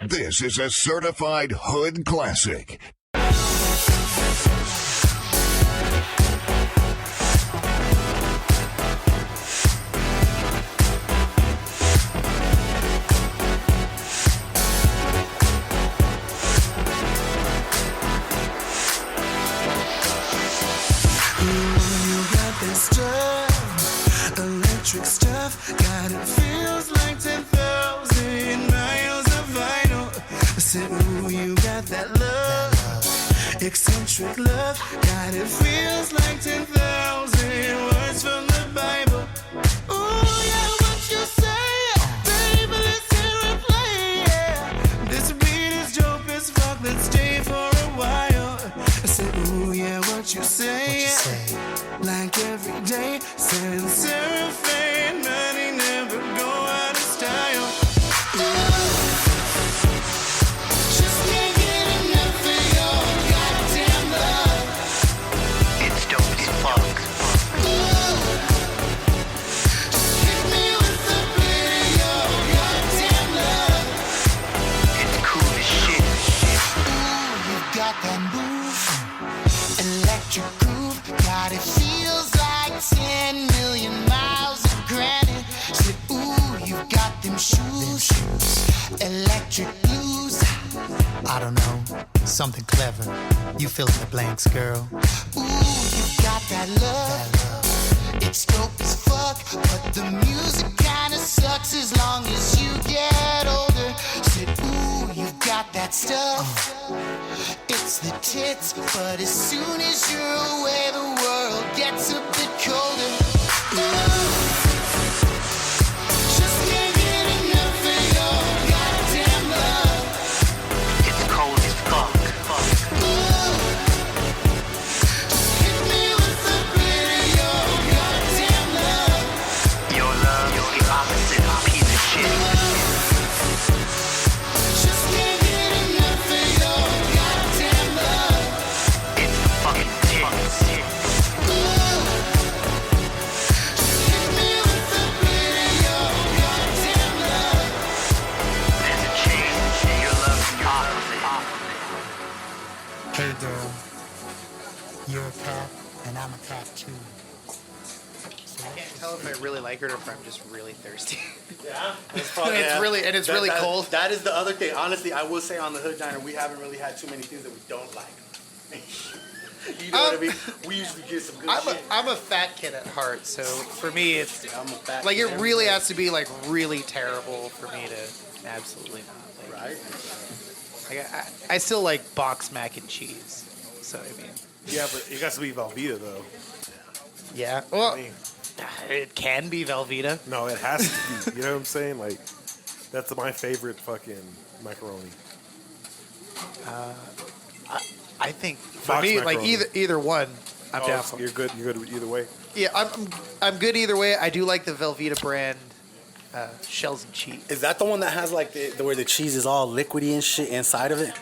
This is a certified hood classic. Electric stuff, God, it feels like 10,000 miles of vinyl. I said, ooh, you got that love, eccentric love. God, it feels like 10,000 words from the Bible. Ooh, yeah, what you say, baby, let's hear it play, yeah. This beat is dope as fuck, let's stay for a while. I said, ooh, yeah, what you say, like every day, sans seraphim, money never go out of style. Just can't get enough of your goddamn love. It's dope as fuck. Just hit me with the beat of your goddamn love. It's cool as shit. Ooh, you got that move, electric groove. God, it feels like 10 million miles of granite. Said, ooh, you got them shoes, electric blues. I don't know, something clever. You fill in the blanks, girl. Ooh, you got that love. It's dope as fuck, but the music kinda sucks as long as you get older. Said, ooh, you got that stuff. It's the tits, but as soon as you're away, the world gets a bit colder. Ooh. Just can't get enough of your goddamn love. It's cold as fuck. Ooh. Just hit me with the beat of your goddamn love. Your love is the opposite of a piece of shit. Just can't get enough of your goddamn love. It's the fucking tits. Ooh. Just hit me with the beat of your goddamn love. There's a change. Your love's the opposite. Hey girl, you're a cat and I'm a cat too. I can't tell if I really like it or if I'm just really thirsty. Yeah, It's really cold. That is the other thing. Honestly, I will say on the Hood Diner, we haven't really had too many things that we don't like. You know what I mean? We usually get some good shit. I'm a fat kid at heart, so for me, it's I'm a fat like kid it every really day. has to be like really terrible for me to absolutely not. Like, Right? like, I still like box mac and cheese. So I mean, Yeah, but it got to be Velveeta though. yeah. Well, I mean, it can be Velveeta. no, it has to be. You know what I'm saying? Like, that's my favorite fucking macaroni. I think for Box me, like macaroni. either one, I'm Oh, down so for. you're good. You're good either way. Yeah, I'm good either way. I do like the Velveeta brand shells and cheese. Is that the one that has like where the cheese is all liquidy and shit inside of it?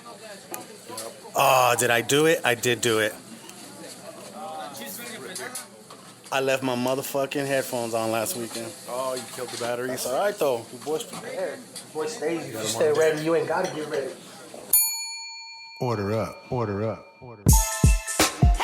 Oh, did I do it? I did do it. I left my motherfucking headphones on last weekend. Oh, you killed the batteries. It's all right though. The boy's prepared. The boy stays. You stay ready. You ain't gotta get ready. Order up, order up, order up.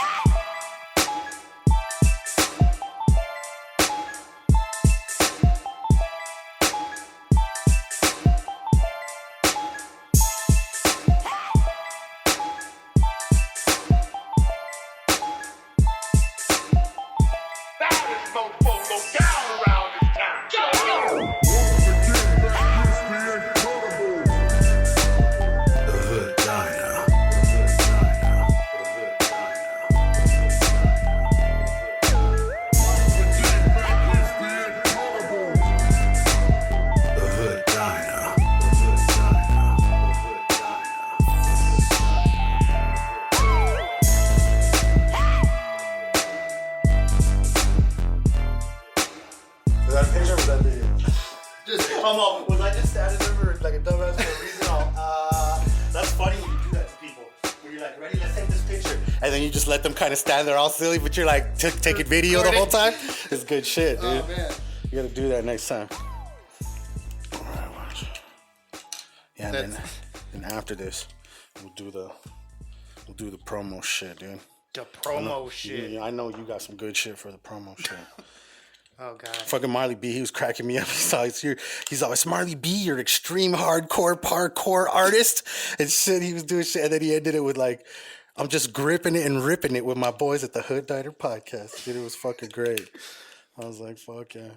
Is that a picture or was that video? Just come on. Was I just standing there for like a dumbass for a reason? That's funny when you do that to people. Where you're like, ready, let's take this picture. And then you just let them kind of stand there all silly, but you're like taking video the whole time. It's good shit, dude. Oh man. You gotta do that next time. All right, watch. Yeah, and then and after this, we'll do the promo shit, dude. The promo shit. Yeah, I know you got some good shit for the promo shit. Oh god. Fucking Marley B, he was cracking me up. He's always Marley B, you're an extreme hardcore parkour artist and shit. He was doing shit, and then he ended it with like, I'm just gripping it and ripping it with my boys at the Hood Diner podcast. Dude, it was fucking great. I was like, fuck yeah.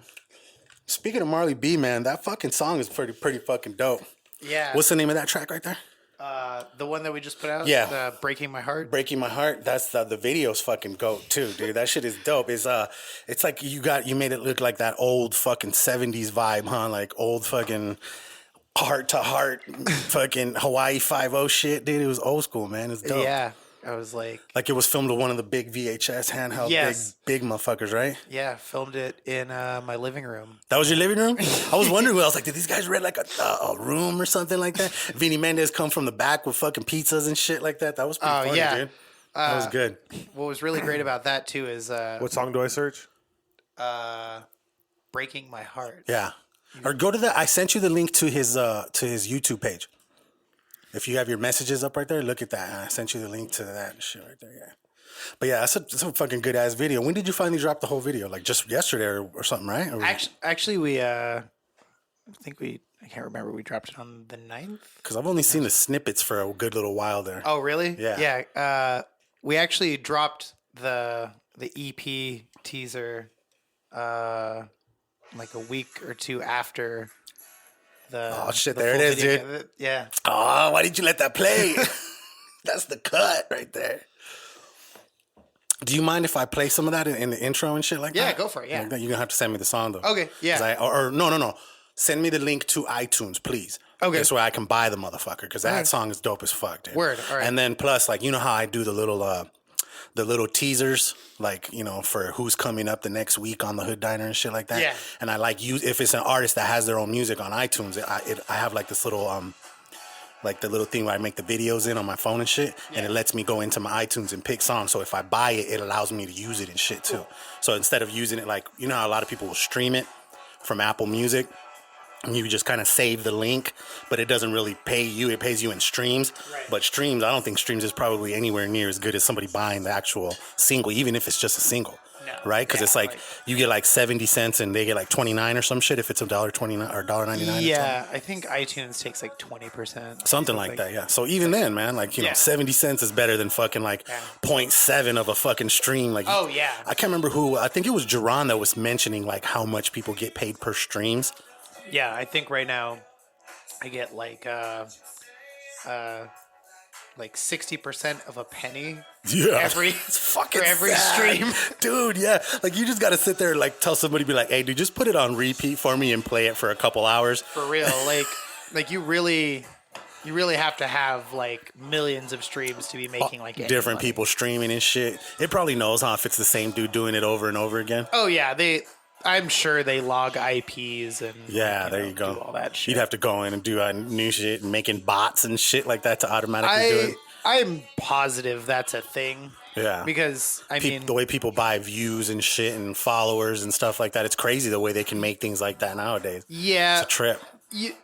Speaking of Marley B, man, that fucking song is pretty fucking dope. Yeah. What's the name of that track right there? The one that we just put out? Yeah. The Breaking My Heart? Breaking My Heart. That's the video's fucking goat too, dude. That shit is dope. It's like you made it look like that old fucking 70s vibe, huh? Like old fucking heart to heart fucking Hawaii 5-0 shit, dude. It was old school, man. It's dope. Yeah. I was like it was filmed with one of the big VHS handheld big motherfuckers, right? Yeah, filmed it in my living room. That was your living room? I was wondering, I was like, did these guys rent like a room or something like that? Vinny Mendez come from the back with fucking pizzas and shit like that. That was pretty funny, dude. That was good. What was really great about that too is What song do I search? Breaking My Heart. Yeah. Or go to I sent you the link to his YouTube page. If you have your messages up right there, look at that. I sent you the link to that shit right there, yeah. But yeah, that's a fucking good ass video. When did you finally drop the whole video? Like just yesterday or something, right? Or actually, we I can't remember. We dropped it on the 9th. Because I've only seen the snippets for a good little while there. Oh, really? Yeah. Yeah. We actually dropped the EP teaser like a week or two after. Oh shit! There it is, dude. Yeah. Oh, why did you let that play? That's the cut right there. Do you mind if I play some of that in the intro and shit like that? Yeah, go for it. Yeah. You're gonna have to send me the song though. Okay. Yeah. Or no. Send me the link to iTunes, please. Okay. This way I can buy the motherfucker because that song is dope as fuck, dude. Word. All right. And then plus, like, you know how I do the little teasers, like, for who's coming up the next week on the Hood Diner and shit like that. Yeah. And I like if it's an artist that has their own music on iTunes, I have like this little like the little thing where I make the videos in on my phone and shit, and it lets me go into my iTunes and pick songs. So if I buy it, it allows me to use it and shit too. Cool. So instead of using it like, you know how a lot of people will stream it from Apple Music, and you just kind of save the link, but it doesn't really pay you. It pays you in streams. Right. But streams, I don't think streams is probably anywhere near as good as somebody buying the actual single, even if it's just a single. No. Right? Because it's like you get like 70 cents and they get like 29 or some shit if it's $1.29 or $1.99. Yeah, I think iTunes takes like 20%. Something like that, yeah. So even then, man, like, you know, 70 cents is better than fucking like 0.7 of a fucking stream. Like, oh, yeah. I can't remember who, I think it was Jerron that was mentioning like how much people get paid per streams. Yeah, I think right now I get like 60% of a penny. Yeah, every stream, dude. Yeah, like you just gotta sit there and like tell somebody, be like, "Hey, dude, just put it on repeat for me and play it for a couple hours." For real, like you really have to have like millions of streams to be making like different money. People streaming and shit. It probably knows, huh, if it's the same dude doing it over and over again. Oh yeah, I'm sure they log IPs and there you go. Do all that shit. You'd have to go in and do new shit and making bots and shit like that to automatically do it. I'm positive that's a thing. Yeah, because I mean the way people buy views and shit and followers and stuff like that. It's crazy the way they can make things like that nowadays. Yeah, it's a trip.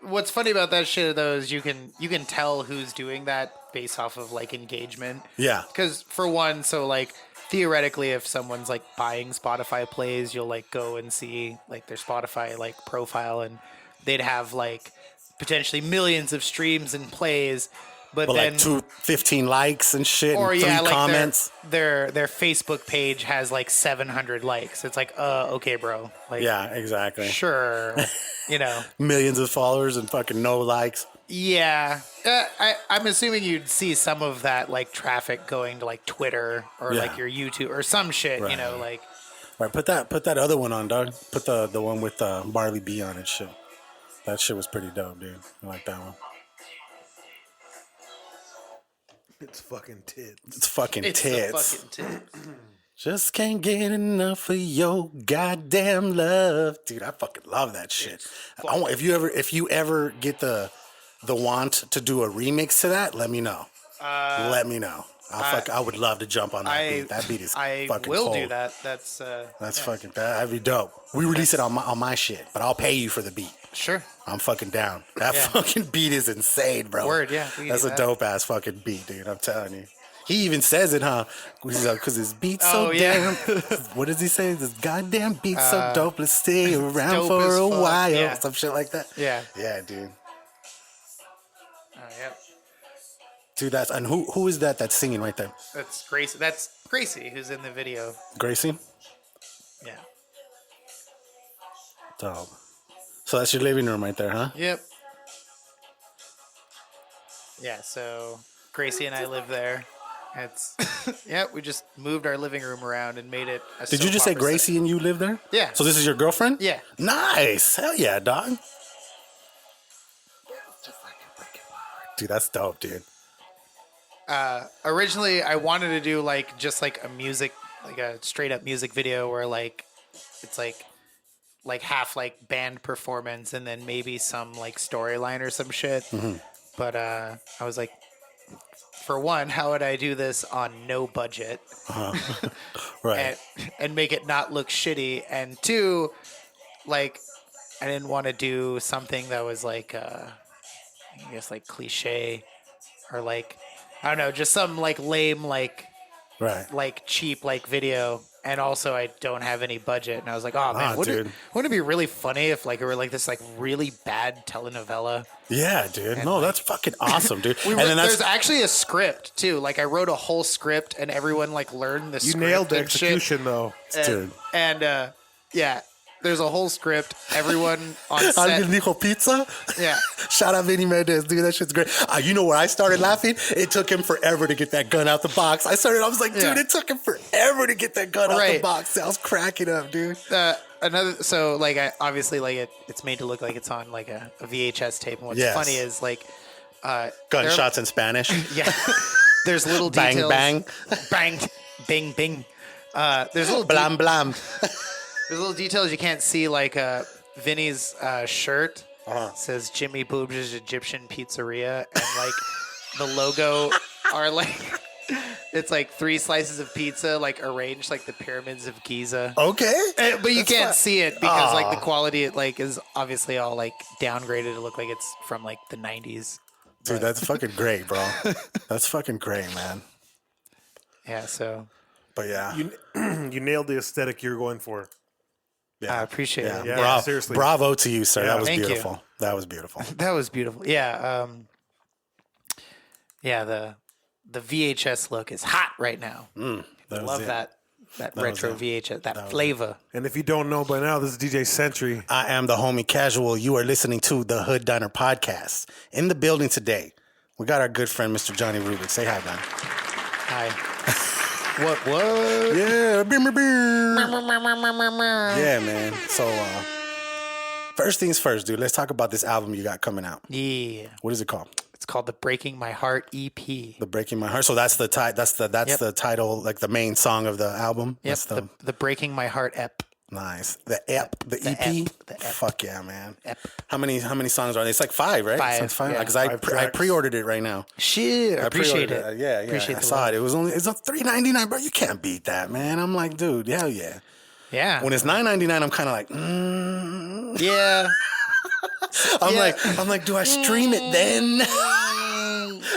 What's funny about that shit though is you can tell who's doing that based off of like engagement. Yeah, because for one, so like. Theoretically, if someone's like buying Spotify plays, you'll like go and see like their Spotify like profile, and they'd have like potentially millions of streams and plays, but then like 15 likes and shit, or and 3 comments. Their Facebook page has like 700 likes. It's like, okay, bro. Like, yeah, exactly. Sure, millions of followers and fucking no likes. Yeah, I'm assuming you'd see some of that like traffic going to like Twitter or like your YouTube or some shit, right. like. All right, put that other one on, dog. Put the one with Marley B on it, shit. That shit was pretty dope, dude. I like that one. It's fucking tits. It's fucking it's tits. The fucking tits. Just can't get enough of your goddamn love, dude. I fucking love that shit. If you ever get the want to do a remix to that, let me know. Let me know. I would love to jump on that beat. That beat is fucking will cold. do that. That's fucking bad. That'd be dope. We release it on my shit, but I'll pay you for the beat. sure. I'm fucking down. That fucking beat is insane, bro. Word, yeah, we can That's do a that. dope ass fucking beat, dude. I'm telling you. He even says it, huh? He's like, because his beat's so Oh, yeah. damn. What does he say? This goddamn beat's so dope. Let's stay around dope for as a fuck, while. yeah. Some shit like that. Yeah. Yeah, dude. Yep. Dude, that's and who is that's singing right there? That's Gracie. That's Gracie who's in the video. Gracie? Yeah. Dope. So that's your living room right there, huh? Yep. Yeah. So Gracie and I live there. It's we just moved our living room around and made it. Did you just say Gracie and you live there? Yeah. So this is your girlfriend? Yeah. Nice. Hell yeah, dog. Dude, that's dope, dude. Originally, I wanted to do just a music, like a straight up music video where it's like half band performance and then maybe some storyline or some shit. Mm-hmm. But I was like, for one, how would I do this on no budget? Right. and make it not look shitty? And two, I didn't want to do something that was I guess cliche or I don't know, just some lame Right. cheap video. And also I don't have any budget. And I was like, oh man, wouldn't it be really funny if it were this really bad telenovela? Yeah, dude. And, no, that's fucking awesome, dude. And then there's actually a script too. I wrote a whole script and everyone learned the You script. nailed the and shit. execution, though. dude. And yeah, there's a whole script. Everyone on set. Alguien dijo pizza? Yeah. Shout out Vinny Mendez, dude. That shit's great. You know where I started laughing? It took him forever to get that gun out the box. I was like, dude, Yeah. it took him forever to get that gun out the Right. box. I was cracking up, dude. I obviously it's made to look like it's on a VHS tape. And what's Yes. funny is Gunshots in Spanish. yeah, there's little Bang, details. bang. Bang, bing, bing. There's little Blam, blam. there's little details you can't see, Vinny's shirt says Jimmy Boobs' Egyptian Pizzeria, and the logo are it's 3 slices of pizza arranged like the pyramids of Giza. Okay. But you That's can't fine. see it because the quality is obviously all downgraded to look like it's from the 90s. Dude, that's fucking great, bro. That's fucking great, man. Yeah, so But yeah. You nailed the aesthetic you're going for. I appreciate it. Yeah, seriously. Bravo to you, sir. Yeah. That was Thank you. beautiful. That was beautiful. That was beautiful. Yeah. The VHS look is hot right now. That was Love it. that retro was VHS, that flavor. And if you don't know by now, this is DJ Sentry. I am the homie kAZual. You are listening to the Hood Diner Podcast. In the building today, we got our good friend, Mr. Johnny RUBiX. Say hi, man. Hi. What? Yeah. Yeah, man. So, first things first, dude. Let's talk about this album you got coming out. Yeah. What is it called? It's called the Breaking My Heart EP. The Breaking My Heart. So that's the that's the title, the main song of the album. Yep. That's The Breaking My Heart EP. nice. The EP, the EP. The EP. Fuck yeah, man. EP. How many songs are there? It's 5, right? 5, It's 5. yeah. Because I 5 tracks. pre-ordered it right now. Shit. I appreciate pre-ordered it. Yeah. Appreciate I the saw love. it. It was it's $3.99, bro. You can't beat that, man. I'm like, dude, hell yeah. Yeah. When it's $9.99, I'm kind of like, yeah. I'm like, do I stream it then?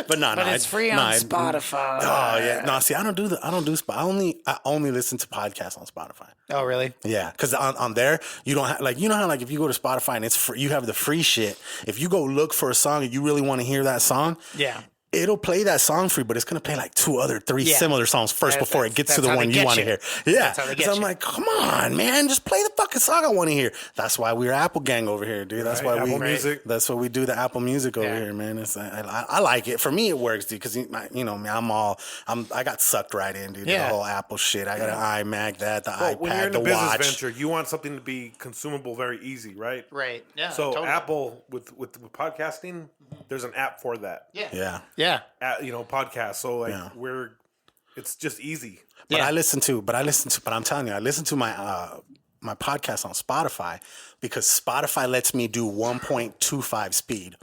But no, But it's free on Spotify. Oh yeah, no. See, I don't do I only listen to podcasts on Spotify. Oh, really? Yeah, because on there you don't have you know how if you go to Spotify and it's free, you have the free shit. If you go look for a song and you really want to hear that song, Yeah. it'll play that song for you, but it's gonna play 3 Yeah. similar songs first before it gets to that's the how one they you get want to you. hear. Yeah, That's how they get so I'm you. like, come on, man, just play the fucking song I want to hear. That's why we're Apple Gang over here, dude. That's Right, why Apple Music. That's what we do. The Apple Music over Yeah. here, man. It's I like it. For me, it works, dude, because I got sucked right in, dude. Yeah. The whole Apple shit. I got an iMac, the Well, when you're iPad, in the a business watch. venture, you want something to be consumable very easy, right? Right. Yeah. So totally. Apple with podcasting, there's an app for that. Yeah. Yeah. Yeah. Podcast. So Yeah. it's just easy. But Yeah. but I'm telling you, I listen to my podcast on Spotify because Spotify lets me do 1.25 speed,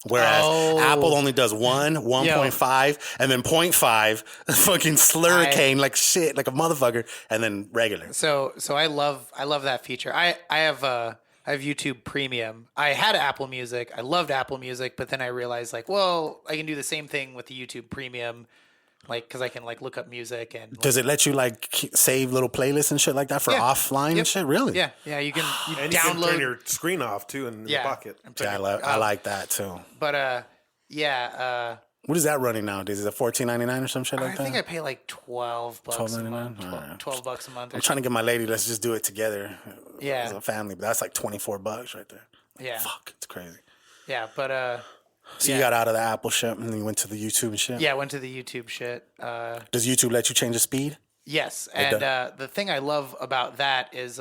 Whereas Apple only does 1.5, and then 0.5, fucking slurricane like shit, like a motherfucker, and then regular. So I love that feature. I have YouTube Premium. I had Apple Music. I loved Apple Music, but then I realized like, well, I can do the same thing with the YouTube Premium. Like, because I can like look up music and. Does it let you like save little playlists and shit like that for offline and shit? Really? Yeah. You can and download. You can turn your screen off too in your pocket. Yeah, I like that too. But what is that running nowadays? Is it $14.99 or some shit like that? I think I pay like $12 a month. $12.99? $12 a month. I'm trying to get my lady. Let's just do it together. Yeah. As a family, but that's like $24 right there. Yeah. Fuck, it's crazy. Yeah, but So you got out of the Apple shit and then you went to the YouTube and shit? Yeah, I went to the YouTube shit. Does YouTube let you change the speed? Yes, and the thing I love about that is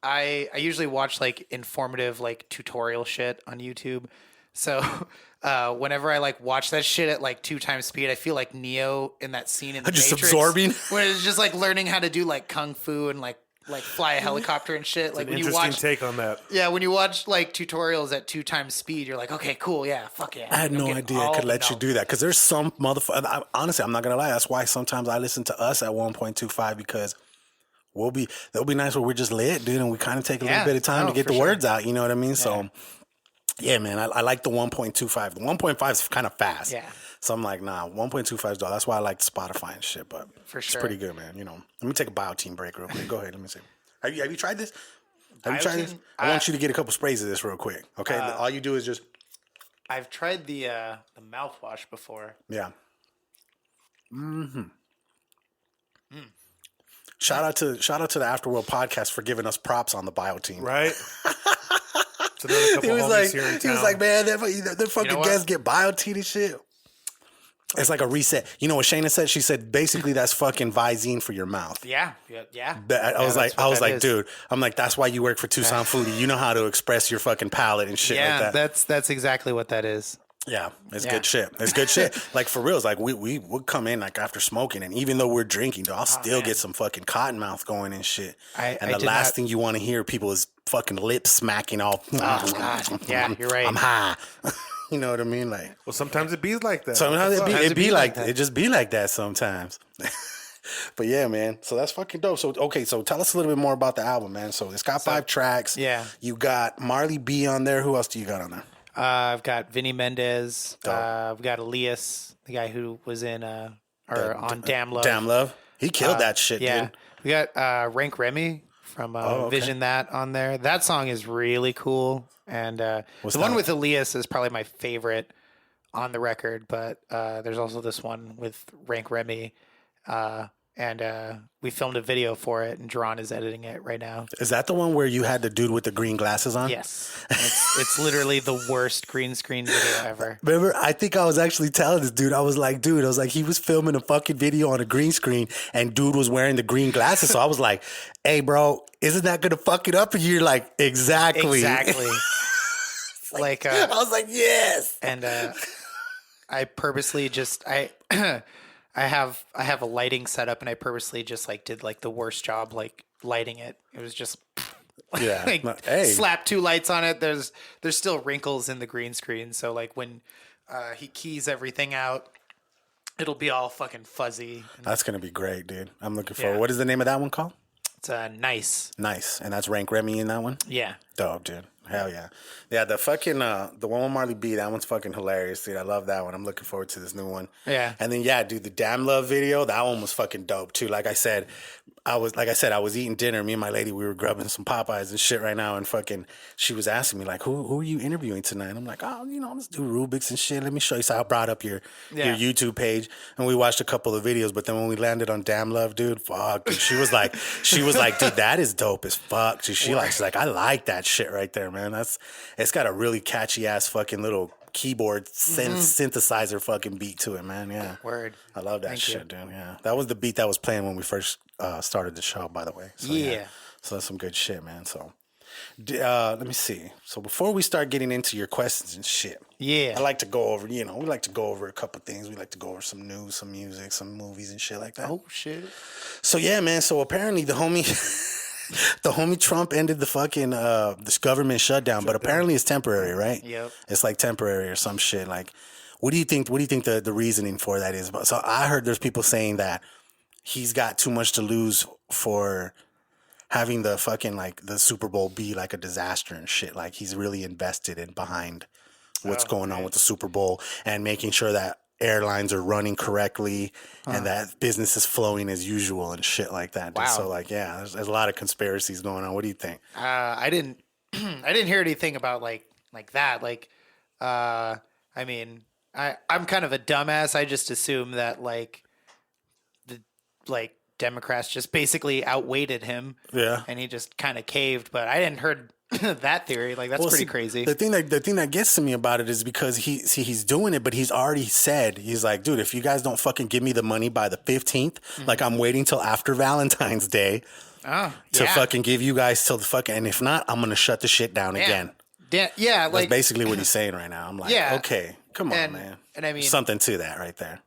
I usually watch like informative like tutorial shit on YouTube. So whenever I like watch that shit at like 2 times speed, I feel like Neo in that scene in the just Matrix, absorbing. where it's just like learning how to do like kung fu and like fly a helicopter and shit. Like when you Interesting watch, take on that. yeah, when you watch like tutorials at 2 times speed, you're like, okay, cool, yeah, fuck yeah. I had no idea it could let you do that because there's some motherfucker. Honestly, I'm not gonna lie. That's why sometimes I listen to us at 1.25 because they'll be nice where we're just lit, dude, and we kind of take a little bit of time to get the words out. You know what I mean? Yeah. So, yeah, man, I like the 1.25. The 1.5 is kind of fast. Yeah. So I'm like, nah, 1.25 is that's why I like Spotify and shit. But for sure, it's pretty good, man. You know, let me take a BioTine break real quick. Go ahead, let me see. Have you tried this? Have you tried this? I want you to get a couple sprays of this real quick. Okay, all you do is just. I've tried the mouthwash before. Yeah. Shout out to the Afterworld podcast for giving us props on the BioTine. Right. He was like, man, that fucking guests get BioTine and shit. It's like a reset. You know what Shayna said? She said basically that's fucking Visine for your mouth. Yeah. I was like, dude. I'm like, that's why you work for Tucson Foodie. You know how to express your fucking palate and shit like that. Yeah, that's exactly what that is. Yeah, it's good shit. It's good shit. Like for reals, like we would come in like after smoking, and even though we're drinking, I'll still get some fucking cotton mouth going and shit. And the last thing you want to hear people is fucking lip smacking all. Oh God, yeah, you're right. I'm high. You know what I mean? Like, well, sometimes it be like that. Sometimes it be like that. It just be like that sometimes. But yeah, man. So that's fucking dope. So okay, so tell us a little bit more about the album, man. So it's got 5 tracks. Yeah. You got Marley B on there. Who else do you got on there? I've got Vinny Mendez. I've got Elias, the guy who was in on Damnlove. Damnlove. He killed that shit, dude. We got Renk Remy from Vision That on there. That song is really cool. And the one with Elias is probably my favorite on the record, but there's also this one with Renk Remy. And we filmed a video for it, and Jerron is editing it right now. Is that the one where you had the dude with the green glasses on? Yes. It's literally the worst green screen video ever. Remember, I think I was actually telling this dude, I was like, he was filming a fucking video on a green screen, and dude was wearing the green glasses. So I was like, hey, bro, isn't that going to fuck it up? And you're like, exactly. Like, I was like, yes. And I purposely just, I have a lighting setup, and I purposely just like did like the worst job like lighting it. It was just slap 2 lights on it. There's still wrinkles in the green screen, so like when he keys everything out, it'll be all fucking fuzzy. That's gonna be great, dude. I'm looking forward. What is the name of that one called? It's Nice. Nice, and that's Renk Remy in that one. Yeah, dope, dude. Hell yeah. Yeah, the fucking, the one with Marley B, that one's fucking hilarious, dude. I love that one. I'm looking forward to this new one. Yeah. And then, dude, the Damnlove video, that one was fucking dope, too. Like I said, I was eating dinner. Me and my lady, we were grubbing some Popeyes and shit right now, and fucking, she was asking me, like, who are you interviewing tonight? And I'm like, let's do RUBiX and shit. Let me show you. So I brought up your YouTube page, and we watched a couple of videos, but then when we landed on Damnlove, dude, fuck, dude, she was like, dude, that is dope as fuck. She's like, I like that shit right there, man. It's got a really catchy ass fucking little keyboard synthesizer fucking beat to it, man. Yeah. Word. I love that shit, dude. Yeah. That was the beat that was playing when we first started the show, by the way. So, yeah. So that's some good shit, man. So let me see. So before we start getting into your questions and shit, I like to go over, we like to go over a couple things. We like to go over some news, some music, some movies and shit like that. Oh, shit. So yeah, man. So apparently the homie The homie Trump ended the fucking this government shutdown, but apparently it's temporary, right? Yep. It's like temporary or some shit. Like, what do you think? What do you think the reasoning for that is? So I heard there's people saying that he's got too much to lose for having the fucking like the Super Bowl be like a disaster and shit. Like he's really invested in behind what's going on with the Super Bowl and making sure that airlines are running correctly and that business is flowing as usual and shit like that. Wow. So like, yeah, there's a lot of conspiracies going on. What do you think? I didn't hear anything about like that. Like, I mean, I'm kind of a dumbass. I just assume that like the Democrats just basically outweighted him. Yeah. And he just kind of caved, but I didn't heard that theory. Like that's pretty crazy. The thing that gets to me about it is because he's doing it, but he's already said, he's like, dude, if you guys don't fucking give me the money by the 15th, like I'm waiting till after Valentine's Day to fucking give you guys till the fucking, and if not, I'm gonna shut the shit down again. Yeah, That's basically what he's saying right now. I'm like, okay, come on, man. And I mean, something to that right there.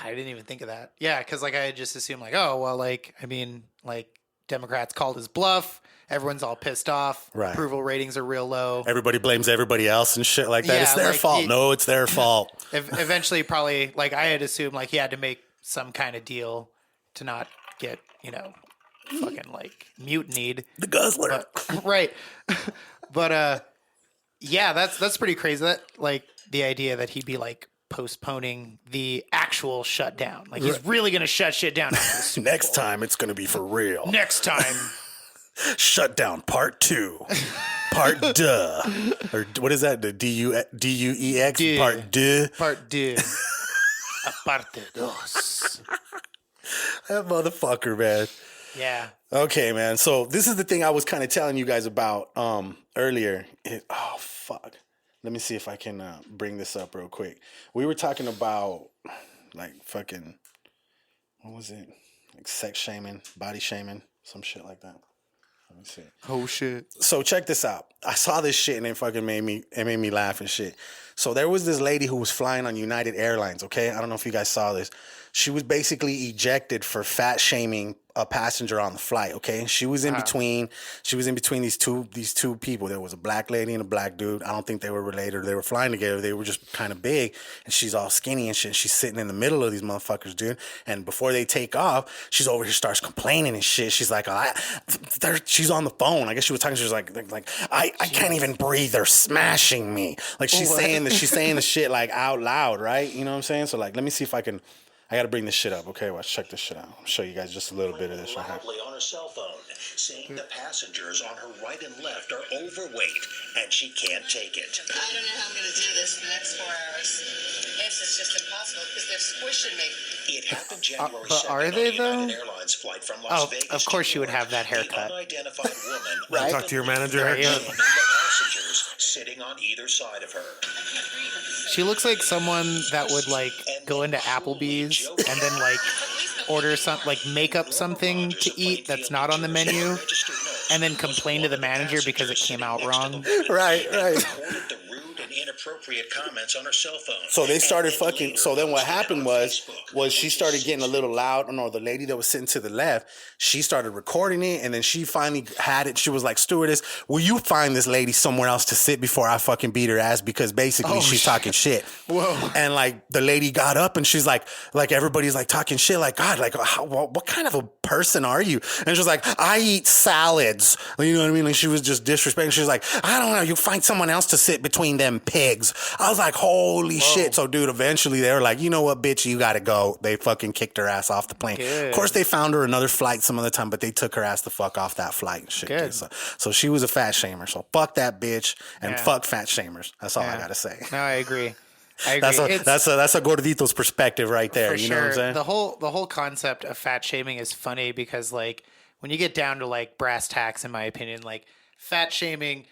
I didn't even think of that. Yeah, because like I just assumed like, oh well, like I mean, like Democrats called his bluff. Everyone's all pissed off. Right. Approval ratings are real low. Everybody blames everybody else and shit like that. Yeah, It's their like, fault. No, it's their fault. Eventually, probably like I had assumed like he had to make some kind of deal to not get fucking like mutinied. The guzzler. Right. But yeah, that's pretty crazy. That like the idea that he'd be like postponing the actual shutdown. Like he's really gonna shut shit down after the Super Next Bowl. time it's gonna be for real. Next time. Shutdown part 2. Part duh. Or what is that? The DUEX? Duh. Part duh. Part 2. Aparte dos. That motherfucker, man. Yeah. Okay, man. So this is the thing I was kind of telling you guys about earlier. Oh, fuck. Let me see if I can bring this up real quick. We were talking about like fucking, what was it? Like sex shaming, body shaming, some shit like that. Let me see. Oh shit. So check this out. I saw this shit and it fucking made me laugh and shit. So there was this lady who was flying on United Airlines, okay? I don't know if you guys saw this. She was basically ejected for fat shaming a passenger on the flight, okay? She was in between these two people. There was a black lady and a black dude. I don't think they were related. They were flying together. They were just kind of big, and she's all skinny and shit. She's sitting in the middle of these motherfuckers, dude. And before they take off, she's over here, starts complaining and shit. She's like, she's on the phone. I guess she was talking. She was like I can't even breathe. They're smashing me. Like she's saying the shit like out loud, right? You know what I'm saying? So like, let me see if I can. I gotta bring this shit up. Okay, watch. Check this shit out. I'll show you guys just a little bit of this right here. Loudly on her cell phone, saying the passengers on her right and left are overweight and she can't take it. I don't know how I'm going to do this the next 4 hours. It's just impossible because they're squishing me. It happened January but 2nd are they, on a though? United Airlines flight from Las Vegas. Of course you would have that haircut. The unidentified woman Right. Talk to your manager. the passengers sitting on either side of her. She looks like someone that would like go into Applebee's and then like order make up something to eat that's not on the menu and then complain to the manager because it came out wrong. Right. The rude and inappropriate comments on her cell phone. So they started fucking. So then what happened was she started getting a little loud. No, the lady that was sitting to the left, she started recording it, and then she finally had it. She was like, "Stewardess, will you find this lady somewhere else to sit before I fucking beat her ass?" Because basically she's talking shit. Whoa. And like the lady got up and she's like everybody's like talking shit. Like, God, like what kind of a person are you? And she's like, I eat salads. You know what I mean? Like she was just disrespecting. She's like, I don't know. You find someone else to sit between them pigs. I was like, holy shit. So dude, eventually they were like, you know what, bitch, you gotta go. They fucking kicked her ass off the plane. Good. Of course they found her another flight some other time, but they took her ass the fuck off that flight and shit. Good. So she was a fat shamer. So fuck that bitch and fuck fat shamers. That's all I gotta say. No, I agree. That's a gordito's perspective right there. For You sure. know what I'm saying? The whole concept of fat shaming is funny because like when you get down to like brass tacks, in my opinion, like fat shaming,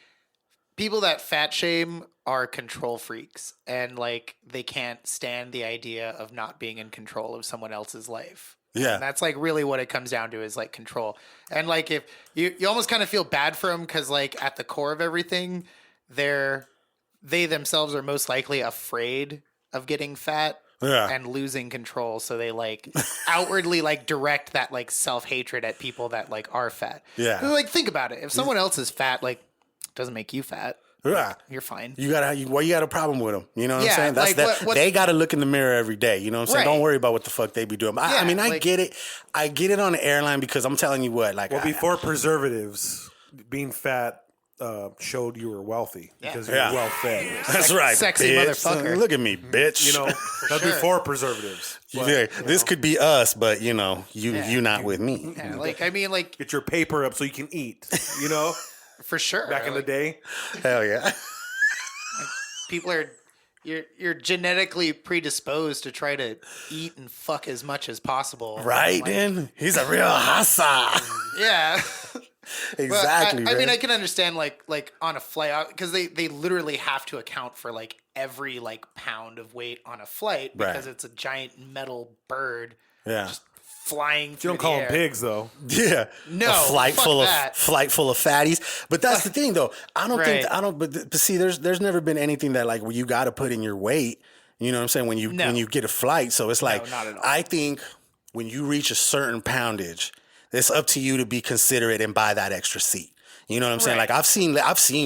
people that fat shame are control freaks and like they can't stand the idea of not being in control of someone else's life. Yeah. And that's like really what it comes down to is like control. And like if you almost kind of feel bad for them because like at the core of everything, they themselves are most likely afraid of getting fat. and losing control. So they like outwardly like direct that like self-hatred at people that like are fat. Yeah. Like think about it. If someone else is fat, like doesn't make you fat. Yeah. You're fine. You got a problem with them. You know what I'm saying? like, they got to look in the mirror every day. You know what I'm saying? Right. Don't worry about what the fuck they be doing. I mean, I get it. I get it on the airline because I'm telling you what. Like, before preservatives, being fat showed you were wealthy because you were well fed. That's right. Sexy bitch. motherfucker. Look at me, bitch. You know, that's before preservatives. Yeah, this could be us, but you know, you not with me. Yeah, like I mean, like Get your paper up so you can eat. You know, for sure. back in the day. Hell yeah. People are you're genetically predisposed to try to eat and fuck as much as possible. Right, like, then he's a real hassa. Yeah. Exactly. I mean, I can understand like on a flight because they literally have to account for like every like pound of weight on a flight because it's a giant metal bird. Yeah. Just flying. You don't call them pigs, though. Yeah, no, a flight fuck full that. of fatties. But that's the thing, though. I don't think But see, there's never been anything that like where you got to put in your weight. You know what I'm saying? When you get a flight, so it's like not at all. I think when you reach a certain poundage, it's up to you to be considerate and buy that extra seat. You know what I'm saying? Like I've seen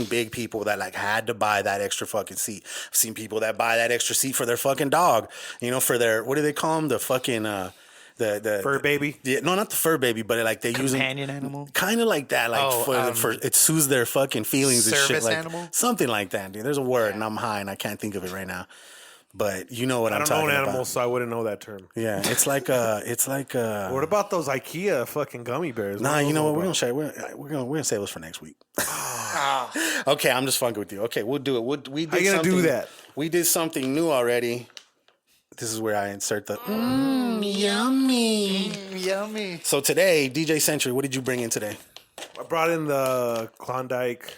big people that like had to buy that extra fucking seat. I've seen people that buy that extra seat for their fucking dog. You know, for their what do they call them? The fucking the fur baby. Yeah, no, not the fur baby, but like they use companion animal, kind of like that. Like for it soothes their fucking feelings and shit. Service Like animal, something like that. Dude, there's a word, and I'm high and I can't think of it right now. But you know what I'm talking about. I don't know animals, so I wouldn't know that term. Yeah, it's like What about those IKEA fucking gummy bears? Nah, you know what? We're gonna save those for next week. Okay, I'm just fucking with you. Okay, we'll do it. We did How you gonna do that? We did something new already. This is where I insert the yummy. So today, DJ Century, what did you bring in today? I brought in the Klondike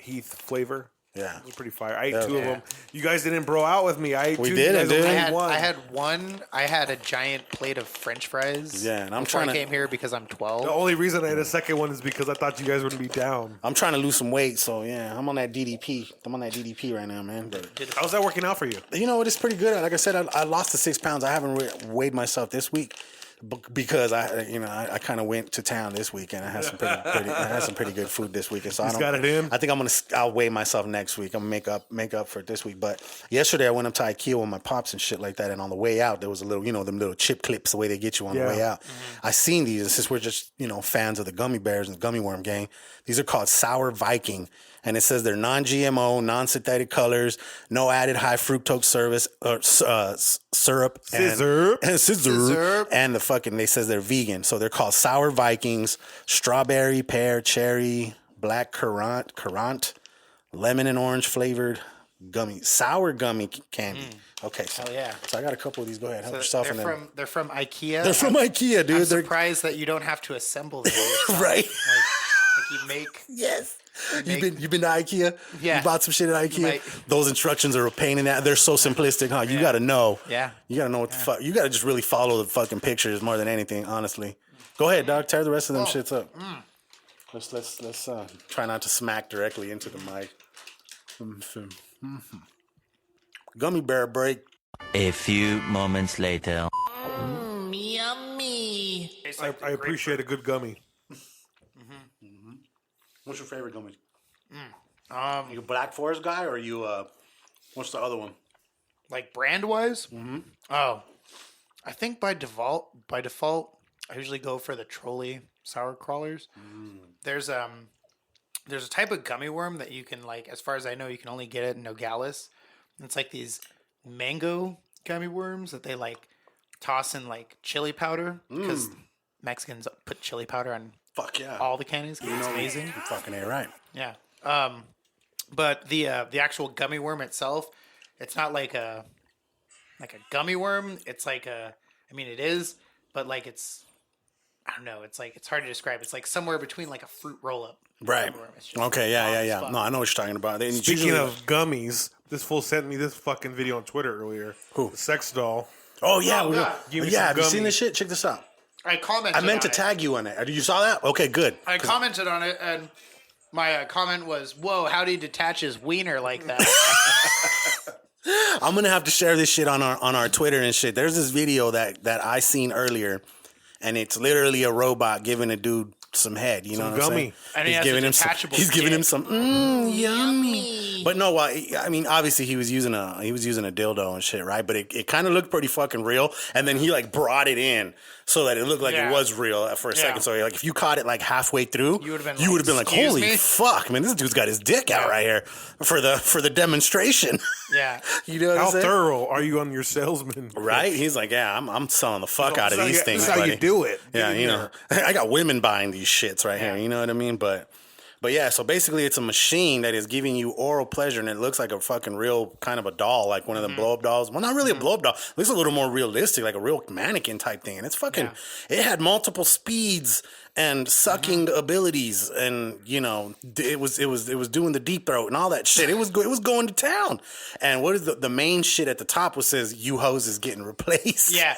Heath flavor. Yeah, it was pretty fire. I ate two of them. You guys didn't bro out with me. I ate two. Dude. I had one. I had a giant plate of French fries. Yeah, and I'm before trying I came here because I'm 12. The only reason I had a second one is because I thought you guys wouldn't be down. I'm trying to lose some weight, so yeah, I'm on that DDP. I'm on that DDP right now, man. But how's that working out for you? You know what? It's pretty good. Like I said, I lost the 6 pounds. I haven't weighed myself this week because I kind of went to town this week and I had some pretty good food this week. And so I think I'll weigh myself next week. I'm gonna make up for it this week. But yesterday I went up to IKEA with my pops and shit like that. And on the way out, there was a little, them little chip clips, the way they get you on the way out. Mm-hmm. I seen these. And since we're just, fans of the gummy bears and the gummy worm gang, these are called Sour Viking. And it says they're non-GMO, non-synthetic colors, no added high fructose syrup, and the fucking. They says they're vegan, so they're called Sour Vikings. Strawberry, pear, cherry, black currant, lemon and orange flavored sour gummy candy. Okay, so I got a couple of these. Go ahead, help yourself. They're from IKEA. They're from IKEA, dude. I'm surprised that you don't have to assemble them yourself. Right? Like you make. Yes. You've been to IKEA? Yeah. You bought some shit at IKEA? Those instructions are a pain in that. They're so simplistic, huh? You got to know. Yeah. You got to know what the fuck. You got to just really follow the fucking pictures more than anything, honestly. Go ahead, dog. Tear the rest of them shits up. Let's try not to smack directly into the mic. Gummy bear break. A few moments later. Yummy. I appreciate a good gummy. What's your favorite gummy? You a Black Forest guy or you what's the other one? Like brand wise? Mm-hmm. Oh, I think by default, I usually go for the Trolley sour crawlers. There's a type of gummy worm that you can like, as far as I know, you can only get it in Nogales. It's like these mango gummy worms that they like toss in like chili powder because Mexicans put chili powder on. Fuck yeah! All the candies, it's amazing. You fucking ain't right. Yeah. But the actual gummy worm itself, it's not like a gummy worm. It's like it is, but like it's, I don't know. It's like it's hard to describe. It's like somewhere between like a fruit roll up. Right. Okay. Yeah. No, I know what you're talking about. Speaking of gummies, this fool sent me this fucking video on Twitter earlier. Who? The sex doll. Oh yeah. Have you seen this shit? Check this out. I commented. I meant to tag you on it. You saw that? Okay, good. I commented on it, and my comment was, "Whoa, how do you detach his wiener like that?" I'm gonna have to share this shit on our Twitter and shit. There's this video that I seen earlier, and it's literally a robot giving a dude some head. You know what I'm saying? And he's giving him some. He's giving him some. Yummy. But no, I mean, obviously he was using a dildo and shit, right? But it kind of looked pretty fucking real. And then he like brought it in so that it looked like it was real for a second. So like if you caught it like halfway through, you would have been like, holy fuck, man, this dude's got his dick out right here for the demonstration. Yeah. You know what How I'm saying? thorough are you on your salesman? Right? He's like, yeah, I'm selling the fuck out of these things. That's how buddy. you do it. Yeah, you know, I got women buying these shits right here. You know what I mean? But yeah, so basically it's a machine that is giving you oral pleasure, and it looks like a fucking real kind of a doll, like one of the blow-up dolls. Well, not really a blow-up doll. It looks a little more realistic, like a real mannequin type thing. And it's fucking, it had multiple speeds and sucking abilities, and you know, it was doing the deep throat and all that shit. It was going to town. And what is the main shit at the top was says, "You hoes is getting replaced." Yeah,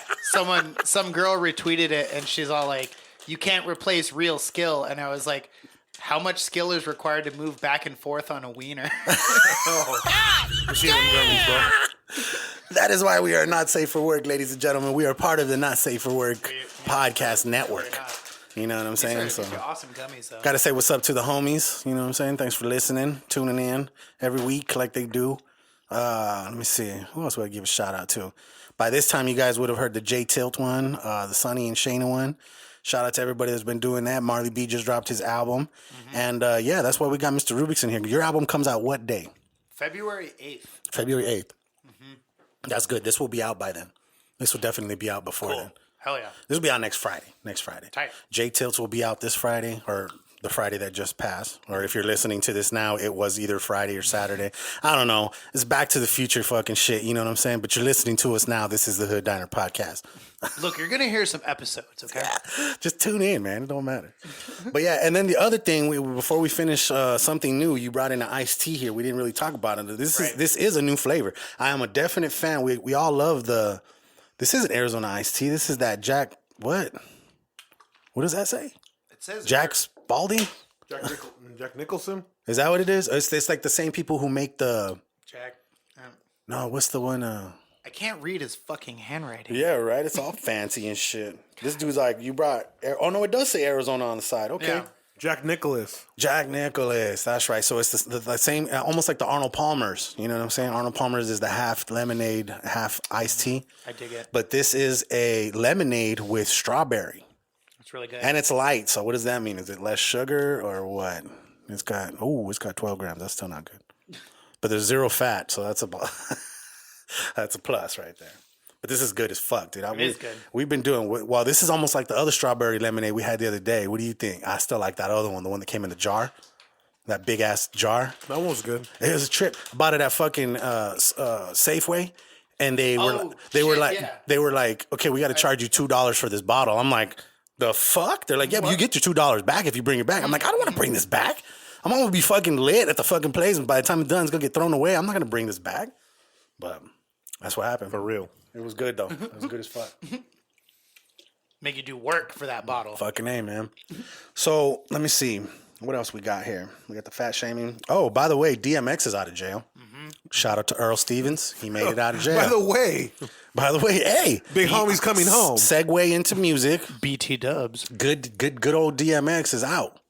some girl retweeted it, and she's all like, "You can't replace real skill," and I was like, how much skill is required to move back and forth on a wiener? That is why we are not safe for work, ladies and gentlemen. We are part of the Not Safe for Work podcast network. You know what I'm saying? So awesome gummies, though. Got to say what's up to the homies. You know what I'm saying? Thanks for listening, tuning in every week like they do. Let me see. Who else would I give a shout out to? By this time, you guys would have heard the J Tilt one, the Sonny and Shayna one. Shout out to everybody that's been doing that. Marley B just dropped his album. And yeah, that's why we got Mr. RUBiX in here. Your album comes out what day? February 8th. February 8th. That's good. This will be out by then. This will definitely be out before then. Hell yeah. This will be out next Friday. Tight. J Tilts will be out this Friday, or the Friday that just passed. Or if you're listening to this now, it was either Friday or Saturday. I don't know. It's Back to the Future fucking shit. You know what I'm saying? But you're listening to us now. This is the Hood Diner Podcast. Look, you're going to hear some episodes, okay? Yeah, just tune in, man. It don't matter. But yeah, and then the other thing, before we finish something new, you brought in an iced tea here. We didn't really talk about it. This is a new flavor. I am a definite fan. We all love this isn't Arizona iced tea. This is that Jack, what? What does that say? It says Jack Spalding? Jack Nicholson? Is that what it is? It's like the same people who make the... Jack. No, what's the one... I can't read his fucking handwriting. Yeah, right. It's all fancy and shit. This dude's like, you brought... Oh, no, it does say Arizona on the side. Okay. Yeah. Jack Nicholas. That's right. So it's the same, almost like the Arnold Palmer's. You know what I'm saying? Arnold Palmer's is the half lemonade, half iced tea. I dig it. But this is a lemonade with strawberry. It's really good. And it's light. So what does that mean? Is it less sugar or what? It's got 12 grams. That's still not good. But there's zero fat. So that's a plus right there. But this is good as fuck, dude. It is good. We've been doing, well, this is almost like the other strawberry lemonade we had the other day. What do you think? I still like that other one, the one that came in the jar. That big ass jar. That one was good. It was a trip. Bought it at fucking Safeway. And they were like, okay, we got to charge you $2 for this bottle. I'm like, the fuck? They're like, yeah, but you get your $2 back if you bring it back. I'm like, I don't want to bring this back. I'm going to be fucking lit at the fucking place. And by the time it's done, it's going to get thrown away. I'm not going to bring this back. But that's what happened. For real. It was good, though. It was good as fuck. Make you do work for that bottle. Fucking A, man. So, let me see. What else we got here? We got the fat shaming. Oh, by the way, DMX is out of jail. Shout out to Earl Stevens. He made it out of jail. By the way, hey. Big homie's coming home. Segue into music. BT dubs. Good old DMX is out.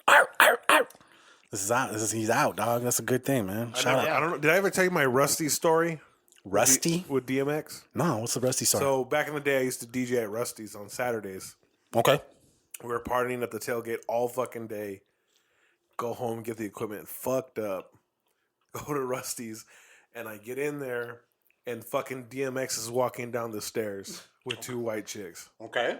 This is out. He's out, dog. That's a good thing, man. Shout out. I don't know. Did I ever tell you my Rusty story? Rusty? With DMX? No, what's the Rusty story? So back in the day, I used to DJ at Rusty's on Saturdays. Okay. We were partying at the tailgate all fucking day. Go home, get the equipment fucked up. Go to Rusty's, and I get in there, and fucking DMX is walking down the stairs with two white chicks. Okay.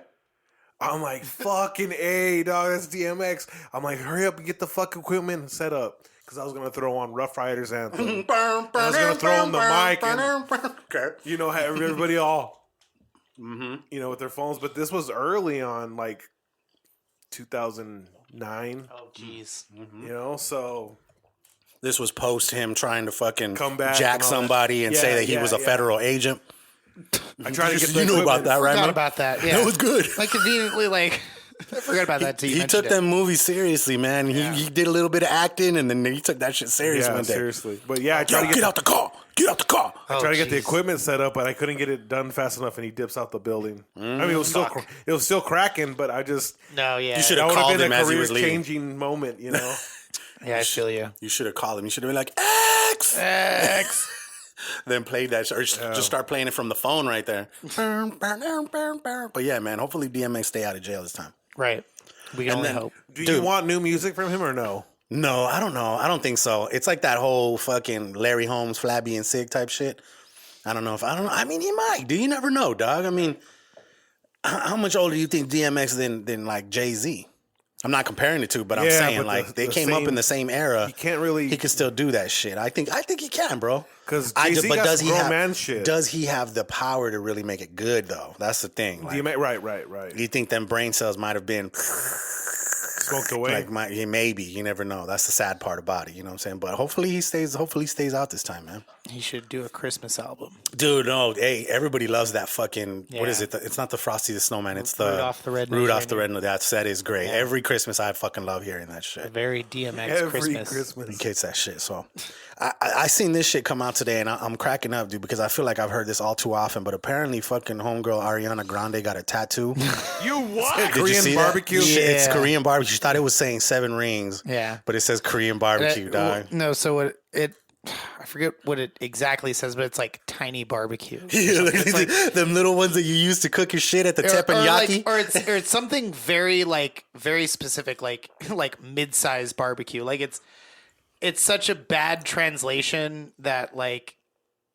I'm like, fucking A, dog, that's DMX. I'm like, hurry up and get the fucking equipment set up. Because I was going to throw on Rough Riders Anthem. I was going to throw on the mic. And, you know, have everybody all, you know, with their phones. But this was early on, like, 2009. Oh, jeez. You know, so... This was post him trying to fucking come back jack somebody and say that he was a federal agent. I tried to get you knew about that, right? Forgot about that. Yeah, that was good. Like conveniently, like I forgot about that too. He took that movie seriously, man. Yeah. He did a little bit of acting, and then he took that shit serious one day. Seriously. But yeah, I tried to get out the car. Get out the car. I tried to get the equipment set up, but I couldn't get it done fast enough, and he dips out the building. I mean, it was still cracking, but I just You should have called him as he was leaving. Changing moment, you know. Yeah, I feel you. You should have called him. You should have been like X. Then played that, or just start playing it from the phone right there. But yeah, man. Hopefully DMX stay out of jail this time. Right. We can only hope. Do you want new music from him or no? No, I don't know. I don't think so. It's like that whole fucking Larry Holmes, Flabby and Sig type shit. I don't know. I mean, he might. You never know, dog. I mean, how much older do you think DMX than like Jay-Z? I'm not comparing the two, but I'm saying like they came up in the same era. He can't really. He can still do that shit. I think he can, bro. Because does he have the power to really make it good though? That's the thing. Like, right. You think them brain cells might have been smoked away? Like maybe. You never know. That's the sad part about it. You know what I'm saying? But hopefully he stays out this time, man. He should do a Christmas album. Dude, no. Hey, everybody loves that fucking. What is it? It's not the Frosty the Snowman. It's the Rudolph the Red-Nosed Rudolph the Red-Nosed. That is great. Yeah. Every Christmas I fucking love hearing that shit. A very DMX Christmas. He gets that shit. So I seen this shit come out today, and I'm cracking up, dude, because I feel like I've heard this all too often. But apparently, fucking homegirl Ariana Grande got a tattoo. You what? Korean barbecue? Yeah. It's Korean barbecue. She thought it was saying 7 rings. Yeah. But it says Korean barbecue, dog. No, so I forget what it exactly says, but it's like tiny barbecue. Yeah, like them little ones that you use to cook your shit at the teppanyaki. Or it's something very specific, like mid-sized barbecue. Like it's such a bad translation that like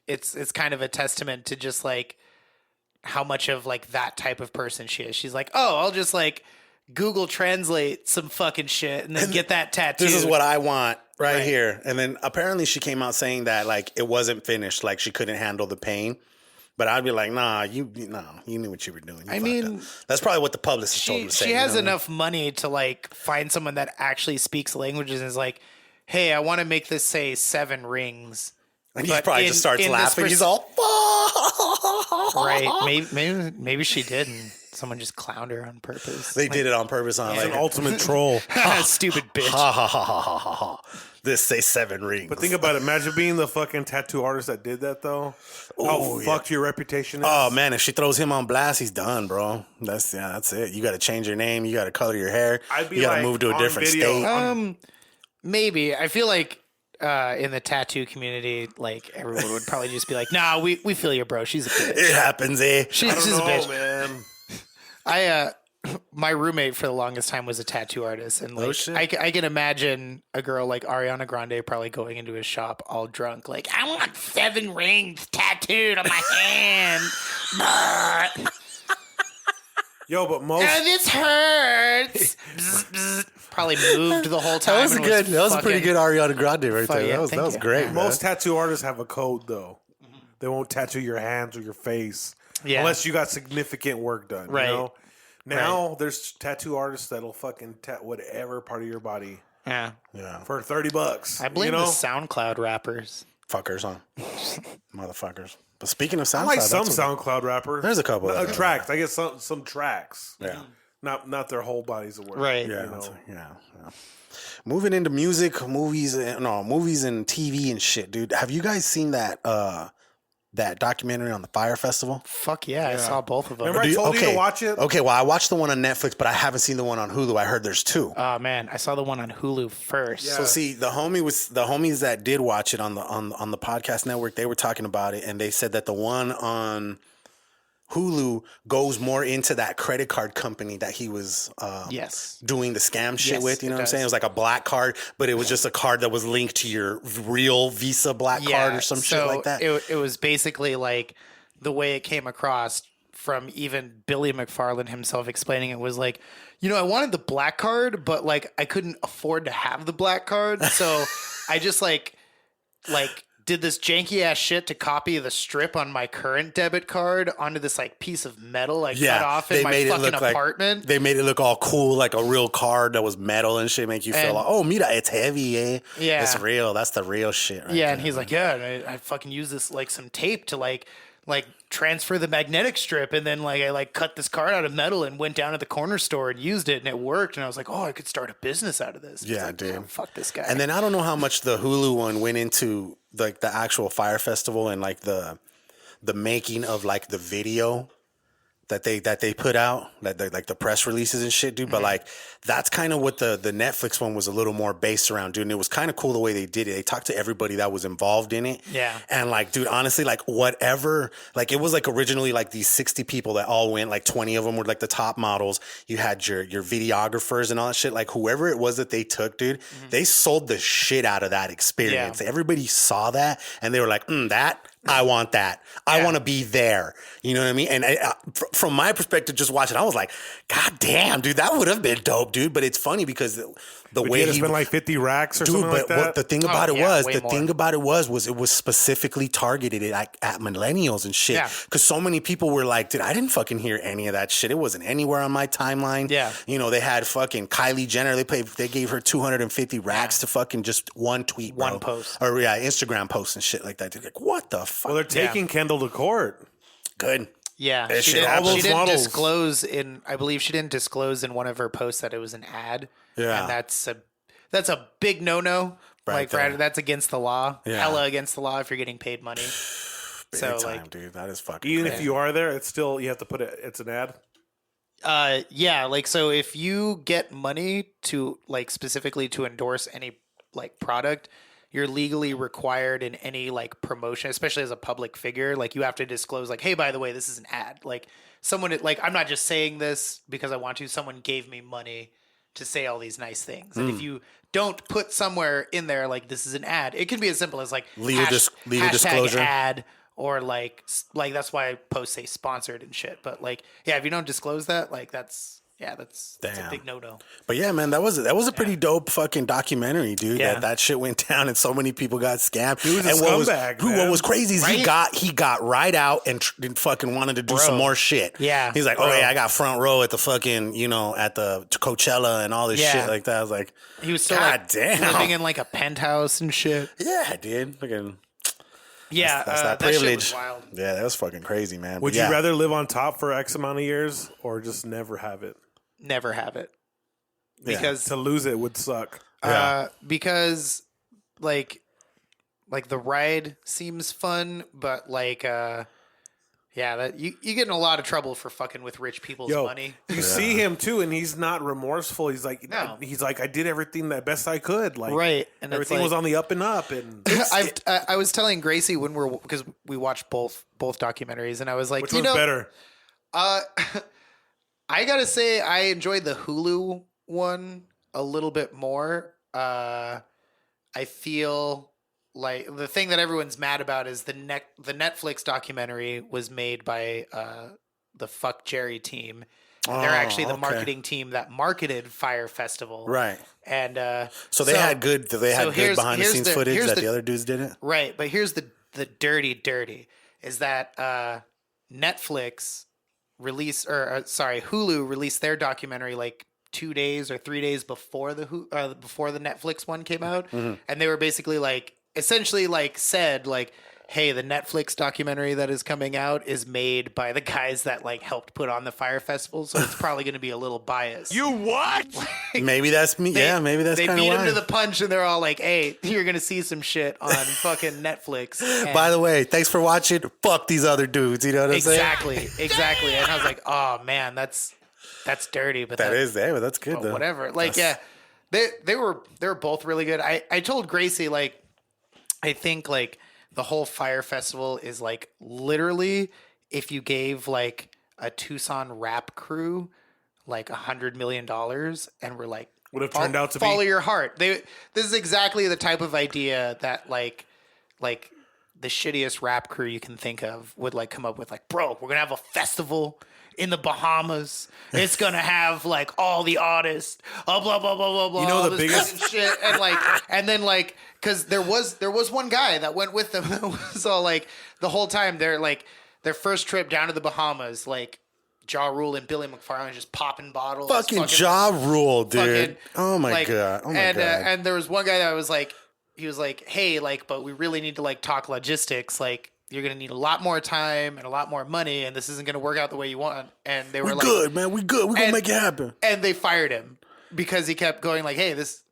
it's kind of a testament to just like how much of like that type of person she is. She's like, oh, I'll just like Google Translate some fucking shit and then get that tattoo. This is what I want right here. And then apparently she came out saying that like it wasn't finished, like she couldn't handle the pain. But I'd be like, nah, you knew what you were doing. I mean, that's probably what the publicist told him to say. She has enough money to like find someone that actually speaks languages and is like, hey, I want to make this say 7 rings. And he probably just starts laughing. He's all, right? Maybe she did, and someone just clowned her on purpose. They did it on purpose. On like an ultimate troll. Stupid bitch. Ha ha ha ha ha ha. This say 7 rings. But think about it. Imagine being the fucking tattoo artist that did that, though. How fucked your reputation is. Oh man, if she throws him on blast, he's done, bro. That's it. You got to change your name. You got to color your hair. You got to move to a different state. Maybe. I feel like in the tattoo community, like everyone would probably just be like, "Nah, we feel you, bro. She's a bitch. It happens, eh? She's a bitch, man." My roommate for the longest time was a tattoo artist, and like I can imagine a girl like Ariana Grande probably going into his shop all drunk, like, I want 7 rings tattooed on my hand. Yo, but most this hurts. Probably moved the whole time. That was a pretty good Ariana Grande right there. Yeah, that was great. Most tattoo artists have a code though. They won't tattoo your hands or your face unless you got significant work done. Right. You know? Now there's tattoo artists that'll fucking whatever part of your body. Yeah. For $30. I blame the SoundCloud rappers. Fuckers, huh? Motherfuckers. But speaking of SoundCloud, I like some SoundCloud rappers. There's a couple of tracks. I get some tracks. Yeah. Not their whole bodies of work. Right. Yeah. Yeah. Moving into music, movies and TV and shit, dude. Have you guys seen that documentary on the Fire Festival? Fuck yeah, I saw both of them. Remember I told you to watch it? Okay, well, I watched the one on Netflix, but I haven't seen the one on Hulu. I heard there's 2. Oh man, I saw the one on Hulu first. Yeah. So see, the homies that did watch it on the podcast network, they were talking about it, and they said that the one on Hulu goes more into that credit card company that he was doing the scam shit with. You know what I'm saying? It was like a black card, but it was just a card that was linked to your real Visa black card or some shit like that. It was basically like the way it came across from even Billy McFarland himself explaining it was like, I wanted the black card, but like I couldn't afford to have the black card. So I just like did this janky ass shit to copy the strip on my current debit card onto this like piece of metal cut off in my fucking apartment. They made it look all cool, like a real card that was metal and shit, make you feel like, oh, mira, it's heavy, eh? Yeah. It's real. That's the real shit, right? Yeah, and he's like, I fucking use this like some tape to like like transfer the magnetic strip, and then like I like cut this card out of metal and went down to the corner store and used it, and it worked. And I was like, oh, I could start a business out of this. Yeah, like, dude. Fuck this guy. And then I don't know how much the Hulu one went into like the actual Fire Festival and like the making of like the video that they put out, like the press releases and shit, dude. But like that's kind of what the Netflix one was a little more based around, dude. And it was kind of cool the way they did it. They talked to everybody that was involved in it. Yeah. And like, dude, honestly, like whatever, like it was like originally like these 60 people that all went, like 20 of them were like the top models. You had your videographers and all that shit. Like whoever it was that they took, dude, they sold the shit out of that experience. Yeah. Everybody saw that and they were like, I want that. I want to be there. You know what I mean? And from my perspective, just watching, I was like, God damn, dude, that would have been dope, dude. But it's funny because the way he spent like 50 racks or something like that. What the thing about it was it was specifically targeted at millennials and shit. Because so many people were like, dude, I didn't fucking hear any of that shit. It wasn't anywhere on my timeline. Yeah. You know, they had fucking Kylie Jenner. They gave her 250 racks to fucking just one tweet, bro. One post. Or Instagram posts and shit like that. They're like, what the fuck? Well, they're taking Kendall to court. Good. Yeah, she didn't disclose in. I believe she didn't disclose in one of her posts that it was an ad. Yeah, and that's a big no. Right, like that's against the law. Yeah. Hella against the law if you're getting paid money. So like, dude, that is fucking. Even if you are there, it's still you have to put it. It's an ad. Yeah, like so if you get money to like specifically to endorse any like product, you're legally required in any like promotion, especially as a public figure. Like you have to disclose like, hey, by the way, this is an ad. Like someone like, I'm not just saying this because I want to, someone gave me money to say all these nice things. And if you don't put somewhere in there, like this is an ad, it can be as simple as like legal disclosure ad or like that's why posts say sponsored and shit. But like, yeah, if you don't disclose that, like that's a big no-no. But yeah, man, that was a pretty dope fucking documentary, dude. Yeah. That shit went down and so many people got scammed. He was a scumbag, what was crazy is he got right out and fucking wanted to do some more shit. Yeah. He's like, I got front row at the fucking, at the Coachella and all this shit like that. I was like, he was still living in like a penthouse and shit. Yeah, dude. Fucking yeah, that's that privilege. That shit was wild. Yeah, that was fucking crazy, man. Would you rather live on top for X amount of years or just never have it? Never have it. Because to lose it would suck. Because like the ride seems fun, but like that you get in a lot of trouble for fucking with rich people's money. You see him too, and he's not remorseful. He's like, I did everything the best I could. Like, right, and everything was on the up and up. And I was telling Gracie when because we watched both documentaries, and I was like, which one's better? I gotta say, I enjoyed the Hulu one a little bit more. I feel like the thing that everyone's mad about is the Netflix documentary was made by the Fuck Jerry team. They're actually the marketing team that marketed Fire Festival, right? And so they had good behind the scenes footage that the other dudes didn't, right? But here's the dirty is that Netflix Hulu released their documentary like 2 days or 3 days before the Netflix one came out, and they were basically like essentially like said like, hey, the Netflix documentary that is coming out is made by the guys that like helped put on the Fire Festival, so it's probably going to be a little biased. You what? Maybe that's me. Maybe that's kind of why. They beat him to the punch, and they're all like, hey, you're going to see some shit on fucking Netflix. And by the way, thanks for watching. Fuck these other dudes. You know what I'm saying? Exactly. And I was like, oh man, that's dirty. But but that's good though. Whatever. Like, they were both really good. I told Gracie, like, I think like the whole Fire Festival is like literally if you gave like a Tucson rap crew like $100 million and we're like, would have turned out to follow your heart. This is exactly the type of idea that like the shittiest rap crew you can think of would like come up with. Like, bro, we're gonna have a festival in the Bahamas. It's gonna have like all the artists, blah blah blah blah blah. You know the biggest shit, and then because there was one guy that went with them that was all like the whole time they're like their first trip down to the Bahamas, like Ja Rule and Billy McFarland just popping bottles. Fucking Ja Rule, dude. Oh my god. Oh my god. And there was one guy that was like, he was like, hey, like, but we really need to like talk logistics, like. you're going to need a lot more time and a lot more money, and this isn't going to work out the way you want. And they were We're like, good, man. We good. We're going to make it happen. And they fired him because he kept going like, hey, this,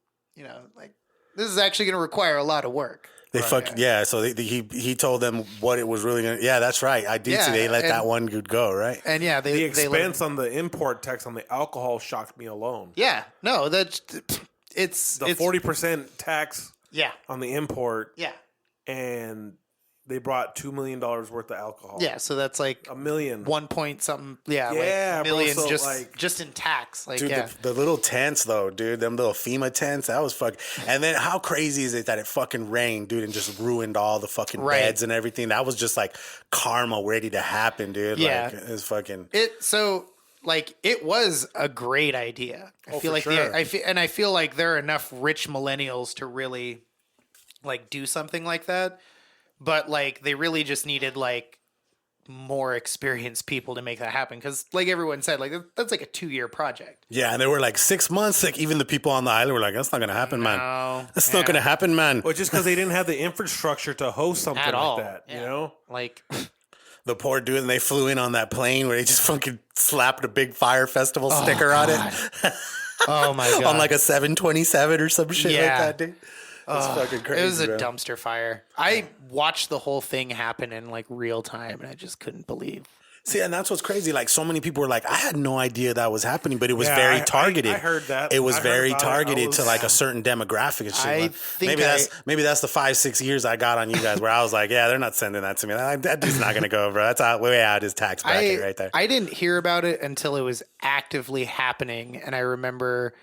like, this is actually going to require a lot of work. They So he told them what it was really going to. Yeah, that's right. I did see they let that one dude go, right? And the expense on the import tax on the alcohol shocked me alone. Yeah, no, it's 40% tax. Yeah. On the import. Yeah. And they brought $2 million worth of alcohol. Yeah, so that's like $1 million. 1 point something. Yeah, like millions just in tax. Like, dude, the little tents though, dude, them little FEMA tents, that was fucking. And then how crazy is it that it fucking rained, dude, and just ruined all the fucking beds and everything? That was just like karma ready to happen, dude. Yeah, like, it's fucking. It was a great idea. I feel like I feel like there are enough rich millennials to really like do something like that. But like they really just needed like more experienced people to make that happen because like everyone said, like that's like a 2-year project. Yeah, and they were like 6 months. Like even the people on the island were like, "That's not gonna happen, man. That's not gonna happen, man." Well, just because they didn't have the infrastructure to host something At like all. that, you know? Like the poor dude, and they flew in on that plane where they just fucking slapped a big Fire Festival sticker on it. Oh my god! On like a 727 or some shit like that, dude. It's fucking crazy. It was a dumpster fire. I watched the whole thing happen in like real time, and I just couldn't believe. See, and that's what's crazy. Like, so many people were like, I had no idea that was happening, but it was very targeted. I heard that. It was very targeted to like a certain demographic and shit. Maybe that's the 5-6 years I got on you guys where I was like, yeah, they're not sending that to me. That dude's not going to go, bro. That's way out his tax bracket right there. I didn't hear about it until it was actively happening, and I remember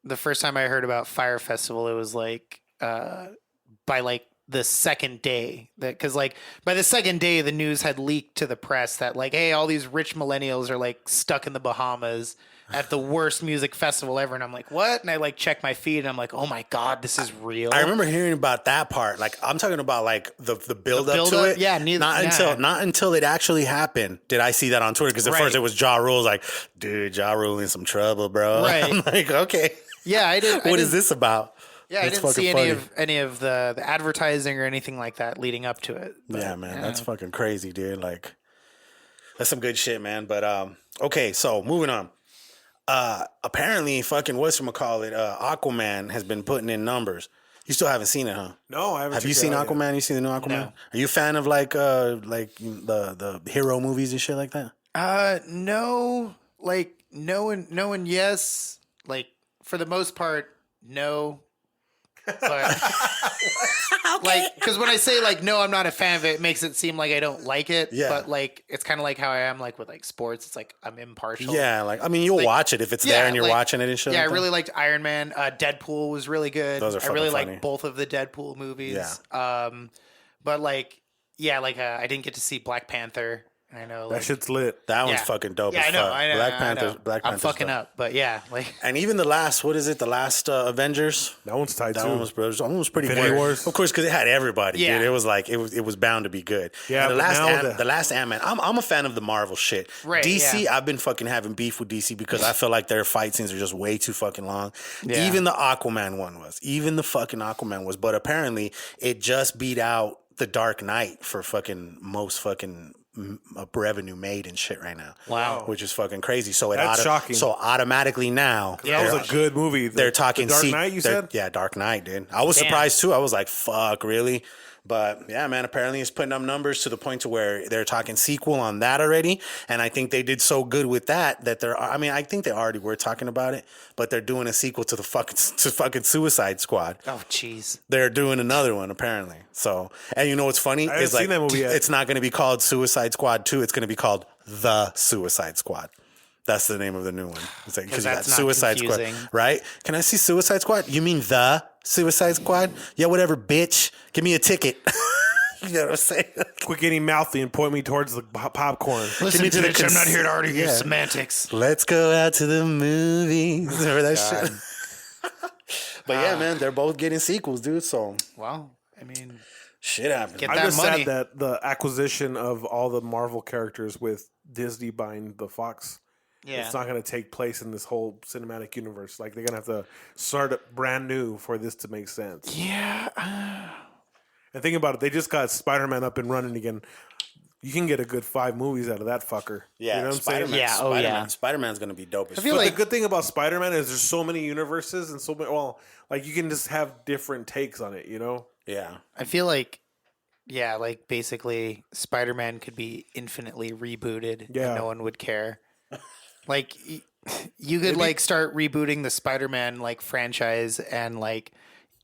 the first time I heard about Fire Festival, it was like by like the second day, because like by the second day the news had leaked to the press that like, hey, all these rich millennials are like stuck in the Bahamas at the worst music festival ever, and I'm like, what? And I like check my feed and I'm like, oh my god, this is real. I remember hearing about that part. Like, I'm talking about like the build up to it. Yeah, not until it actually happened did I see that on Twitter, because at first it was Ja Rule's like, dude, Ja Rule in some trouble, bro. Right. I'm like, okay. Yeah, I did. What is this about? Yeah, I didn't see any of the advertising or anything like that leading up to it. But, yeah, man, that's fucking crazy, dude. Like, that's some good shit, man. But okay, so moving on. Apparently, fucking whatchamacallit, Aquaman has been putting in numbers. You still haven't seen it, huh? No, I haven't. Have you seen Aquaman? You seen the new Aquaman? No. Are you a fan of like the hero movies and shit like that? No. Like no and yes. Like for the most part, no. But like, because when I say like no, I'm not a fan of it, it makes it seem like I don't like it. Yeah. But like, it's kind of like how I am like with like sports. It's like I'm impartial. Yeah, like I mean, you'll watch it if it's there and you're watching it and shit. Yeah, like I really liked Iron Man. Deadpool was really good. Those are fucking I really funny. like both of the Deadpool movies. Yeah. But like, yeah, like I didn't get to see Black Panther. I know that shit's lit. That one's fucking dope. Yeah, as I know. fuck. I know. Black Panther's I'm fucking dope. up, but yeah, like. And even the last, what is it? The last Avengers. That one's tight too. That one was pretty Infinity good. Wars. Of course, because it had everybody. Yeah. Dude. It was like it was bound to be good. Yeah. And the last Ant-Man. I'm a fan of the Marvel shit. Right. DC. Yeah. I've been fucking having beef with DC because I feel like their fight scenes are just way too fucking long. Yeah. Even the Aquaman one was. Even the fucking Aquaman was. But apparently, it just beat out the Dark Knight for fucking most fucking revenue made and shit right now. Wow. Which is fucking crazy. So That's shocking. So automatically now, that was a good movie. They're talking the Dark Knight. You said, yeah, Dark Knight, dude. I was surprised too. I was like, fuck, really? But yeah, man, apparently it's putting up numbers to the point to where they're talking sequel on that already. And I think they did so good with that I think they already were talking about it, but they're doing a sequel to fucking Suicide Squad. Oh, jeez. They're doing another one apparently. So, and you know what's funny? I haven't seen that movie yet. It's not going to be called Suicide Squad 2. It's going to be called The Suicide Squad. That's the name of the new one. It's like, because you got Suicide confusing. Squad, right? Can I see Suicide Squad? You mean The Suicide Squad? Yeah, whatever, bitch. Give me a ticket. You know what I'm saying? Quit getting mouthy and point me towards the popcorn. Listen, bitch, I'm not here to argue your semantics. Let's go out to the movies. Remember that shit? But yeah, man, they're both getting sequels, dude. So, well, I mean, shit happens. Get I'm that just money. sad that the acquisition of all the Marvel characters with Disney buying the Fox, it's not going to take place in this whole cinematic universe. Like, they're going to have to start it brand new for this to make sense. Yeah. And think about it, they just got Spider-Man up and running again. You can get a good 5 movies out of that fucker. Yeah, you know what I'm Spider-Man. saying? Yeah, Spider-Man. Spider-Man's gonna be dope. I feel But like the good thing about Spider-Man is there's so many universes and so many. Well, like you can just have different takes on it. You know? yeah. I feel like, yeah, like basically Spider-Man could be infinitely rebooted Yeah. and no one would care. Like you could like start rebooting the Spider-Man like franchise and like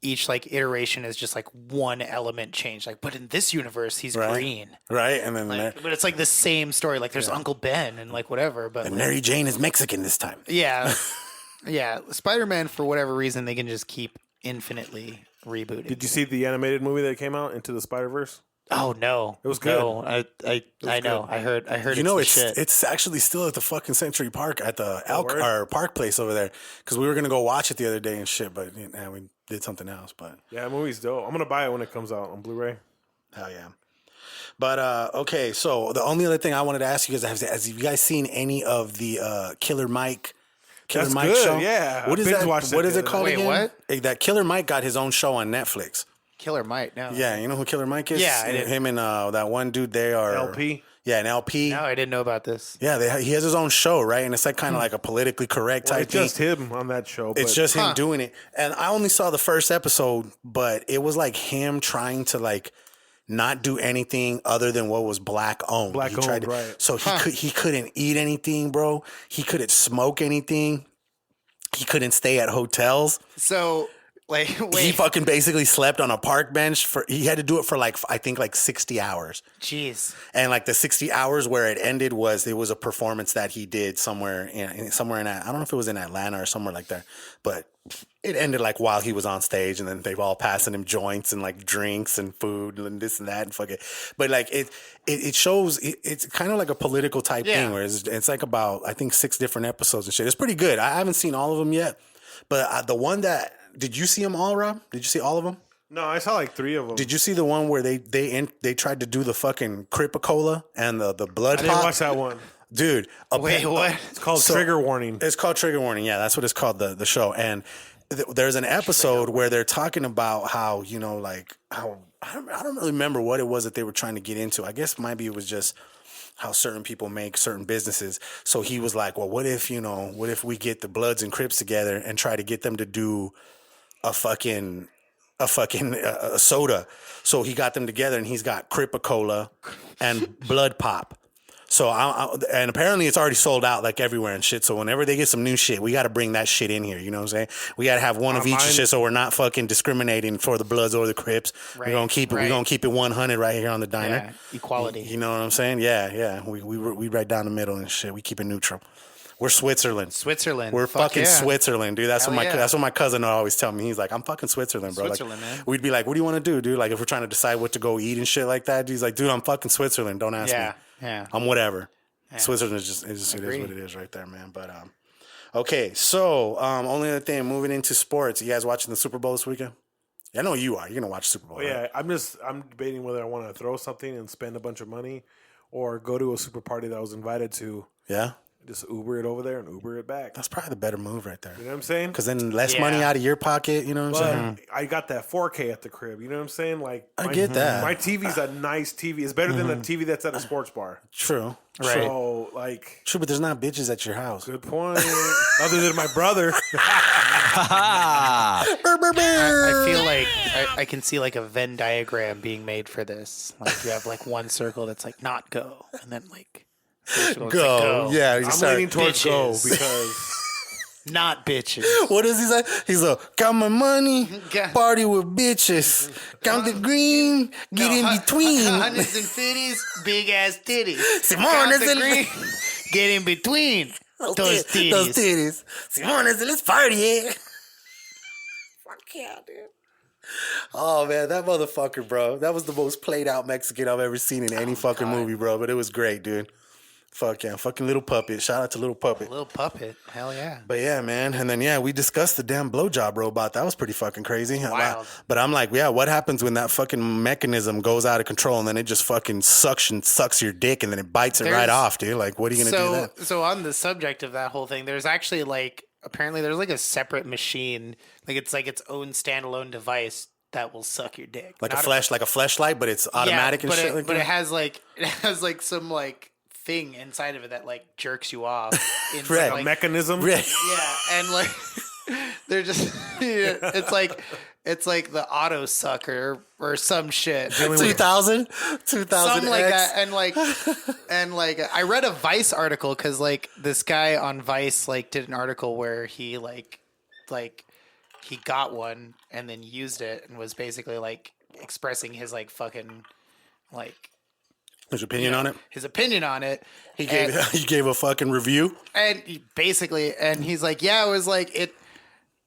each like iteration is just like one element change. Like, but in this universe, he's green. Right, and then Like, but it's like the same story. Like there's Uncle Ben and like whatever. But and like, Mary Jane is Mexican this time. yeah, yeah. Spider-Man for whatever reason they can just keep infinitely rebooting. Did you see the animated movie that came out, Into the Spider-Verse? Oh no, It was good. No, I know. I heard. You know, it's the shit. it's actually still at the fucking Century Park at the word? our park place over there because we were gonna go watch it the other day and shit, but we did something else. But Yeah, the movie's dope. I'm gonna buy it when it comes out on Blu-ray. hell yeah. But okay, so the only other thing I wanted to ask you guys have you guys seen any of the Killer Mike That's Mike good, show? yeah. What I is binge that? watched that What is the it other called day. again? Wait, what? That Killer Mike got his own show on Netflix. Killer Mike. No. Yeah, you know who Killer Mike is? Yeah, I did. Him and that one dude they are LP? Yeah, an LP. No, I didn't know about this. Yeah, he has his own show, right? And it's like kind of like a politically correct Well, type it's thing. just him on that show. It's but just him doing it. And I only saw the first episode, but it was like him trying to like not do anything other than what was black owned. Black He tried owned, right. So he couldn't eat anything, bro. He couldn't smoke anything. He couldn't stay at hotels. So, like, He wait. fucking basically slept on a park bench he had to do it for like, I think like 60 hours. Jeez. And like the 60 hours where it ended was a performance that he did somewhere in I don't know if it was in Atlanta or somewhere like that, but it ended like while he was on stage, and then they've all passing him joints and like drinks and food and this and that and fuck it. But like it shows it's kind of like a political type thing where it's like about I think 6 different episodes and shit. It's pretty good. I haven't seen all of them yet, but the one that did you see them all, Rob? Did you see all of them? No, I saw like 3 of them. Did you see the one where they tried to do the fucking Kripacola and the blood I pop? didn't watch that one. Dude. Wait, what? It's called Trigger Warning. It's called Trigger Warning. Yeah, that's what it's called, the show. And there's an episode where they're talking about how, you know, like how I don't really remember what it was that they were trying to get into. I guess maybe it was just how certain people make certain businesses. So he was like, well, what if we get the Bloods and Crips together and try to get them to do a soda. So he got them together and he's got Kripacola and Blood Pop. So and apparently it's already sold out like everywhere and shit. So whenever they get some new shit, we got to bring that shit in here. You know what I'm saying? We got to have one of each and shit, so we're not fucking discriminating for the Bloods or the Crips. Right, We're gonna keep it. right. We're gonna keep it 100 right here on the diner. Yeah, equality. You know what I'm saying? Yeah. We right down the middle and shit. We keep it neutral. We're Switzerland. We're fucking Switzerland, dude. That's Hell what yeah. that's what my cousin would always tell me. He's like, I'm fucking Switzerland, bro. Switzerland, like, man. We'd be like, what do you want to do, dude? Like, if we're trying to decide what to go eat and shit like that, he's like, dude, I'm fucking Switzerland. Don't ask me. Yeah. I'm whatever. Yeah. Switzerland is just it is Agree. what it is right there, man. But okay, so only other thing, moving into sports. You guys watching the Super Bowl this weekend? Yeah, I know you are. You're gonna watch Super Bowl. Oh, yeah, I'm debating whether I want to throw something and spend a bunch of money or go to a super party that I was invited to. Yeah. Just Uber it over there and Uber it back. That's probably the better move right there. You know what I'm saying? Because then less money out of your pocket. You know what I'm saying? But I got that 4K at the crib. You know what I'm saying? Like I get that. My TV's a nice TV. It's better than a TV that's at a sports bar. True. Right. So like, True, but there's not bitches at your house. good point. Other than my brother. I feel like I can see like a Venn diagram being made for this. Like you have like one circle that's like not go, and then like Go. Yeah. You I'm start, leaning towards go bitches. because not bitches. what does he say? He's like, got my money, Got- party with bitches, count the green, get in between. Hundreds and fifties, big ass titties. Simone Count is the in- green, get in between those titties. Those titties. Simone, let's party, yeah. Fuck yeah, dude. Oh man, that motherfucker, bro. That was the most played out Mexican I've ever seen in any fucking movie, bro. But it was great, dude. Fuck yeah, fucking Little Puppet. Shout out to Little Puppet. Little puppet, hell yeah. But yeah, man. And then, yeah, we discussed the damn blowjob robot. That was pretty fucking crazy. Wild. But I'm like, yeah, what happens when that fucking mechanism goes out of control and then it just fucking sucks your dick and then it bites it right off, dude? Like, what are you going to do then? So on the subject of that whole thing, there's actually like apparently there's like a separate machine, like it's its own standalone device that will suck your dick. Like Not a fleshlight, but it's automatic and shit. But it has like some like thing inside of it that like jerks you off. Right. Like, a mechanism. Right. Yeah, and like they're just it's like the auto sucker or some shit. 2000 something like that. And like I read a Vice article because like this guy on Vice like did an article where he like he got one and then used it and was basically like expressing his like fucking like his opinion on it. His opinion on it. He gave a fucking review. And he's like, yeah, it was like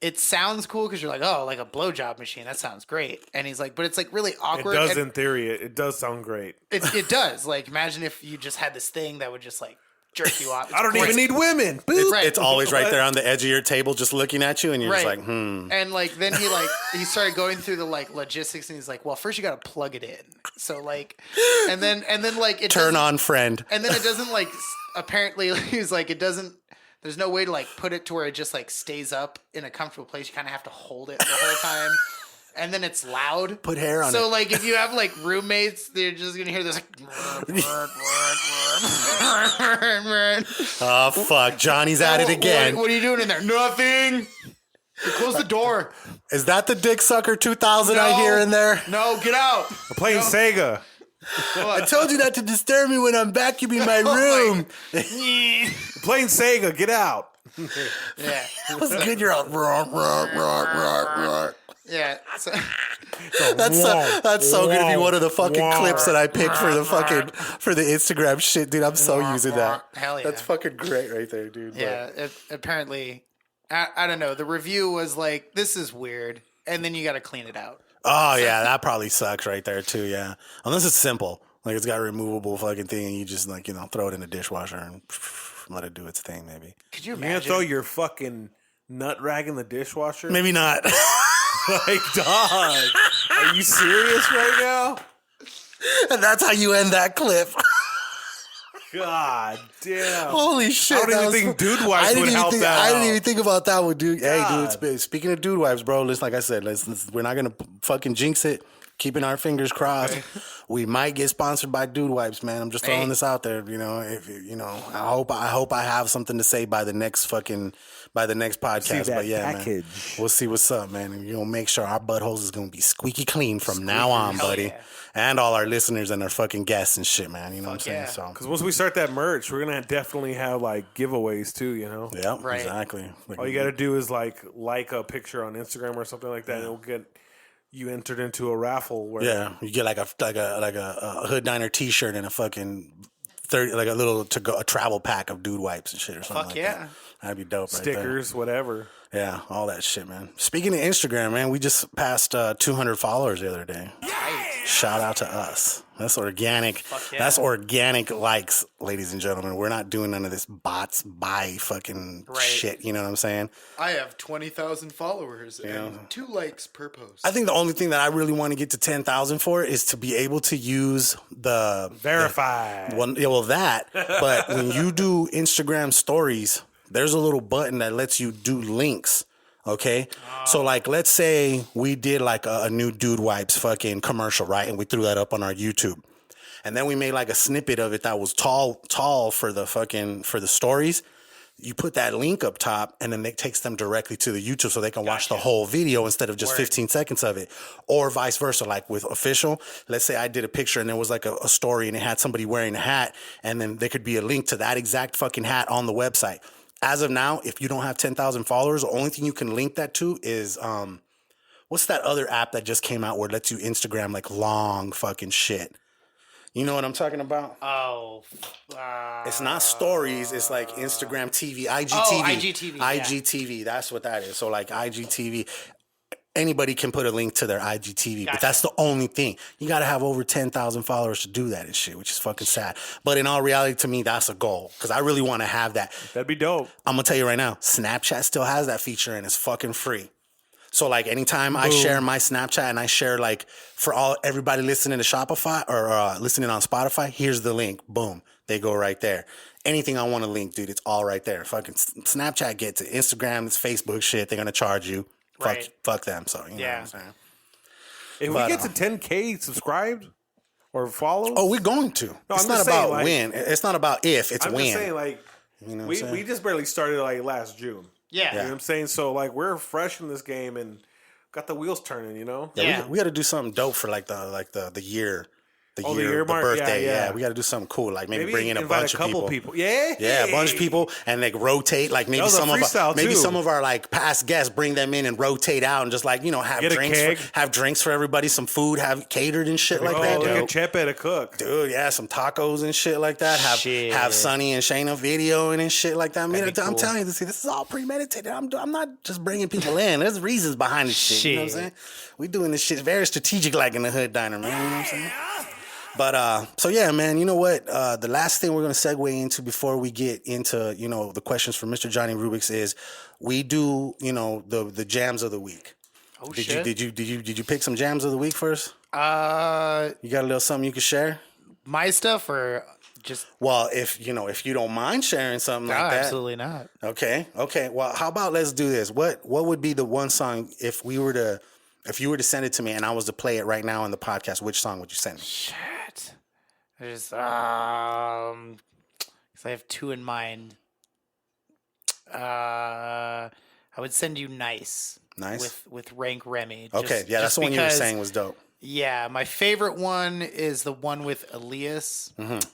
it sounds cool because you're like, oh, like a blowjob machine. That sounds great. And he's like, but it's like really awkward. It does in theory. It does sound great. It does. Like, imagine if you just had this thing that would just like jerk you off. I don't even need women. It's always right there on the edge of your table, just looking at you, and you're just like, And like then he started going through the like logistics, and he's like, well, first you got to plug it in. So like, and then like it turn on friend. And then it doesn't like apparently he's like it doesn't. There's no way to like put it to where it just like stays up in a comfortable place. You kind of have to hold it the whole time. And then it's loud. Put hair on it. So like if you have like roommates, they're just gonna hear this like oh fuck, Johnny's at it again. What are you doing in there? Nothing. Close the door. Is that the Dick Sucker 2000 I hear in there? No, get out. I'm playing Sega. I told you not to disturb me when I'm vacuuming my room. Playing Sega, get out. Yeah. That was good. You're out. Yeah. So, that's so gonna be one of the fucking clips that I picked for the fucking for the Instagram shit, dude. I'm so using that. Hell yeah. That's fucking great right there, dude. Yeah. Apparently, I don't know. The review was like, this is weird, and then you got to clean it out. Oh yeah, that probably sucks right there too. Yeah, unless it's simple, like it's got a removable fucking thing, and you just like throw it in the dishwasher and let it do its thing. Maybe. Could you imagine? imagine? You're gonna throw your fucking nut rag in the dishwasher? Maybe not. Like, dog, are you serious right now? And that's how you end that clip. God damn. Holy shit. I don't even think dude wipes would help that out. I didn't even think about that one, dude. God. Hey, dude, speaking of dude wipes, bro, like I said, we're not going to fucking jinx it. Keeping our fingers crossed. Okay. We might get sponsored by dude wipes, man. I'm just throwing this out there. I hope I have something to say by the next podcast. But yeah, package. Man, we'll see what's up, man. And you're gonna make sure our buttholes is gonna be squeaky clean from now on, buddy. Yeah. And all our listeners and our fucking guests and shit, man. You know what I'm saying? So, because once we start that merch, we're gonna definitely have like giveaways too. Yeah, right. Exactly. All you gotta do is like a picture on Instagram or something like that, and it'll get you entered into a raffle where you get like a Hood Diner T-shirt and a fucking 30 like a travel pack of dude wipes and shit or something. Fuck like that. That'd be dope. Stickers, right whatever. Yeah, all that shit, man. Speaking of Instagram, man, we just passed 200 followers the other day. Shout out to us. That's organic. Yeah. That's organic likes, ladies and gentlemen. We're not doing none of this bots buy fucking shit. You know what I'm saying? I have 20,000 followers and 2 likes per post. I think the only thing that I really want to get to 10,000 for is to be able to use the verify. But when you do Instagram stories, there's a little button that lets you do links. Okay. So like, let's say we did like a new Dude Wipes fucking commercial, right? And we threw that up on our YouTube. And then we made like a snippet of it that was tall for the stories. You put that link up top and then it takes them directly to the YouTube so they can watch the whole video instead of just 15 seconds of it, or vice versa. Like with official, let's say I did a picture and there was like a story and it had somebody wearing a hat, and then there could be a link to that exact fucking hat on the website. As of now, if you don't have 10,000 followers, the only thing you can link that to is, what's that other app that just came out where it lets you Instagram like long fucking shit? You know what I'm talking about? Oh. It's not stories. It's like Instagram TV, IGTV. Oh, IGTV. IGTV. That's what that is. So like IGTV. Anybody can put a link to their IGTV, but that's the only thing. You got to have over 10,000 followers to do that and shit, which is fucking sad. But in all reality, to me, that's a goal because I really want to have that. That'd be dope. I'm going to tell you right now, Snapchat still has that feature and it's fucking free. So like anytime I share my Snapchat and I share like for everybody listening to Shopify or listening on Spotify, here's the link. Boom. They go right there. Anything I want to link, dude, it's all right there. Fucking Snapchat gets it. Instagram, it's Facebook shit. They're going to charge you. Fuck them. So, you know what I'm saying? If we get to 10K subscribed or followed, we're going to. No, it's not about when. It's not about if. It's when. I'm just saying, like, you know, we just barely started like last June. Yeah. You know what I'm saying? So like we're fresh in this game and got the wheels turning. You know. Yeah. We got to do something dope for like the year. The birthday, yeah. We got to do something cool, like maybe bring in a bunch of people. Yeah, a bunch of people, and like rotate, like maybe some of our like past guests, bring them in and rotate out, and just like have drinks for everybody, some food, have catered and shit like that. Look at Chepe to cook, dude. Yeah, some tacos and shit like that. Have Sonny and Shayna videoing and shit like that. I mean, I'm telling you, this is all premeditated. I'm not just bringing people in. There's reasons behind this shit. You know what I'm saying? We doing this shit very strategic, like in the Hood Diner, man. You know what I'm saying? But so yeah, man, you know what? The last thing we're gonna segue into before we get into, you know, the questions from Mr. Johnny RUBiX is we do, you know, the jams of the week. Oh shit! Did you pick some jams of the week first? You got a little something you could share? My stuff or just if you don't mind sharing something like that. Absolutely not. Okay. Well, how about let's do this? What would be the one song if you were to send it to me and I was to play it right now in the podcast? Which song would you send me? Shit. There's because I have two in mind. I would send you Nice with Renk Remy. Okay, that's the one you were saying was dope. Yeah, my favorite one is the one with Elias, but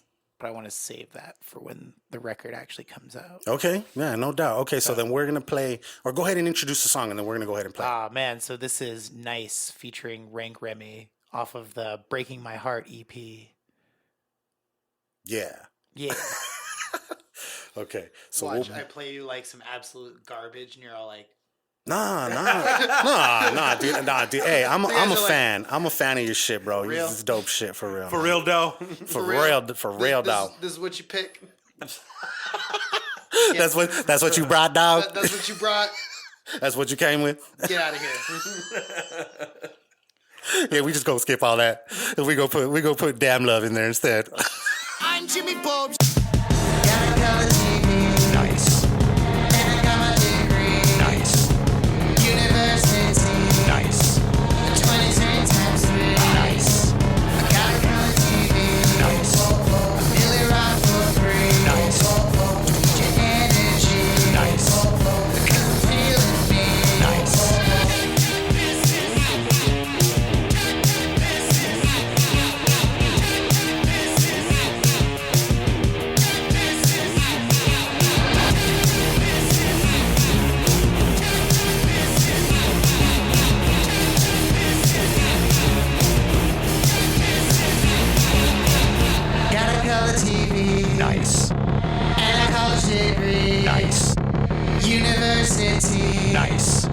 I want to save that for when the record actually comes out. Okay, yeah, no doubt. Okay, so then we're gonna play, or go ahead and introduce the song, and then we're gonna go ahead and play. Man, so this is Nice featuring Renk Remy off of the Breaking My Heart EP. Yeah. Okay. So watch, I play you like some absolute garbage, and you're all like, Nah, dude. Hey, I'm a fan. I'm a fan of your shit, bro. This is dope shit for real. For real, though. For real, though. This is what you pick. That's what you brought, dog. That's what you brought. That's what you came with. Get out of here. Yeah, we just gonna skip all that. And we gonna put Damnlove in there instead. I'm Jimmy Bob's. Nice. And I got my degree. Nice. University. Nice. 23 times 3. Nice. I got it on TV. Nice. I really rock for free. Nice. Your energy. Nice. Because I'm feeling me. Nice. Got a color TV. Nice. And a college degree. Nice. University. Nice.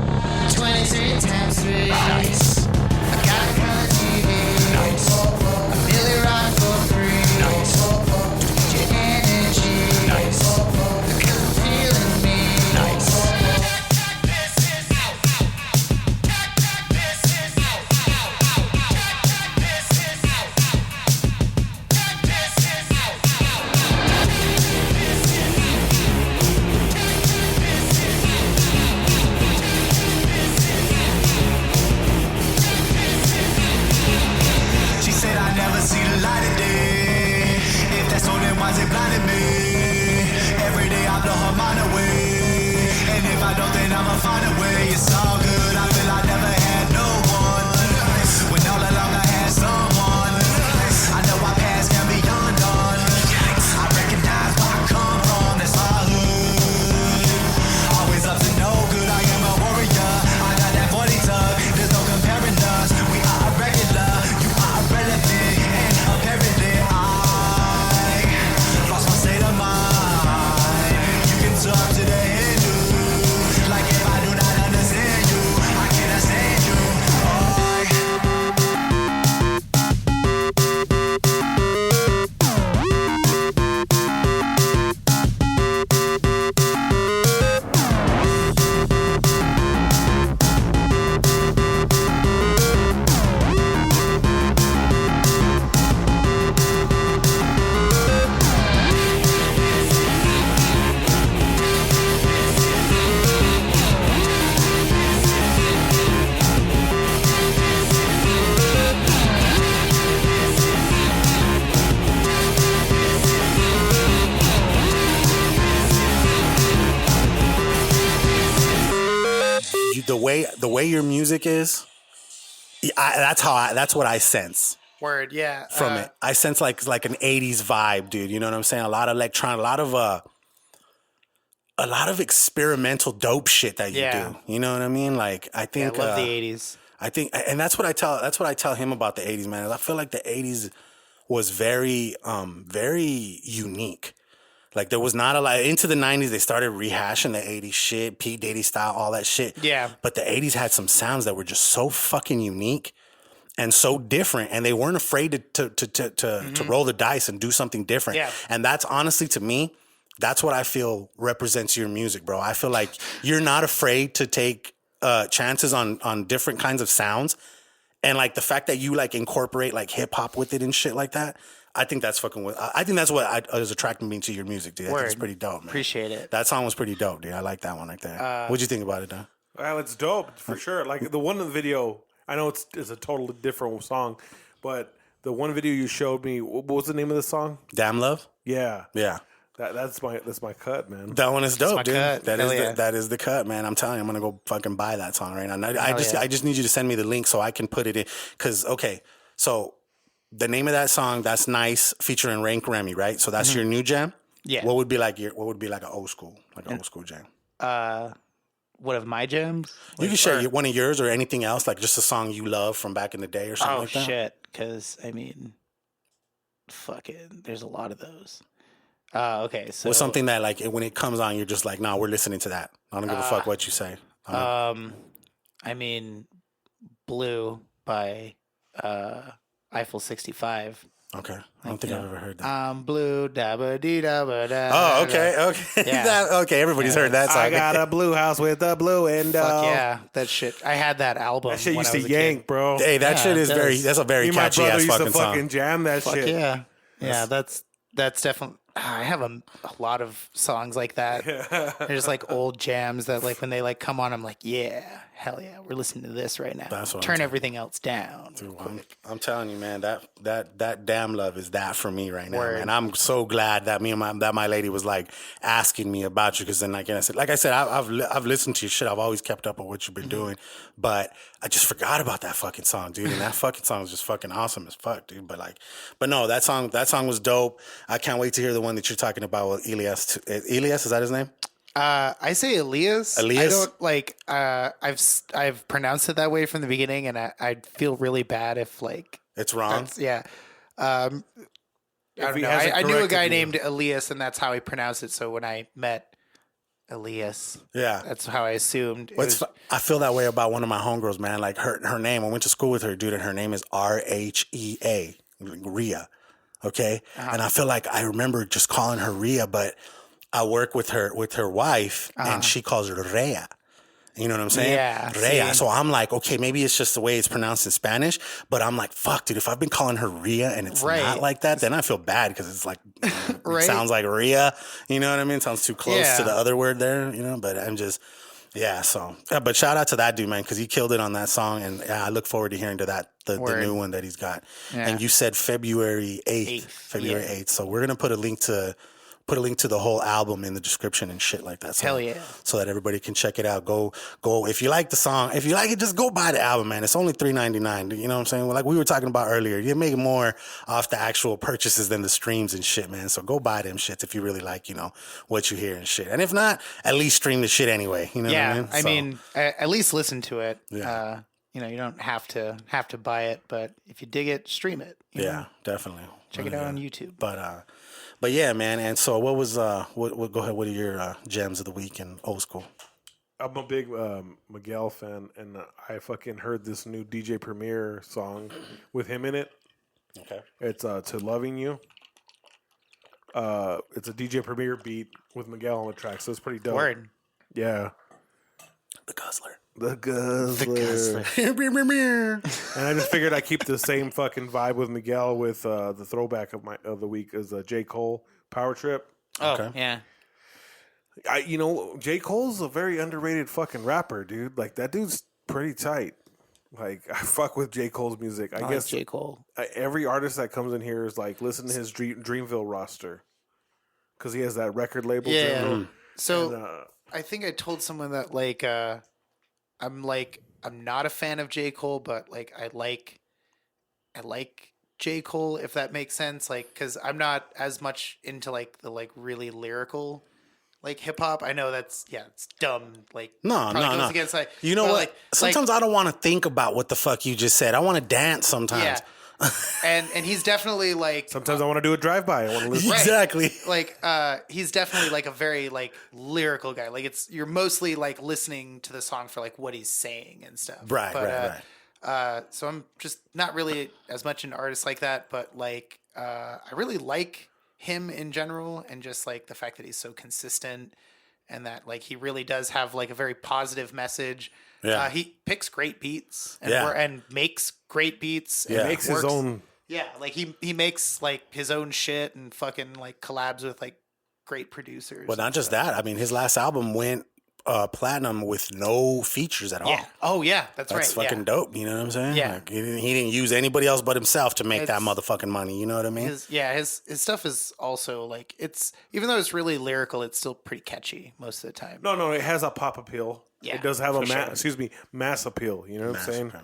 23 times 3. Nice. I got a color TV. Nice. I really rock for free. Nice. Your energy. Nice. Because I'm feeling me. Nice. She said way your music is, that's what I sense. Word, yeah. From it, I sense like an '80s vibe, dude. You know what I'm saying? A lot of electronic, a lot of experimental dope shit that you do. You know what I mean? Like I think I love the '80s. I think, and that's what I tell him about the '80s, man. I feel like the '80s was very unique. Like there was not a lot into the '90s. They started rehashing the '80s shit, P Diddy style, all that shit. Yeah. But the '80s had some sounds that were just so fucking unique and so different, and they weren't afraid to roll the dice and do something different. Yeah. And that's honestly, to me, that's what I feel represents your music, bro. I feel like you're not afraid to take chances on different kinds of sounds, and like the fact that you like incorporate like hip hop with it and shit like that. I think that's fucking. I think that's what was attracting me to your music, dude. I think it's pretty dope, man. Appreciate it. That song was pretty dope, dude. I like that one right there. What'd you think about it, though? Well, it's dope for sure. Like the one in the video, I know it's a totally different song, but the one video you showed me, what was the name of the song? Damnlove? Yeah. Yeah. That's my cut, man. That one is dope, dude. Cut. That is the cut, man. I'm telling you, I'm gonna go fucking buy that song right now. I just need you to send me the link so I can put it in. Cause so the name of that song, that's Nice, featuring Renk, Remy, right? So that's your new jam. Yeah. What would be like an old school jam? What of my jams? You can share one of yours or anything else, like just a song you love from back in the day or something like that. Oh shit! Because I mean, fucking, there's a lot of those. Okay, so something that like when it comes on, you're just like, nah, we're listening to that. I don't give a fuck what you say. I mean, Blue by Eiffle 65. Okay, I don't think I've ever heard that. Blue, dabba dee dabba da. Oh, okay. Yeah. Okay, everybody's heard that song. I got a blue house with a blue window. Fuck yeah, that shit. I had that album. That shit when used I to was a yank, kid. bro. Hey, that shit is that's a very Me and my catchy brother ass used fucking to song. fucking jam that Fuck shit. yeah. Yeah, that's definitely. I have a lot of songs like that. There's like old jams that like when they like come on, I'm like, yeah, hell yeah, we're listening to this right now. That's what Turn everything else down. Dude, I'm telling you, man, that damn love is that for me right now, Word. man. I'm so glad that my lady was like asking me about you, because then like I said, I've listened to your shit. I've always kept up with what you've been doing, but I just forgot about that fucking song, dude. And that fucking song is just fucking awesome as fuck, dude. But no, that song was dope. I can't wait to hear the one that you're talking about with Elias. Elias, is that his name? I say Elias. Elias? I don't like. I've pronounced it that way from the beginning, and I feel really bad if like it's wrong. Yeah. I don't know. I knew a guy named Elias, and that's how he pronounced it. So when I met Elias, that's how I assumed. I feel that way about one of my homegirls, man. Like her name. I went to school with her, dude, and her name is Rhea, Rhea. Okay, and I feel like I remember just calling her Rhea, but I work with her wife, and she calls her Rhea. You know what I'm saying? Yeah. Rhea. So I'm like, okay, maybe it's just the way it's pronounced in Spanish, but I'm like, fuck, dude, if I've been calling her Rhea and it's not like that, then I feel bad because it's like, it sounds like Rhea. You know what I mean? It sounds too close to the other word there, you know, but I'm just, but shout out to that dude, man, because he killed it on that song, and I look forward to hearing to that, the new one that he's got. Yeah. And you said February 8th. So we're going to put a link to the whole album in the description and shit like that. So, hell yeah. So that everybody can check it out. Go. If you like the song, if you like it, just go buy the album, man. It's only $3.99. You know what I'm saying? Like we were talking about earlier, you make more off the actual purchases than the streams and shit, man. So go buy them shits if you really like, you know, what you hear and shit. And if not, at least stream the shit anyway. You know what I mean? I mean, at least listen to it. Yeah. You know, you don't have to buy it, but if you dig it, stream it. You know? Definitely. Check it out on YouTube. But yeah, man. And so what was what go ahead, what are your jams of the week in old school? I'm a big Miguel fan, and I fucking heard this new DJ Premier song with him in it. Okay. It's To Loving You. It's a DJ Premier beat with Miguel on the track, so it's pretty dope. Word. Yeah. The Guzzler. The Guzzler. And I just figured I'd keep the same fucking vibe with Miguel with the throwback of the week is J. Cole, Power Trip. Oh, okay. Yeah. J. Cole's a very underrated fucking rapper, dude. Like, that dude's pretty tight. Like, I fuck with J. Cole's music. I guess J. Cole. Every artist that comes in here is like, listen to his Dreamville roster. Because he has that record label. Yeah. So, I think I told someone that, like, I'm not a fan of J. Cole, but like I like J. Cole, if that makes sense. Like, because I'm not as much into like the like really lyrical like hip hop. I know that's it's dumb. Like No. Against, like, You know but, what? like- Sometimes I don't want to think about what the fuck you just said. I want to dance sometimes. Yeah. and he's definitely like Sometimes I want to do a drive-by. I want to listen. Right. Exactly. like he's definitely like a very like lyrical guy. Like you're mostly like listening to the song for like what he's saying and stuff. Right, right. So I'm just not really as much an artist like that, but like I really like him in general, and just like the fact that he's so consistent and that like he really does have like a very positive message. Yeah. He picks great beats and, Yeah. and makes great beats. Yeah. And Makes his own. Yeah, like he makes like his own shit and fucking like collabs with like great producers. Well, not just that. I mean, his last album went platinum with no features at all. Yeah. Oh yeah, that's right. That's fucking dope. You know what I'm saying? Yeah. Like, he didn't use anybody else but himself to make that It's- motherfucking money. You know what I mean? His stuff is also like it's even though it's really lyrical, it's still pretty catchy most of the time. No, it has a pop appeal. Yeah, it does have a for sure. mass appeal. You know what I'm saying? appeal.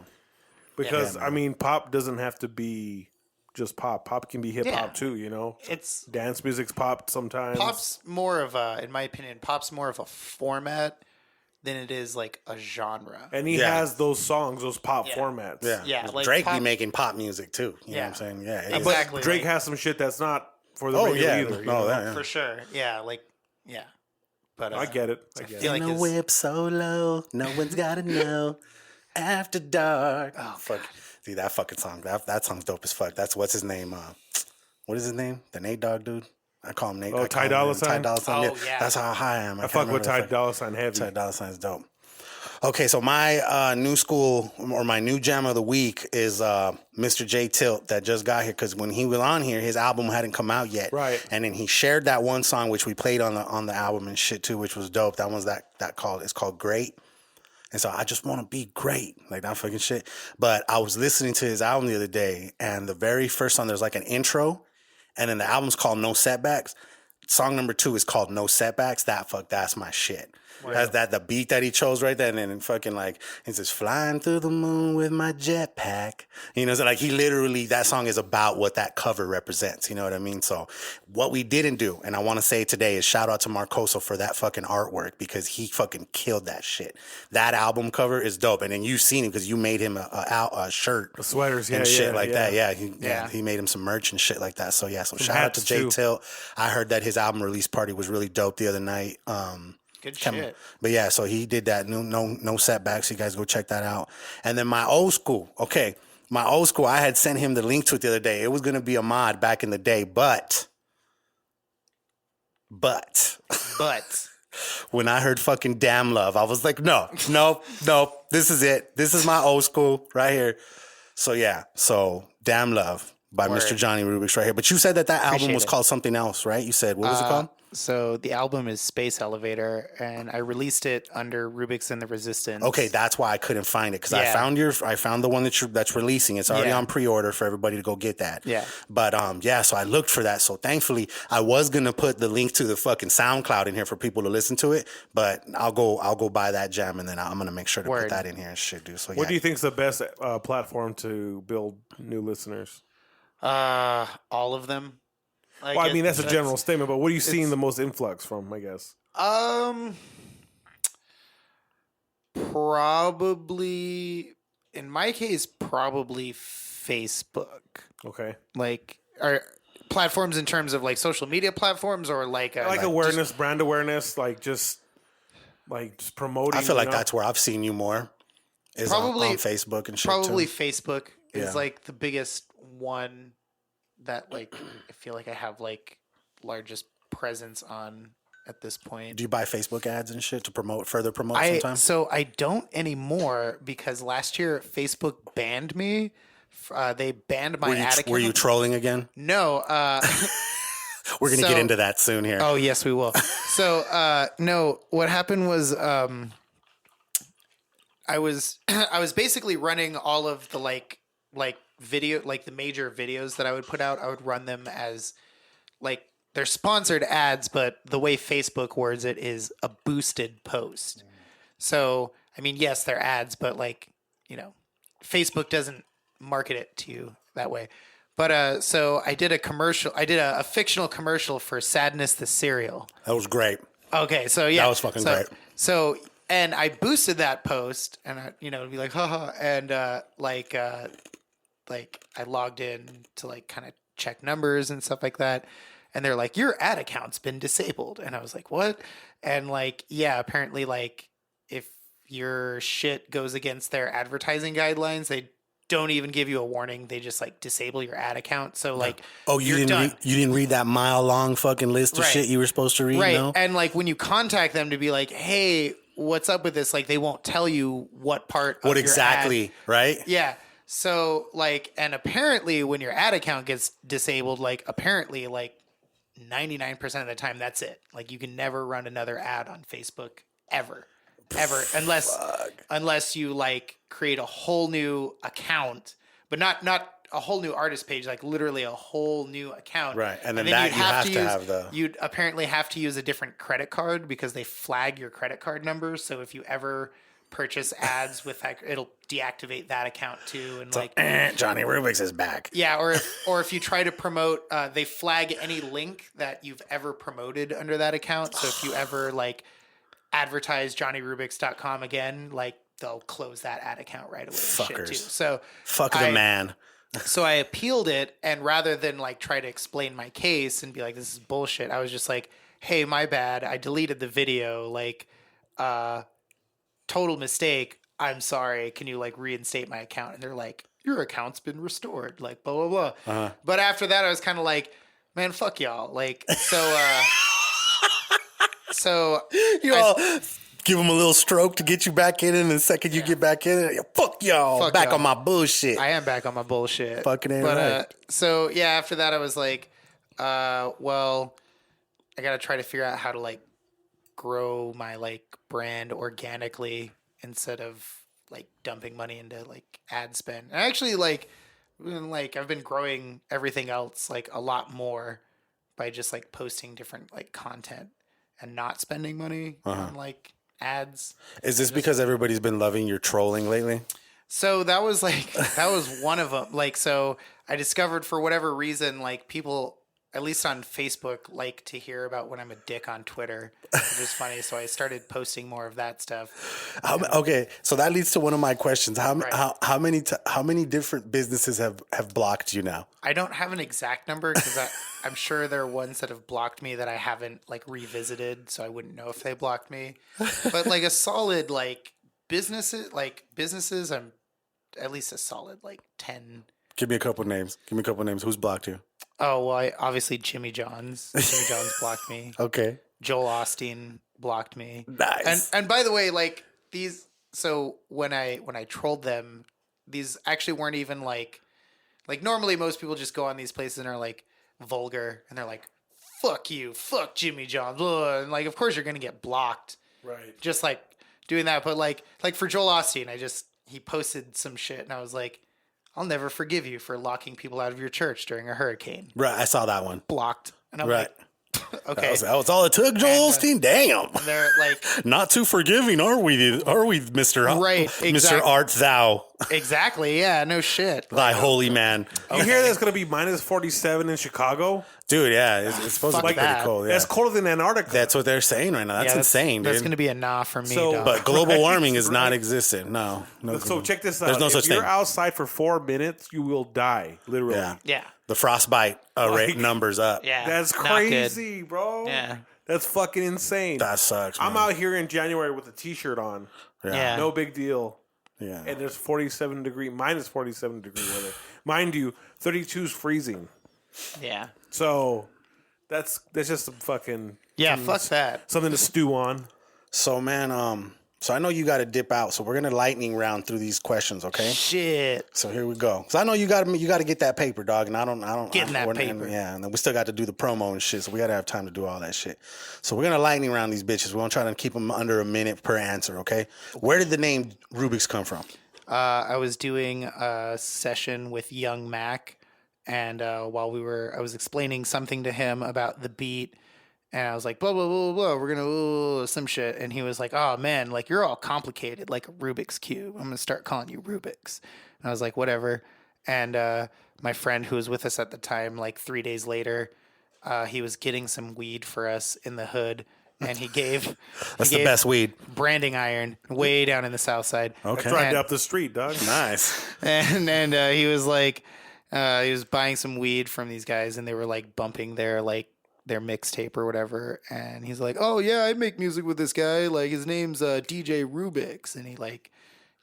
Because Yeah. I mean, pop doesn't have to be just pop. Pop can be hip hop Yeah. too. You know, It's dance music's pop sometimes. pop's more of a, in my opinion, pop's more of a format than it is like a genre. and he Yeah. has those songs, those pop Yeah. formats. Yeah, like Drake pop- be making pop music too. You know what I'm Yeah. saying? Yeah. But Exactly, Drake like- has some shit that's not for the Oh radio yeah. either. you No, know? that. Yeah. For sure. Yeah, like yeah. But I get it. I I get feel it. like In a his- whip so low, no one's gotta know. After dark. Oh, fuck. Dude, that fucking song. That song's dope as fuck. That's what's his name? What is his name? The Nate Dogg dude. I call him Nate. Oh, I call Ty him Dolla Ty Sign? Dolla Sign. Oh, yeah. That's how high I am. I fuck with Ty Dolla Sign heavy. Ty Dolla Sign's dope. Okay, so my new school or my new jam of the week is Mr. J Tilt that just got here, because when he was on here, his album hadn't come out yet. Right. And then he shared that one song which we played on the album and shit too, which was dope. That one's it's called Great. And so I just want to be great, like that fucking shit. But I was listening to his album the other day, and the very first song, there's like an intro, and then the album's called No Setbacks. Song number 2 is called No Setbacks. That's my shit. That's the beat that he chose right there, and then fucking like it's just flying through the moon with my jetpack. You know, so like he literally, that song is about what that cover represents. You know what I mean? So what we didn't do, and I want to say today, is shout out to Marcoso for that fucking artwork, because he fucking killed that shit. That album cover is dope, and then you've seen it because you made him a shirt, Sweaters, and shit like that. yeah. Yeah, he made him some merch and shit like that. So yeah, so Some shout out hats, to Jay too. Tilt. I heard that his album release party was really dope the other night. Good shit. But yeah, so he did that. No Setbacks. You guys go check that out. And then my old school. Okay, my old school. I had sent him the link to it the other day. It was gonna be a mod back in the day, but when I heard fucking Damnlove, I was like, no, this is it. This is my old school right here. So yeah, so Damnlove by Word. Mr. Johnny RUBiX right here. But you said that album Appreciate was it. called something else, right? You said, what was it called? So the album is Space Elevator, and I released it under RUBiX and the Resistance. Okay, that's why I couldn't find it, because Yeah. I found the one that's releasing. It's already Yeah. on pre-order for everybody to go get that. Yeah. But so I looked for that. So thankfully, I was gonna put the link to the fucking SoundCloud in here for people to listen to it. But I'll go buy that jam, and then I'm gonna make sure to Word. put that in here and shit, dude. So What do you think is the best platform to build new listeners? All of them. Like, Well, I mean, that's a it's- general statement, but what are you seeing it's- the most influx from, I guess? Probably, in my case, probably Facebook. Okay. Like, are platforms in terms of like social media platforms, or like awareness, brand awareness, just promoting. I feel like you know? that's where I've seen you more. Is Probably- on Facebook and shit. probably too. Facebook is Yeah. like the biggest one that like I feel like I have like largest presence on at this point. Do you buy Facebook ads and shit to further promote sometimes? So I don't anymore, because last year Facebook banned me. They banned my ad account. Were you trolling again? No. We're gonna get into that soon here. Oh yes, we will. So no, what happened was I was basically running all of the like video, like the major videos that I would put out. I would run them as like they're sponsored ads, but the way Facebook words it is a boosted post. So I mean, yes, they're ads, but like, Facebook doesn't market it to you that way. But so I did a commercial. I did a fictional commercial for Sadness the cereal. That was great. Okay, so yeah, That was fucking great. So and I boosted that post, and it'd be like, haha, and like I logged in to like kind of check numbers and stuff like that, and they're like, your ad account's been disabled, and I was like, what? And like, yeah, apparently like if your shit goes against their advertising guidelines, they don't even give you a warning. They just like disable your ad account. So like, you didn't read that mile long fucking list of shit you were supposed to read, right? no? And like when you contact them to be like, hey, what's up with this? Like they won't tell you what part. What of exactly, your ad. right? Yeah. So like, and apparently when your ad account gets disabled, like apparently like 99% of the time that's it. Like you can never run another ad on Facebook ever unless you like create a whole new account, but not a whole new artist page, like literally a whole new account. Right. And then that you'd apparently have to use a different credit card because they flag your credit card numbers. So if you ever purchase ads with that, it'll deactivate that account too. And so, like Johnny RUBiX is back. Yeah. Or if you try to promote, they flag any link that you've ever promoted under that account. So if you ever like advertise JohnnyRubix.com again, like they'll close that ad account right away. Fuckers. Shit too. So fuck the man. So I appealed it, and rather than like try to explain my case and be like, this is bullshit, I was just like, hey, my bad. I deleted the video. Like, total mistake. I'm sorry. Can you like reinstate my account? And they're like, your account's been restored. Like, blah, blah, blah. Uh-huh. But after that, I was kind of like, man, fuck y'all. Like, so give him a little stroke to get you back in, and the second you get back in, fuck y'all. Back on my bullshit. I am back on my bullshit. Fucking ain't right. So yeah, after that I was like, well, I gotta try to figure out how to like grow my like brand organically instead of like dumping money into like ad spend. And actually I've been growing everything else like a lot more by just like posting different like content and not spending money on like ads. Is this because everybody's been loving your trolling lately? So that was one of them. Like, so I discovered for whatever reason, like people, at least on Facebook, like to hear about when I'm a dick on Twitter, which is funny. So I started posting more of that stuff. Okay, so that leads to one of my questions. How many different businesses have blocked you now? I don't have an exact number because I'm sure there are ones that have blocked me that I haven't like revisited, so I wouldn't know if they blocked me. But like a solid like businesses, I'm at least a solid like 10. Give me a couple names. Who's blocked you? Oh, well, obviously Jimmy John's. Jimmy John's blocked me. Okay. Joel Osteen blocked me. Nice. And by the way, like these, so when I trolled them, these actually weren't even like normally most people just go on these places and are like vulgar and they're like, fuck you, fuck Jimmy John's. And like, of course you're going to get blocked. Right. Just like doing that. But like for Joel Osteen, he posted some shit and I was like, I'll never forgive you for locking people out of your church during a hurricane. Right, I saw that one. Blocked. And I'm like, okay. That was all it took, Joel Osteen? Damn. They're like... Not too forgiving, are we, Mr. Right, exactly. Mr. Art Thou? Exactly, yeah, no shit. Thy holy man. You hear that's going to be minus 47 in Chicago? Dude, yeah, it's supposed to be pretty cold. Yeah. That's colder than Antarctica. That's what they're saying right now. That's insane, dude. That's going to be a nah for me, dog. But global warming is not existent. No. So check this out. There's no such thing. If you're outside for 4 minutes, you will die, literally. Yeah. The frostbite rate numbers up. Yeah. That's crazy, bro. Yeah. That's fucking insane. That sucks, man. I'm out here in January with a t-shirt on. Yeah. No big deal. Yeah. And there's minus 47 degree weather. Mind you, 32 is freezing. Yeah. So that's just some fucking... Yeah, fuck that. Something to stew on. So, man, so I know you got to dip out, so we're going to lightning round through these questions, okay? Shit. So here we go. So I know you got to get that paper, dog, and I don't getting that paper. And then we still got to do the promo and shit, so we got to have time to do all that shit. So we're going to lightning round these bitches. We're going to try to keep them under a minute per answer, okay? Where did the name RUBiX come from? I was doing a session with Young Mac, and while I was explaining something to him about the beat, And I was like, blah, blah, blah, blah, we're going to some shit. And he was like, oh, man, like, you're all complicated, like a RUBiX cube. I'm going to start calling you RUBiX. And I was like, whatever. And my friend who was with us at the time, like 3 days later, he was getting some weed for us in the hood. And he gave... That's the best weed. Branding iron way down in the south side. Okay. That's right up the street, dog. Nice. And he was like... he was buying some weed from these guys, and they were, like, bumping their mixtape or whatever, and he's like, oh yeah, I make music with this guy, like his name's DJ RUBiX, and he like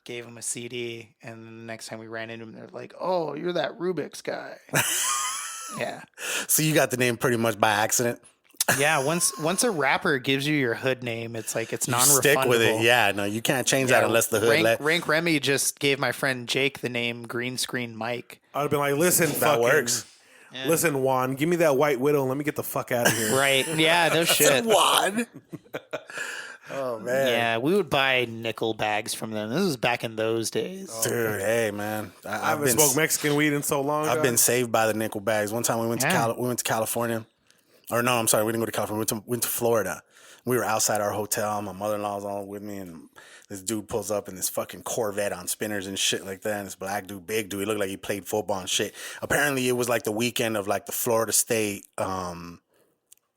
gave him a CD, and the next time we ran into him, they're like, oh, you're that RUBiX guy. Yeah. So you got the name pretty much by accident. Yeah, once a rapper gives you your hood name, it's like it's non-refundable. Stick with it. Yeah, no, you can't change that unless the hood Renk Remy just gave my friend Jake the name Green Screen Mike. I'd have been like, listen, that works. Yeah. Listen, Juan, give me that White Widow and let me get the fuck out of here. Right. Yeah, no shit. Juan. Oh, man. Yeah, we would buy nickel bags from them. This was back in those days. Dude, hey, man. I haven't smoked Mexican weed in so long. I've been saved by the nickel bags. One time we went to California. Or no, I'm sorry, we didn't go to California. We went to Florida. We were outside our hotel. My mother-in-law was all with me, and this dude pulls up in this fucking Corvette on spinners and shit like that. And this black dude, big dude, he looked like he played football and shit. Apparently, it was like the weekend of like the Florida State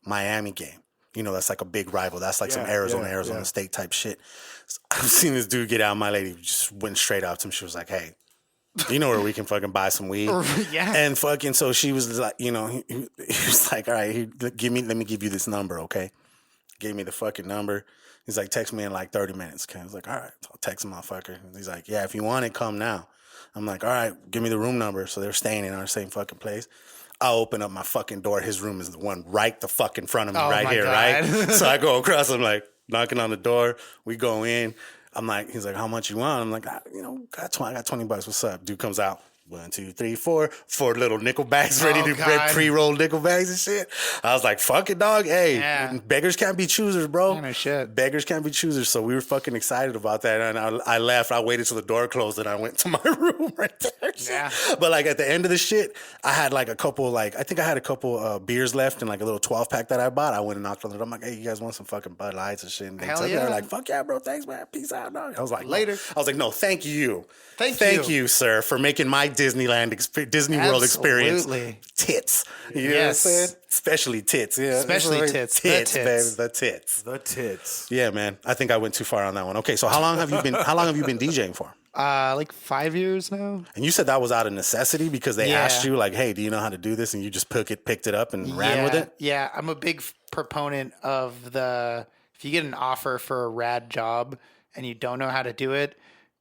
Miami game. You know, that's like a big rival. That's like some Arizona State type shit. So I've seen this dude get out. My lady just went straight up to him. She was like, hey, you know where we can fucking buy some weed? Yeah. And fucking, so she was like, you know, he was like, all right, let me give you this number, okay? Gave me the fucking number. He's like, text me in like 30 minutes. Okay? I was like, all right, I'll text him, motherfucker. He's like, yeah, if you want it, come now. I'm like, all right, give me the room number. So they're staying in our same fucking place. I'll open up my fucking door. His room is the one right the fuck in front of me right here, right? So I go across. I'm like, knocking on the door. We go in. I'm like, he's like, how much you want? I'm like, I got $20. What's up? Dude comes out. 1, 2, 3, 4 little nickel bags ready to pre-roll nickel bags and shit. I was like, fuck it, dog. Hey, beggars can't be choosers, bro. No shit. Beggars can't be choosers. So we were fucking excited about that. And I left. I waited till the door closed and I went to my room right there. Yeah. But like at the end of the shit, I had like a couple, I think I had a couple beers left in like a little 12-pack that I bought. I went and knocked on the door. I'm like, hey, you guys want some fucking Bud Lights and shit? And they were like, fuck yeah, bro. Thanks, man. Peace out, dog. I was like, later. No. I was like, no, thank you. Thank you, sir, for making my Disney World experience tits. You know what I'm saying? Especially tits. Yeah. Especially tits. Tits, the baby. The tits. The tits. Yeah, man. I think I went too far on that one. Okay, so how long have you been DJing for? Like 5 years now. And you said that was out of necessity because they asked you, like, hey, do you know how to do this? And you just picked it up and ran with it? Yeah, I'm a big proponent of if you get an offer for a rad job and you don't know how to do it,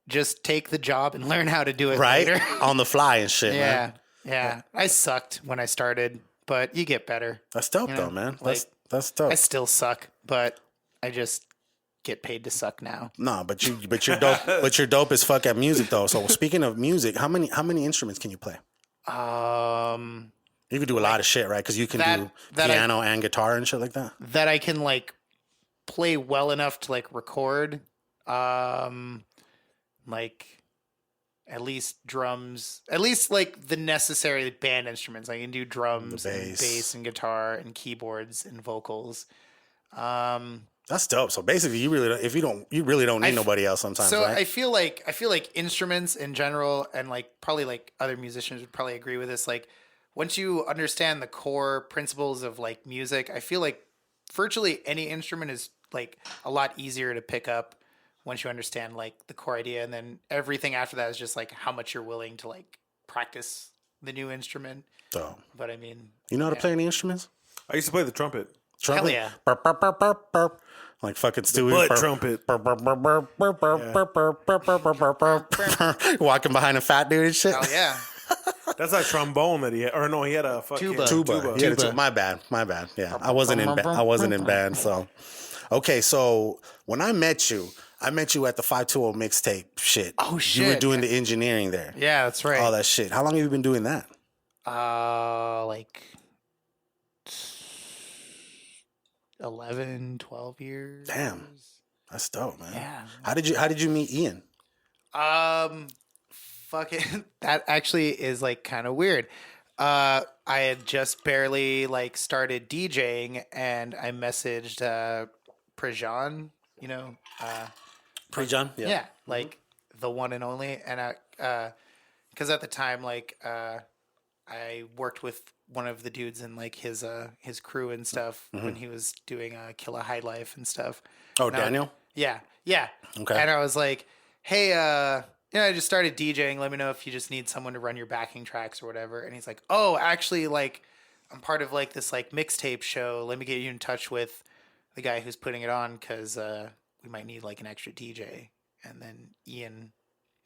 just take the job and learn how to do it later. On the fly and shit, man. Yeah. I sucked when I started, but you get better. That's dope, though, man. That's dope. I still suck, but I just get paid to suck now. No, but you're dope. But you're dope as fuck at music, though. So speaking of music, how many instruments can you play? You can do a lot of shit, right? Because you can do piano and guitar and shit like that. That I can like play well enough to like record. Like at least drums, at least like the necessary band instruments. I can do drums and bass and guitar and keyboards and vocals. That's dope. So basically, you really don't need nobody else sometimes. So right? I feel like instruments in general, and like probably like other musicians would probably agree with this. Like once you understand the core principles of like music, I feel like virtually any instrument is like a lot easier to pick up once you understand like the core idea, and then everything after that is just like how much you're willing to like practice the new instrument. Dope. But I mean, you know how to play any instruments? I used to play the trumpet. Hell yeah. Burp, burp, burp, burp, burp. Like fucking Stewie. Butt trumpet. Burp, burp, burp, burp, burp, burp, burp, burp, burp, burp, burp, burp, burp. Walking behind a fat dude and shit. Oh yeah. That's like trombone that he had. Or no, he had a fucking tuba. My bad. Yeah. I wasn't in band, so. Okay, so when I met you at the 520 mixtape shit. Oh shit. You were doing the engineering there. Yeah, that's right. All that shit. How long have you been doing that? Like 11, 12 years. Damn. That's dope, man. Yeah. How did you meet Ian? Fucking that actually is like kind of weird. I had just barely like started DJing, and I messaged Prejan, you know, Pre-John? yeah, like the one and only, and I, because at the time, like, I worked with one of the dudes in like his crew and stuff when he was doing Kill a High Life and stuff. Oh, And Daniel? yeah. Okay. And I was like, hey, I just started DJing. Let me know if you just need someone to run your backing tracks or whatever. And he's like, oh, actually, like, I'm part of like this like mixtape show. Let me get you in touch with the guy who's putting it on, because we might need like an extra DJ. And then Ian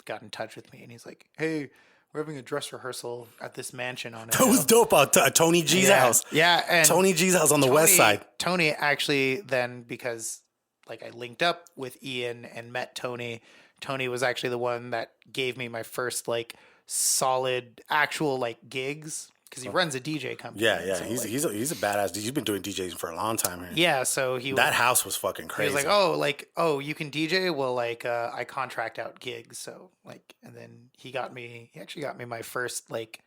got in touch with me, and he's like, hey, we're having a dress rehearsal at this mansion on it. That was dope. Tony G's house. Yeah. And Tony G's house on the west side. Tony actually then, because like I linked up with Ian and met Tony. Tony was actually the one that gave me my first like solid actual like gigs, because he runs a DJ company. Yeah. So, He's a badass dude. He's been doing DJing for a long time here. Yeah, so that house was fucking crazy. He was like, oh, you can DJ? Well, like, I contract out gigs, so like, and then he actually got me my first like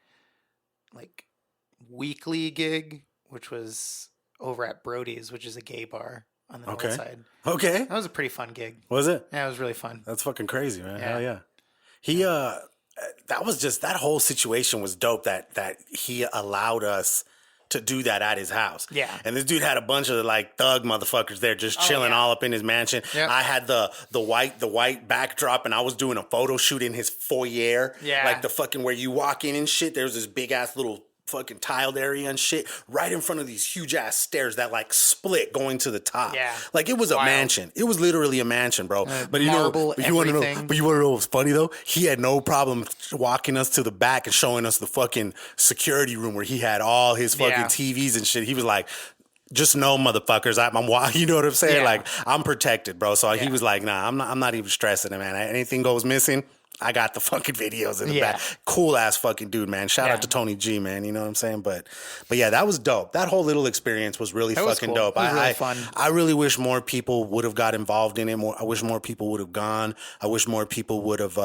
weekly gig, which was over at Brody's, which is a gay bar on the north side. Okay. That was a pretty fun gig. Was it? Yeah, it was really fun. That's fucking crazy, man. Yeah. Hell yeah. He that was just, that whole situation was dope that he allowed us to do that at his house. Yeah. And this dude had a bunch of like thug motherfuckers there just chilling all up in his mansion. Yep. I had the white backdrop, and I was doing a photo shoot in his foyer. Yeah. Like the fucking where you walk in and shit, there's this big ass little fucking tiled area and shit right in front of these huge ass stairs that like split going to the top. Yeah. Like it was a mansion. It was literally a mansion, bro. But marble, you want to know everything. but you want to know what's funny though? He had no problem walking us to the back and showing us the fucking security room where he had all his fucking TVs and shit. He was like, just know, motherfuckers, I'm you know what I'm saying? Yeah. Like, I'm protected, bro. So he was like, nah, I'm not even stressing it, man. Anything goes missing, I got the fucking videos in the back. Cool ass fucking dude, man. Shout out to Tony G, man. You know what I'm saying? But yeah, that was dope. That whole little experience was really fucking dope. It was really fun. I really wish more people would have got involved in it. I wish more people would have gone. I wish more people would have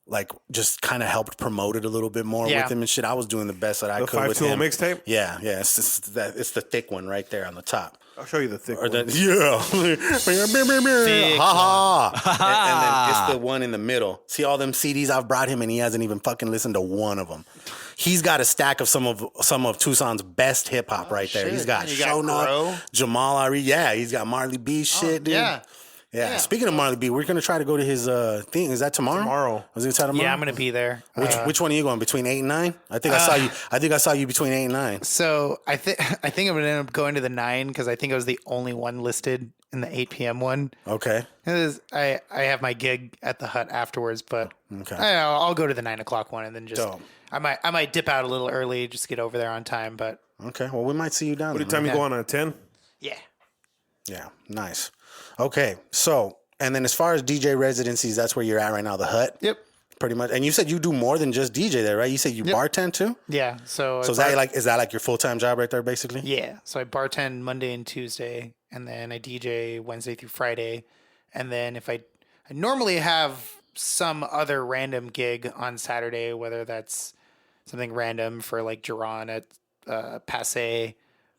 like just kind of helped promote it a little bit more with him and shit. I was doing the best that I could with him. The 520 mixtape? Yeah. It's the thick one right there on the top. I'll show you the thick one. Ha ha. And then it's the one in the middle. See all them CDs I've brought him, and he hasn't even fucking listened to one of them. He's got a stack of some of Tucson's best hip hop right there. He's got Shona, Jamal Ari. Yeah, he's got Marley B shit, dude. Yeah. Speaking of Marley B, we're gonna try to go to his thing. Is that tomorrow? Was it tomorrow? Yeah, I'm gonna be there. Which one are you going? Between 8 and 9? I think I saw you between 8 and 9. So I think I'm gonna end up going to the 9, because I think I was the only one listed in the 8 p.m. one. Okay. I have my gig at the hut afterwards, but I'll go to the 9 o'clock one, and then just I might dip out a little early just to get over there on time. But okay, well we might see you down there. What time you go on at 10? Yeah. Yeah, nice. Okay, so, and then as far as DJ residencies, that's where you're at right now, the hut? Yep. Pretty much. And you said you do more than just DJ there, right? You said you bartend too? Yeah. So is that like your full-time job right there, basically? Yeah. So I bartend Monday and Tuesday, and then I DJ Wednesday through Friday. And then if I normally have some other random gig on Saturday, whether that's something random for like Duran at Passe,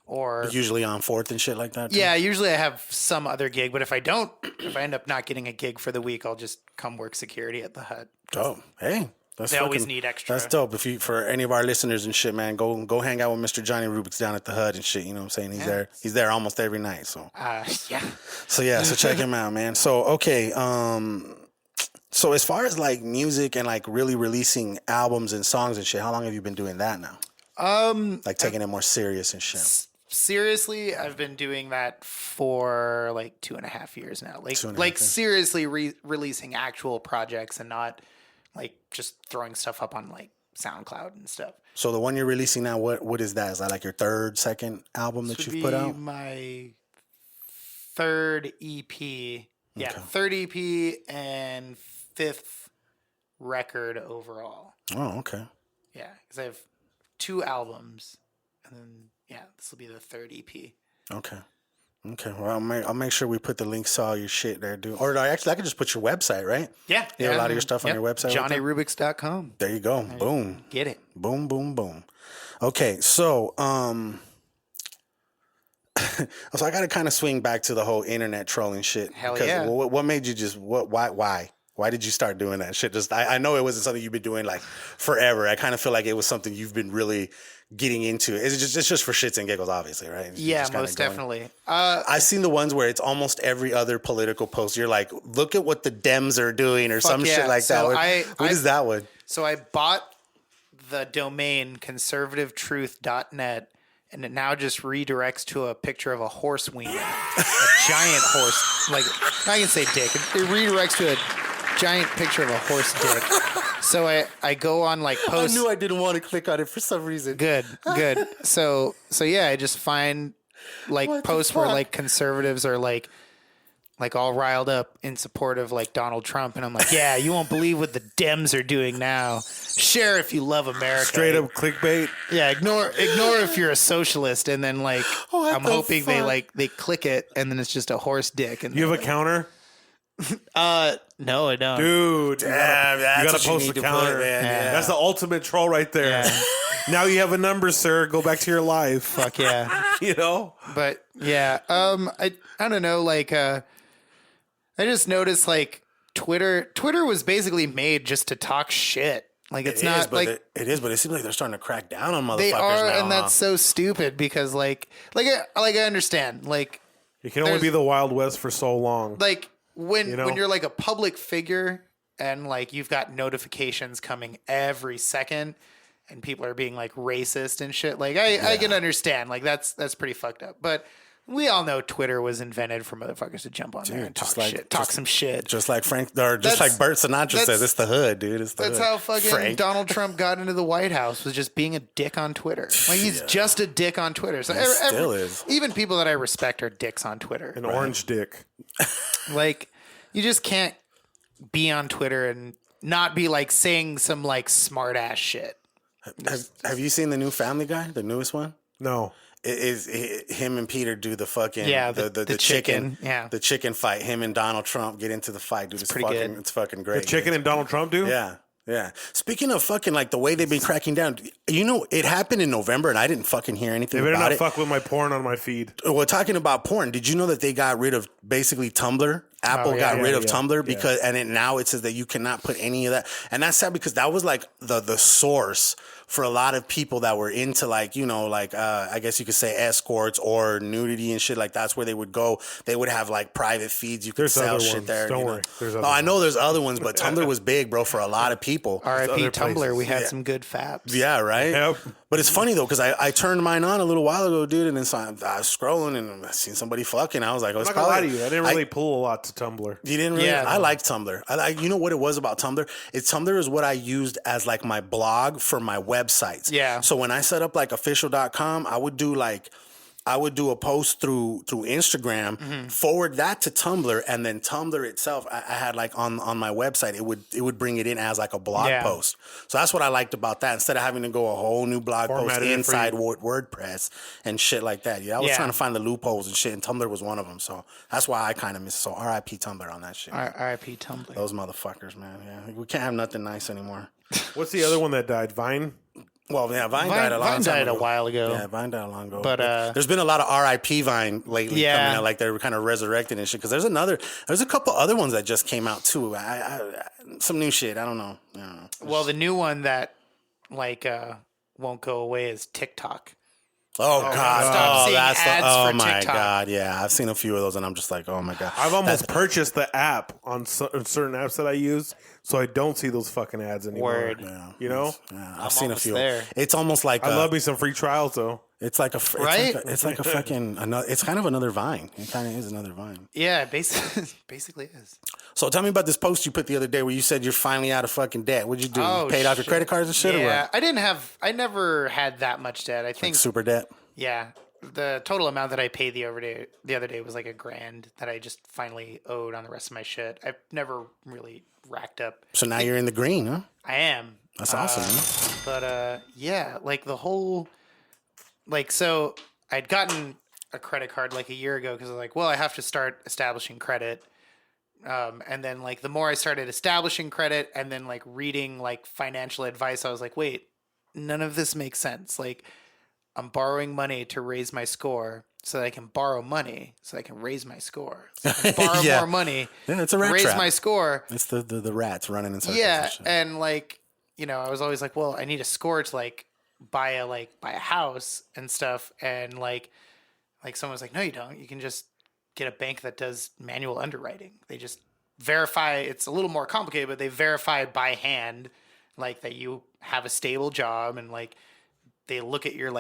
or usually on 4th and shit like that too? Yeah, usually I have some other gig, but if I end up not getting a gig for the week, I'll just come work security at the hut. Dope. Hey, they always need extra. That's dope. For any of our listeners and shit, man, go hang out with Mr. Johnny RUBiX down at the hut and shit. You know what I'm saying? He's there almost every night. So So check him out, man. So okay, so as far as like music and like really releasing albums and songs and shit, how long have you been doing that now? Like taking it more serious and shit. Seriously, I've been doing that for like 2.5 years now. Like seriously releasing actual projects and not like just throwing stuff up on like SoundCloud and stuff. So the one you're releasing now, what is that? Is that like your second album that you've put out? My third EP. Yeah, third EP and 5th record overall. Oh, okay. Yeah, because I have 2 albums, and then this will be the third EP. Okay. Okay, well, I'll make sure we put the links to all your shit there, dude. Or actually, I could just put your website, right? Yeah. You have a lot of your stuff on your website? JohnnyRubix.com. There you go. Boom. Get it. Boom, boom, boom. Okay, so so I got to kind of swing back to the whole internet trolling shit. Hell yeah. What made you just why did you start doing that shit? Just I know it wasn't something you've been doing like forever. I kind of feel like it was something you've been really getting into. It's just for shits and giggles, obviously, right? Yeah, most definitely. I've seen the ones where it's almost every other political post. You're like, look at what the Dems are doing, or some shit like so that. What is that one? So I bought the domain conservativetruth.net, and it now just redirects to a picture of a horse wiener, a giant horse. Like, I can say dick. It redirects to a giant picture of a horse dick. So I go on like posts. I knew I didn't want to click on it for some reason. Good. So yeah, I just find like posts where like conservatives are like all riled up in support of like Donald Trump, and I'm like, yeah, you won't believe what the Dems are doing now. Share if you love America. Straight up clickbait. Yeah, ignore if you're a socialist, and then like I'm hoping they click it, and then it's just a horse dick. And You have a counter? No, I don't. Dude, you gotta post the counter. man. Yeah. That's the ultimate troll right there. Yeah. Now you have a number, sir. Go back to your life. Fuck yeah. You know? But yeah, I don't know, like I just noticed like Twitter was basically made just to talk shit. Like it's not like it is, but it seems like they're starting to crack down on motherfuckers they are, now, and that's so stupid because like I understand like You can only be the Wild West for so long. like when you're like a public figure and like you've got notifications coming every second and people are being like racist and shit. Like I can understand like that's pretty fucked up, but. We all know Twitter was invented for motherfuckers to jump on there and talk some shit. Just like like Bert Sinatra says, it's the hood, dude. It's the that's hood. how fucking Donald Trump got into the White House, was just being a dick on Twitter. Like he's just a dick on Twitter. So still is. Even people that I respect are dicks on Twitter. An orange dick. Like you just can't be on Twitter and not be like saying some like smart ass shit. Have you seen the new Family Guy, the newest one? No. Him and Peter do the fucking the chicken the chicken fight. Him and Donald Trump get into the fight, dude. It's fucking great. The chicken and Donald Trump do? Yeah. Speaking of fucking like the way they've been cracking down, you know, it happened in November and I didn't fucking hear anything They better about not it. fuck with my porn on my feed. Well, talking about porn, did you know that they got rid of basically Tumblr? Apple got rid of Tumblr because, and now it says that you cannot put any of that. And that's sad because that was like the source for a lot of people that were into like, you know, like, I guess you could say escorts or nudity and shit. Like that's where they would go. They would have like private feeds. You could sell shit ones. There. Don't worry. I know there's other ones, but Tumblr was big, bro, for a lot of people. R.I.P. Tumblr. We had some good faps. Yeah, right? Yep. But it's funny though, because I turned mine on a little while ago, dude, and then I was scrolling and I seen somebody fucking. I was like, oh, it's I'm not gonna lie to probably. you. I didn't really pull a lot to Tumblr. You didn't really? Yeah. I like Tumblr. You know what it was about Tumblr? Tumblr is what I used as like my blog for my websites. Yeah. So when I set up like official.com, I would do a post through Instagram, forward that to Tumblr, and then Tumblr itself, I had like on my website, it would bring it in as like a blog post. So that's what I liked about that. Instead of having to go a whole new blog post inside WordPress and shit like that. Yeah, I was trying to find the loopholes and shit, and Tumblr was one of them. So that's why I kind of miss it. So RIP Tumblr on that shit. RIP Tumblr. Those motherfuckers, man. Yeah, we can't have nothing nice anymore. What's the other one that died? Vine? Well, yeah, Vine died a long time ago. a while ago. Yeah, Vine died a long ago. But there's been a lot of RIP Vine lately coming out, like they're kind of resurrecting and shit. Because there's a couple other ones that just came out too. Some new shit. I don't know. Well, the new one that like won't go away is TikTok. Oh God! Stop seeing ads for my TikTok. God! Yeah, I've seen a few of those, and I'm just like, oh my God! I've almost purchased the app on certain apps that I use, so I don't see those fucking ads anymore. Word. Yeah, you know? Yeah, I've seen a few. There. It's almost like I love me some free trials though. It's like a it's like a fucking another. It's kind of another Vine. It kind of is another Vine. Yeah, basically is. So tell me about this post you put the other day where you said you're finally out of fucking debt. What'd you do? You paid off your credit cards and shit, or what? I never had that much debt. I think Like super debt. Yeah. The total amount that I paid the other day was like $1,000 that I just finally owed on the rest of my shit. I've never really racked up. So now you're in the green, huh? I am. That's awesome. Man. But yeah, like the whole, like, so I'd gotten a credit card like a year ago because I was like, well, I have to start establishing credit. And then like the more I started establishing credit and then like reading like financial advice, I was like, wait, none of this makes sense. Like I'm borrowing money to raise my score so that I can borrow money so I can raise my score. So I can borrow more money. Yeah, it's a rat raise trap. my score. It's the rats running in circles. Yeah. And like, I was always like, well, I need a score to like buy a house and stuff. And like someone was like, no, you don't. You can just get a bank that does manual underwriting. They just verify. It's a little more complicated, but they verify by hand, like that you have a stable job, and like they look at your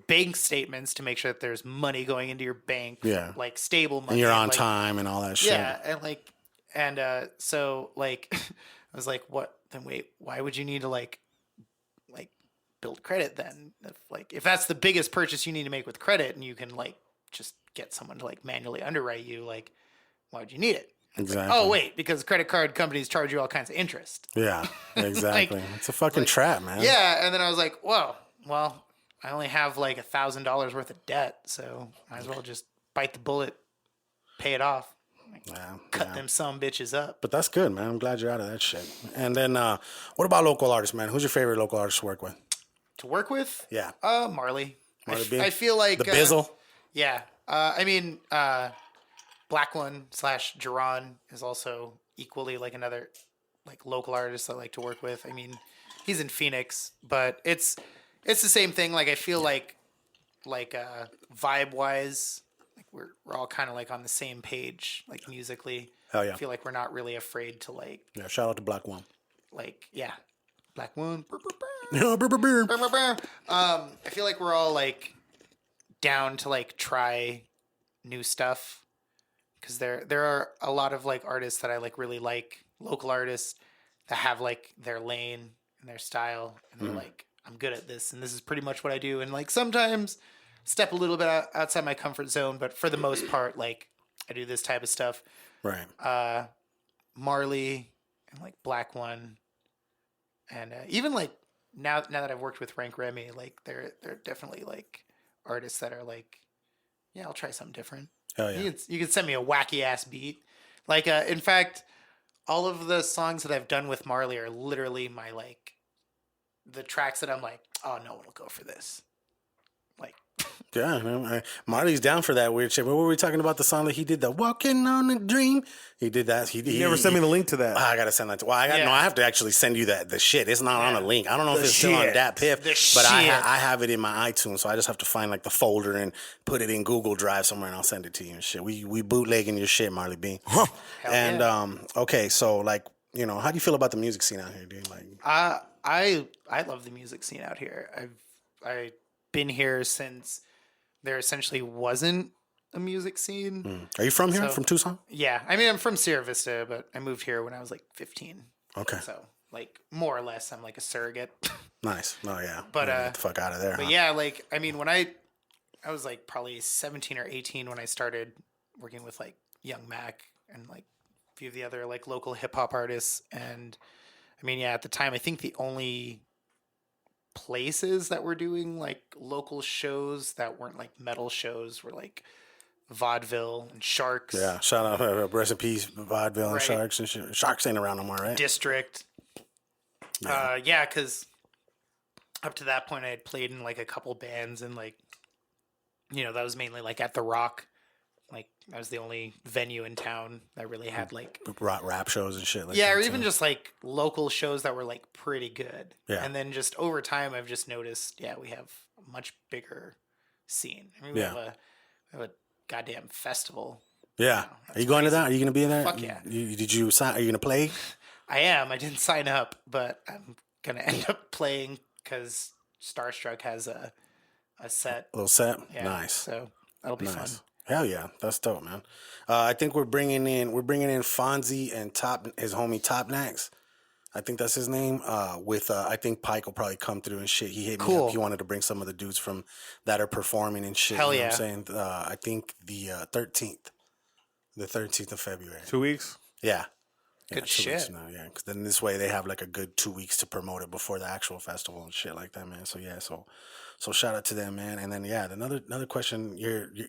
bank statements to make sure that there's money going into your bank. Yeah. Like stable money. And you're on like, time and all that shit. Yeah. And so like, I was like, what, then wait, why would you need to like build credit then? If that's the biggest purchase you need to make with credit and you can like just get someone to like manually underwrite you, like why would you need it? Exactly. Like, oh wait, because credit card companies charge you all kinds of interest. Yeah, exactly. It's a fucking trap, man. Yeah, and then I was like, whoa, well, I only have like $1,000 worth of debt, so might as well just bite the bullet, pay it off, cut them some bitches up. But that's good, man. I'm glad you're out of that shit. And then, what about local artists, man? Who's your favorite local artist to work with? To work with? Yeah. Marley. B? I feel like the Bizzle. Yeah. I mean, Black One / Jerron is also equally like another like local artist I like to work with. I mean, he's in Phoenix, but it's the same thing. Like I feel like vibe wise, like we're all kind of like on the same page, like musically. Hell yeah. I feel like we're not really afraid to like. Yeah. Shout out to Black One. Like Black One. I I feel like we're all like down to like try new stuff because there are a lot of like artists that I like really like, local artists that have like their lane and their style, and they're like, I'm good at this and this is pretty much what I do, and like sometimes step a little bit outside my comfort zone, but for the most part like I do this type of stuff. Right. Marley and like Black One, and even like now that I've worked with Renk, Remy, like they're definitely like artists that are like, yeah, I'll try something different. Hell yeah. You can send me a wacky ass beat. Like in fact, all of the songs that I've done with Marley are literally my like the tracks that I'm like, oh no one will go for this. Like yeah, man, Marley's down for that weird shit. What were we talking about? The song that he did, the "Walking on a Dream." He did that. He never sent me the link to that. I gotta send that to. Well, I have to actually send you the shit. It's not on a link. I don't know if it's still on Dat Piff, but I have it in my iTunes, so I just have to find like the folder and put it in Google Drive somewhere, and I'll send it to you and shit. We bootlegging your shit, Marley B. And okay, so like how do you feel about the music scene out here, dude? Like, I love the music scene out here. I've been here since there essentially wasn't a music scene. Are you from here? From Tucson? Yeah. I mean, I'm from Sierra Vista, but I moved here when I was like 15. Okay. So like more or less I'm like a surrogate. Nice. No, yeah. But get the fuck out of there. But yeah, like I mean when I was like probably 17 or 18 when I started working with like Young Mac and like a few of the other like local hip hop artists, and I mean at the time I think the only places that were doing like local shows that weren't like metal shows were like Vaudeville and Sharks. Yeah, shout out, rest in peace, Vaudeville and Sharks and shit. Sharks ain't around no more, right? District. Yeah, because up to that point I had played in like a couple bands, and like that was mainly like at the Rock. Like that was the only venue in town that really had like rap shows and shit like yeah, that. or even just like local shows that were like pretty good. Yeah. And then just over time I've just noticed, we have a much bigger scene. I mean we have a goddamn festival. Yeah. Are you going to that? Are you going to be in there? Fuck yeah. Did you sign? Are you going to play? I am. I didn't sign up, but I'm going to end up playing because Starstruck has a set. A little set? Yeah, nice. So that'll be fun. Hell yeah, that's dope, man. I think we're bringing in Fonzie and his homie Top Nax. I think that's his name. With I think Pike will probably come through and shit. He hit me up. He wanted to bring some of the dudes from that are performing and shit. Hell you know yeah. what I'm saying? I think the 13th of February. 2 weeks. Yeah. Good 2 weeks shit. from now, yeah. Because then this way they have like a good 2 weeks to promote it before the actual festival and shit like that, man. So yeah, so shout out to them, man. And then yeah, another question.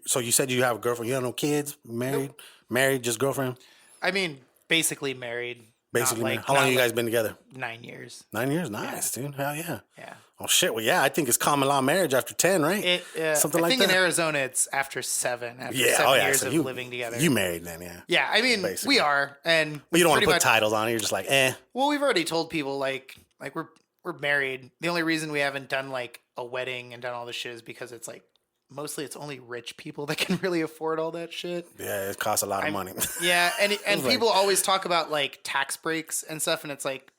So you said you have a girlfriend. You have no kids? Married, just girlfriend. I mean, basically married. Basically, not married. How long you guys been together? 9 years. 9 years, nice, dude. Hell yeah. Yeah. Oh shit. Well, yeah, I think it's common law marriage after 10, right? Something I like think that. in Arizona it's after 7. After Yeah. 7 Oh yeah. years So of you living together. You married then, yeah. Yeah, I mean, Basically. we are, and But you don't want to pretty put much- titles on it. You're just like, eh. Well, we've already told people like we're married. The only reason we haven't done like a wedding and done all this shit is because it's like mostly it's only rich people that can really afford all that shit. Yeah, it costs a lot of money. Yeah, and like- people always talk about like tax breaks and stuff, and it's like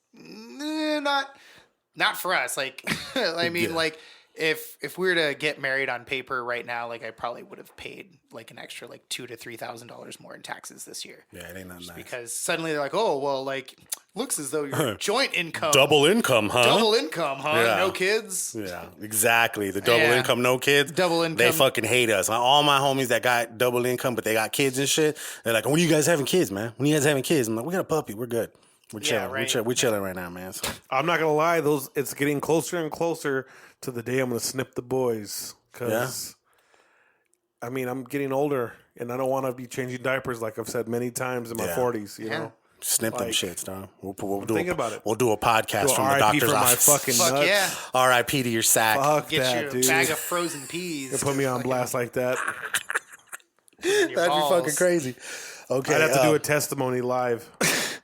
not for us. Like, I mean, like if we were to get married on paper right now, like I probably would have paid like an extra like $2,000 to $3,000 more in taxes this year. Yeah, it ain't that nice. Because suddenly they're like, oh well, like looks as though your joint income, Double income, huh? double income, huh? Yeah. No kids. Yeah, exactly. The double Yeah. income, no kids. Double income. They fucking hate us. All my homies that got double income, but they got kids and shit, they're like, when are you guys having kids, man? When are you guys having kids? I'm like, we got a puppy. We're good. We're Yeah, chilling. right. We're chilling right now, man. So I'm not gonna lie, it's getting closer and closer to the day I'm gonna snip the boys. Cause I mean, I'm getting older, and I don't want to be changing diapers like I've said many times in my 40s. You know, snip them Like, shits, dog. We'll do thinking about it. We'll do a podcast Do from the RIP doctor's for my office. fucking Fuck nuts. yeah. R.I.P. to your sack. Fuck Get that, you a dude. bag of frozen peas. They put me on blast like that. in your That'd balls. be fucking crazy. Okay, I'd have to do a testimony live.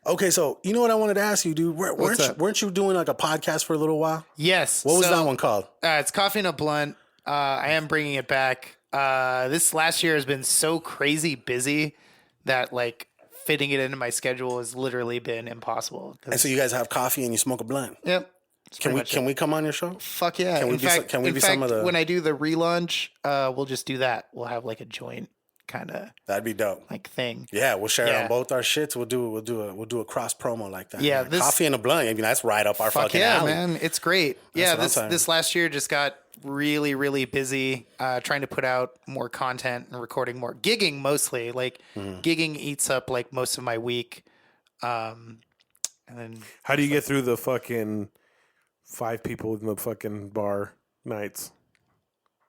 Okay, so you know what I wanted to ask you, dude? Weren't you doing like a podcast for a little while? Yes. What was so, that one called? It's Coffee and a Blunt. I am bringing it back. This last year has been so crazy busy that like fitting it into my schedule has literally been impossible. And so you guys have coffee and you smoke a blunt. Yep. That's Can pretty we much can it. we come on your show? Fuck yeah. Can we in be fact, can we in be fact, some of the? when I do the relaunch, we'll just do that. We'll have like a joint kind of That'd be dope. like thing. Yeah, we'll share it Yeah. on both our shits. We'll do a cross promo like that. Yeah, man. this- coffee and a blunt. I mean, that's right up our Fuck fucking yeah, alley. man. It's great. what Yeah, I'm this saying. this last year just got really, really busy trying to put out more content and recording more. Gigging mostly. Like gigging eats up like most of my week. And then How do you get through the fucking 5 people in the fucking bar nights?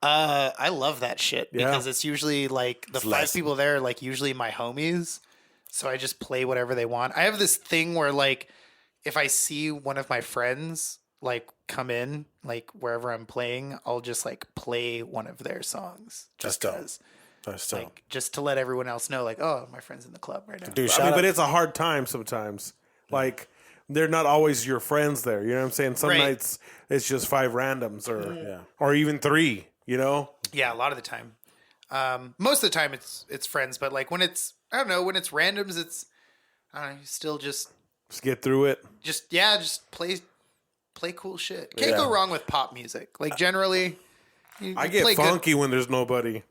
I love that shit Yeah. because it's usually like the 5 less. people there are like usually my homies. So I just play whatever they want. I have this thing where like if I see one of my friends like come in like wherever I'm playing, I'll just like play one of their songs. That's Just dope. 'cause, That's dope. like just to let everyone else know like, oh, my friend's in the club right now. Dude, I shout mean, out. but it's a hard time sometimes. Like, they're not always your friends there. You know what I'm saying? Some Right. nights it's just 5 randoms or even 3, you know? Yeah, a lot of the time. Most of the time it's friends, but like when it's I don't know, when it's randoms, it's I don't know, you still just get through it. just play cool shit. Can't go wrong with pop music. Like generally, you I get play funky when there's nobody.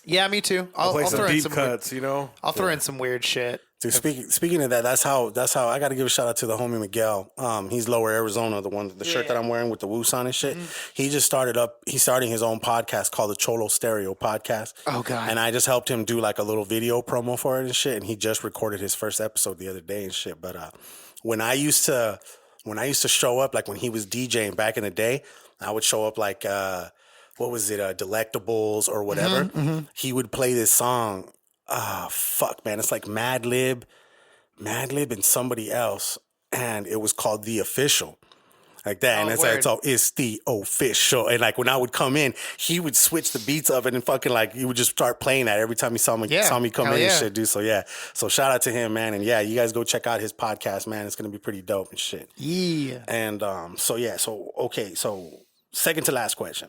Yeah, me too. I'll play some throw in deep some cuts, you know? I'll throw in some weird shit. Dude, speaking of that, that's how I got to give a shout out to the homie Miguel. He's Lower Arizona, the shirt that I'm wearing with the Woos on and shit. He just he's starting his own podcast called the Cholo Stereo Podcast. Oh God! And I just helped him do like a little video promo for it and shit. And he just recorded his first episode the other day and shit. But when I used to show up, like when he was DJing back in the day, I would show up like what was it, Delectables or whatever. He would play this song. Fuck, man. It's like Madlib and somebody else. And it was called The Official. Like that. And it's The Official. And like when I would come in, he would switch the beats of it and fucking like, he would just start playing that every time he saw me come in and shit, dude. So yeah. So shout out to him, man. And yeah, you guys go check out his podcast, man. It's going to be pretty dope and shit. Yeah. And so second to last question.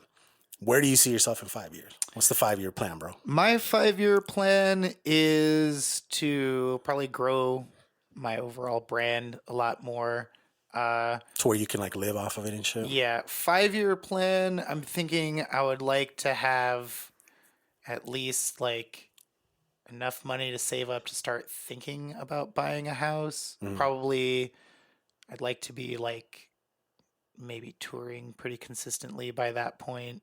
Where do you see yourself in 5 years? What's the 5-year plan, bro? My 5-year plan is to probably grow my overall brand a lot more. To where you can like live off of it and shit? Yeah. 5-year plan, I'm thinking I would like to have at least like enough money to save up to start thinking about buying a house. Probably I'd like to be like maybe touring pretty consistently by that point.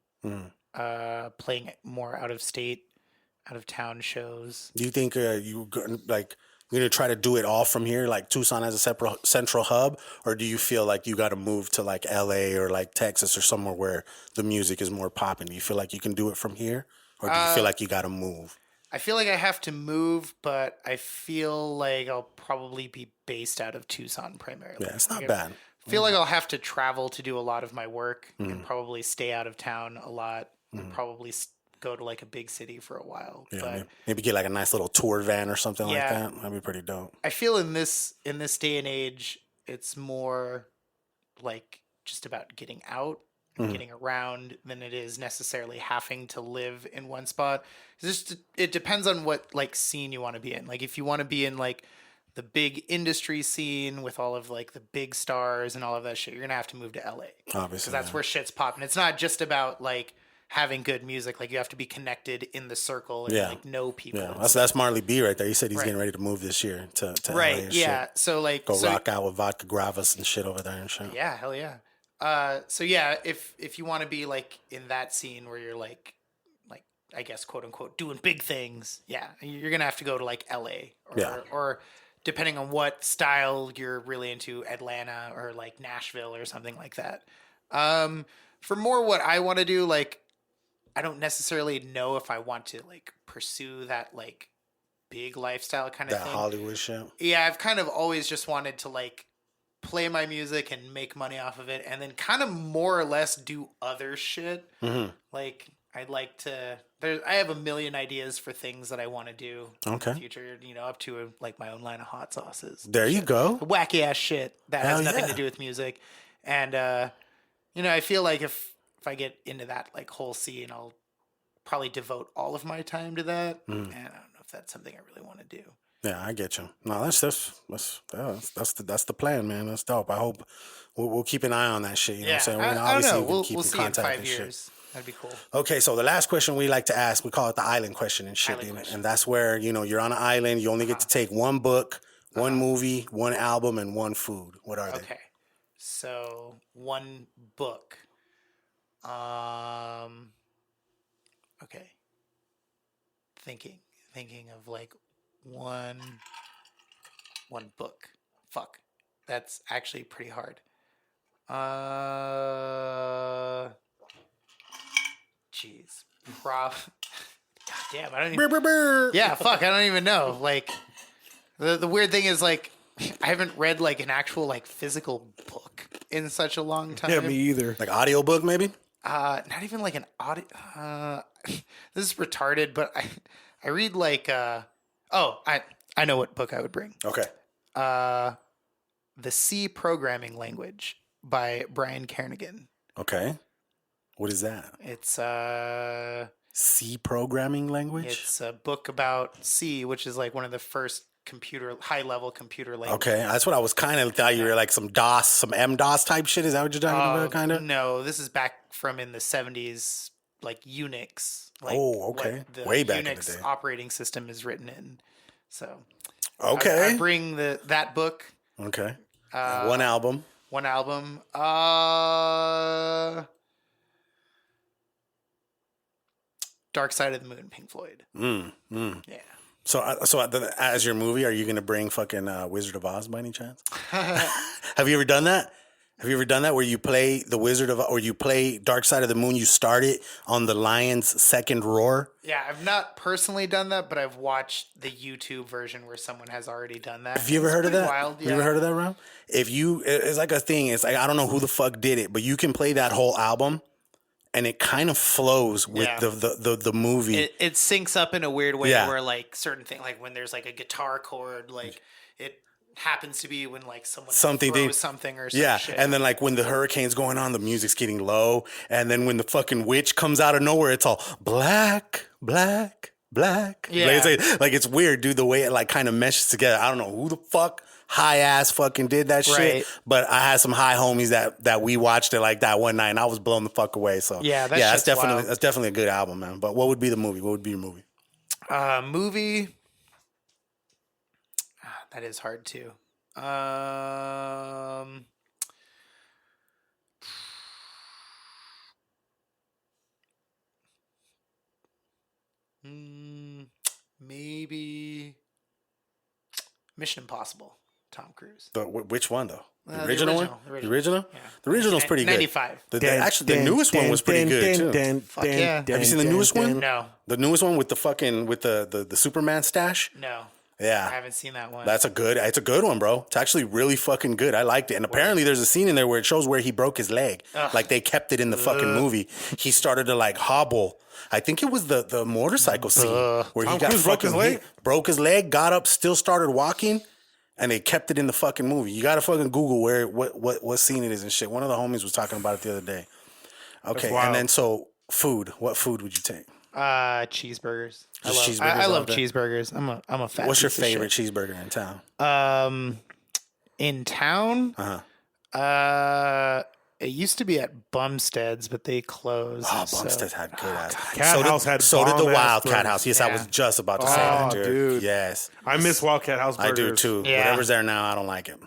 Playing more out of state, out of town shows. Do you think you like You're gonna try to do it all from here, like Tucson as a separate central hub, or do you feel like you got to move to like LA or like Texas or somewhere where the music is more popping? Do you feel like you can do it from here, or do you feel like you got to move? I feel like I have to move, but I feel like I'll probably be based out of Tucson primarily. Yeah, it's not Like, bad. I feel like I'll have to travel to do a lot of my work and probably stay out of town a lot and probably go to like a big city for a while. Yeah, but maybe get like a nice little tour van or something like Yeah. that. That'd be pretty dope. I feel in this day and age, it's more like just about getting out and getting around than it is necessarily having to live in one spot. It depends on what like scene you want to be in. Like if you want to be in like the big industry scene with all of like the big stars and all of that shit, you're gonna have to move to LA. Obviously, because that's where shit's popping. It's not just about like having good music. Like you have to be connected in the circle and like know people. Yeah, that's Marley B right there. He said he's getting ready to move this year to LA and yeah. shit. So like Go rock out with vodka gravas and shit over there and shit. Yeah, hell yeah. So yeah, if you want to be like in that scene where you're like I guess quote unquote doing big things, yeah, you're gonna have to go to like LA or depending on what style you're really into, Atlanta or like Nashville or something like that. For more what I want to do, like I don't necessarily know if I want to like pursue that like big lifestyle kind of That thing. Hollywood shit. Yeah, I've kind of always just wanted to like play my music and make money off of it and then kind of more or less do other shit. Like I'd like to I have a million ideas for things that I want to do in the future, you know, up to like my own line of hot sauces. There you go. Wacky ass shit that Hell has nothing yeah. to do with music. And you know, I feel like if I get into that like whole scene, I'll probably devote all of my time to that. And I don't know if that's something I really want to do. Yeah, I get you. No, that's the plan, man. That's dope. I hope we'll keep an eye on that shit. You know what I'm saying? I don't know. We'll keep see in in contact 5 and shit. years. That'd be cool. Okay, so the last question we like to ask, we call it the island question and shit. And that's where, you know, you're on an island. You only get to take one book, one movie, one album, and one food. What are they? Okay. So one book. Okay. Thinking of like one book. Fuck. That's actually pretty hard. Jeez. God damn, I don't even. Yeah, fuck, I don't even know. Like, the weird thing is, like, I haven't read, like, an actual, like, physical book in such a long time. Yeah, me either. Like audiobook, maybe? Not even, like, an audio. This is retarded, but I read, like, I know what book I would bring. Okay. The C Programming Language by Brian Kernighan. Okay. What is that? It's C programming language? It's a book about C, which is like one of the first high level computer languages. Okay, that's what I was kind of thought you were like some DOS, some M-DOS type shit. Is that what you're talking about, kind of? No, this is back from in the 70s, like Unix. Like okay. The Way back Unix in the day. operating system is written in. So, okay. I bring that book. Okay. One album. One album. Dark Side of the Moon, Pink Floyd. Yeah. So as your movie, are you going to bring fucking Wizard of Oz by any chance? Have you ever done that? Have you ever done that where you play the Wizard of Oz, or you play Dark Side of the Moon? You start it on the lion's second roar. Yeah, I've not personally done that, but I've watched the YouTube version where someone has already done that. Have you ever heard of that? Wild, yeah. You ever heard of that, Ron? It's like a thing. It's like, I don't know who the fuck did it, but you can play that whole album, and it kind of flows with the movie. It syncs up in a weird way where like certain thing, like when there's like a guitar chord, like it happens to be when like someone throws something or some shit. And then like when the hurricane's going on, the music's getting low, and then when the fucking witch comes out of nowhere, it's all black, black, black. Yeah. Like it's weird, dude, the way it like kind of meshes together. I don't know who the fuck high ass fucking did that shit, but I had some high homies that we watched it like that one night, and I was blown the fuck away. So that's definitely a good album, man. But what would be the movie? What would be your movie? Movie. That is hard too. Maybe Mission Impossible. Tom Cruise. Which one though? The The original one? original. The original? Yeah. The original's pretty good. 95. Actually, the newest one was pretty good too. Fuck yeah. Have you seen the newest one? No. The newest one with the fucking with the Superman stash? No. Yeah. I haven't seen that one. It's a good one, bro. It's actually really fucking good. I liked it. And apparently there's a scene in there where it shows where he broke his leg. Ugh. Like they kept it in the fucking movie. He started to like hobble. I think it was the motorcycle scene where he got broke his leg? broke his leg, got up, still started walking, and they kept it in the fucking movie. You gotta fucking Google what scene it is and shit. One of the homies was talking about it the other day. Okay, and then so food. What food would you take? Cheeseburgers. Just I love all day? cheeseburgers. I'm a fat. What's your piece of favorite shit. cheeseburger in town? In town? Uh-huh. It used to be at Bumstead's, but they closed. Oh, Bumstead's had good ass. Cat House had so did the bomb-ass Wildcat burgers. House. Yes, I was Yeah. just about to say that, dude. dude. Yes. I miss Wildcat House burgers. I do too. Yeah. Whatever's there now, I don't like it.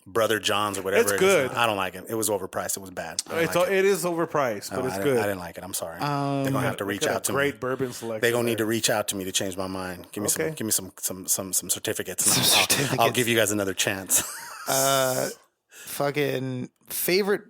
Brother John's or whatever. It's it is good. now, I don't like it. It was overpriced. It was bad. I don't like It is overpriced, but No, it's I good. didn't like it. I'm sorry. They're gonna have to reach Got a out to great me. bourbon selection. They're gonna need to there. reach out to me to change my mind. Give me Okay. some certificates. And I'll give you guys another chance. Fucking favorite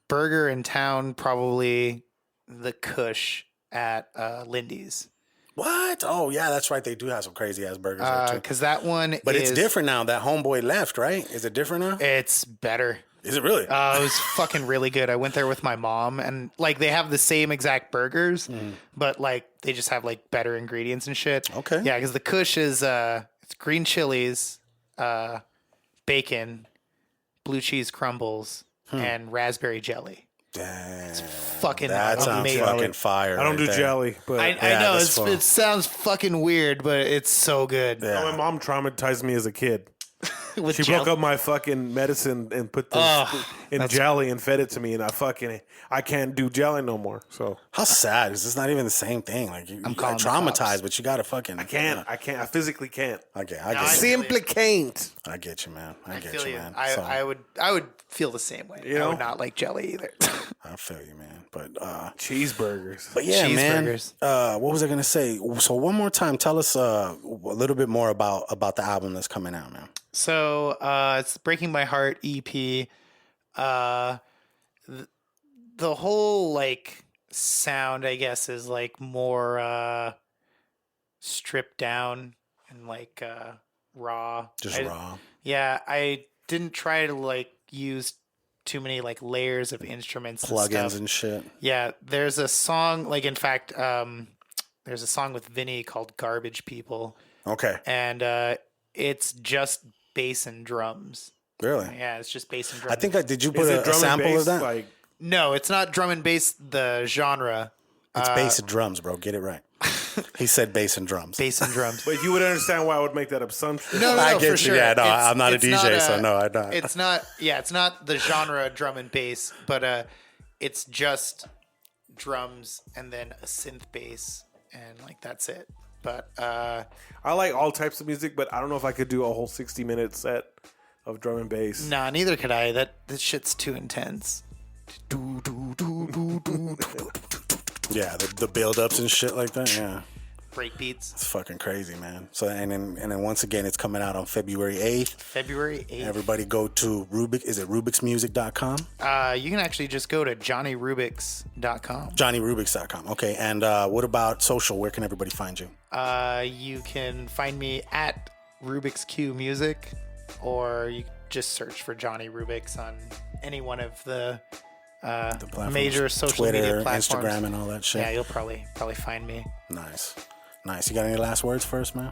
burger in town, probably the Kush at Lindy's. What? Oh yeah, that's right. They do have some crazy ass burgers there too. Because that one But is... it's different now. That homeboy left, right? Is it different now? It's better. Is it really? It was fucking really good. I went there with my mom, and like they have the same exact burgers, but like they just have like better ingredients and shit. Okay. Yeah, because the Kush is it's green chilies, bacon, blue cheese crumbles, and raspberry jelly. Damn. Fucking That sounds amazing. fucking fire. I don't right do there. jelly, but I Yeah, know that's fun. it sounds fucking weird, but it's so good. Yeah. my mom traumatized me as a kid. With She jelly. broke up my fucking medicine and put this in jelly and fed it to me, and I can't do jelly no more. So How sad is this? Not even the same thing. Like you got calling the traumatized, cops. but you gotta fucking. I can't. I physically can't. I get I you. Simply can't. I get you, man. I get feel you, you. man. I would feel the same way. You I know? would not like jelly either. I feel you, man. But Cheeseburgers. yeah, man. Cheeseburgers. What was I gonna say? So one more time, tell us a little bit more about the album that's coming out, man. So it's Breaking My Heart EP. The whole like sound, I guess, is like more stripped down and like raw. Just raw. Yeah, I didn't try to like use too many like layers of instruments, and Plugins stuff. and shit. Yeah, there's a song like in fact, there's a song with Vinny called "Garbage People," Okay. and it's just bass and drums. Really? Yeah, it's just bass and drums. I think did you put Is it a drum and sample bass? of that? Like, No, it's not drum and bass. The genre, It's bass and drums, bro. Get it right. He said bass and drums. bass and drums. but you would understand why I would make that assumption. No, I get for you. sure. Yeah, no, It's- I'm not a it's DJ, so no, I don't. It's not. Yeah, it's not the genre drum and bass, but it's just drums and then a synth bass, and like that's it. But I like all types of music, but I don't know if I could do a whole 60-minute set of drum and bass. nah, neither could I. This shit's too intense. Yeah, the build ups and shit like that. Yeah. Break beats. It's fucking crazy, man. So and then once again, it's coming out on February 8th. February 8th. Everybody go to RUBiX. Is it RUBiXmusic.com? You can actually just go to JohnnyRubix.com. JohnnyRubix.com. Okay. And what about social? Where can everybody find you? You can find me at Rubik's Q Music, or you just search for Johnny Rubix on any one of the platforms. major social Twitter, media platforms. Instagram, and all that shit. Yeah, you'll probably find me. Nice. You got any last words first, man?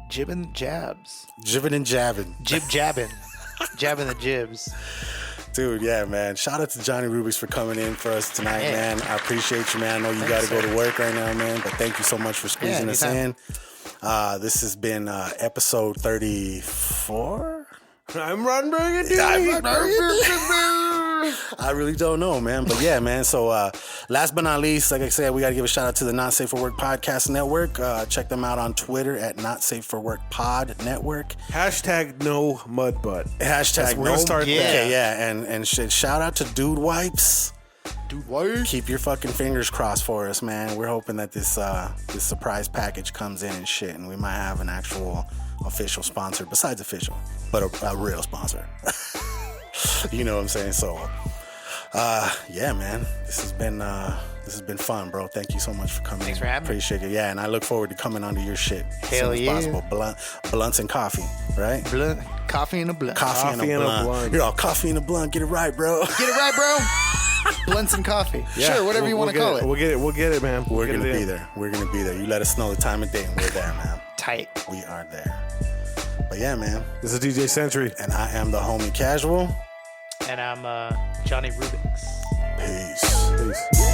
Jibbin' jabs. Jibbin' and jabbing. Jib jabbing. Jabbing the jibs. Dude, yeah, man. Shout out to Johnny RUBiX for coming in for us tonight, Yeah. man. I appreciate you, man. I know you got Thanks, to go sir. to work right now, man, but thank you so much for squeezing us in. This has been episode 34. I'm Ron Burgundy. I really don't know, man. But yeah, man. So last but not least, like I said, we got to give a shout out to the Not Safe for Work Podcast Network. Check them out on Twitter at Not Safe for Work Pod Network. Hashtag no mud butt. Hashtag We're gonna start Okay, there. yeah. And shout out to Dude Wipes. Keep your fucking fingers crossed for us, man. We're hoping that this surprise package comes in and shit, and we might have an actual official sponsor, besides official, but a real sponsor. You know what I'm saying? So, yeah, man, this has been fun, bro. Thank you so much for coming. Thanks for having me. Appreciate it. Yeah, and I look forward to coming onto your shit as Hell soon as yeah. possible. Blunts and coffee, right? Blunt. Coffee and a blunt. Coffee and a blunt. You're all coffee and a blunt. Get it right, bro. Get it right, bro. Blunts and coffee. Yeah, Sure, whatever you want to call it. We'll get it, man. We're gonna be there. We're gonna be there. You let us know the time of day, and we're there, man. Tight. We are there. But yeah, man. This is DJ Century, and I am the homie kAZual. And I'm Johnny RUBiX. Peace.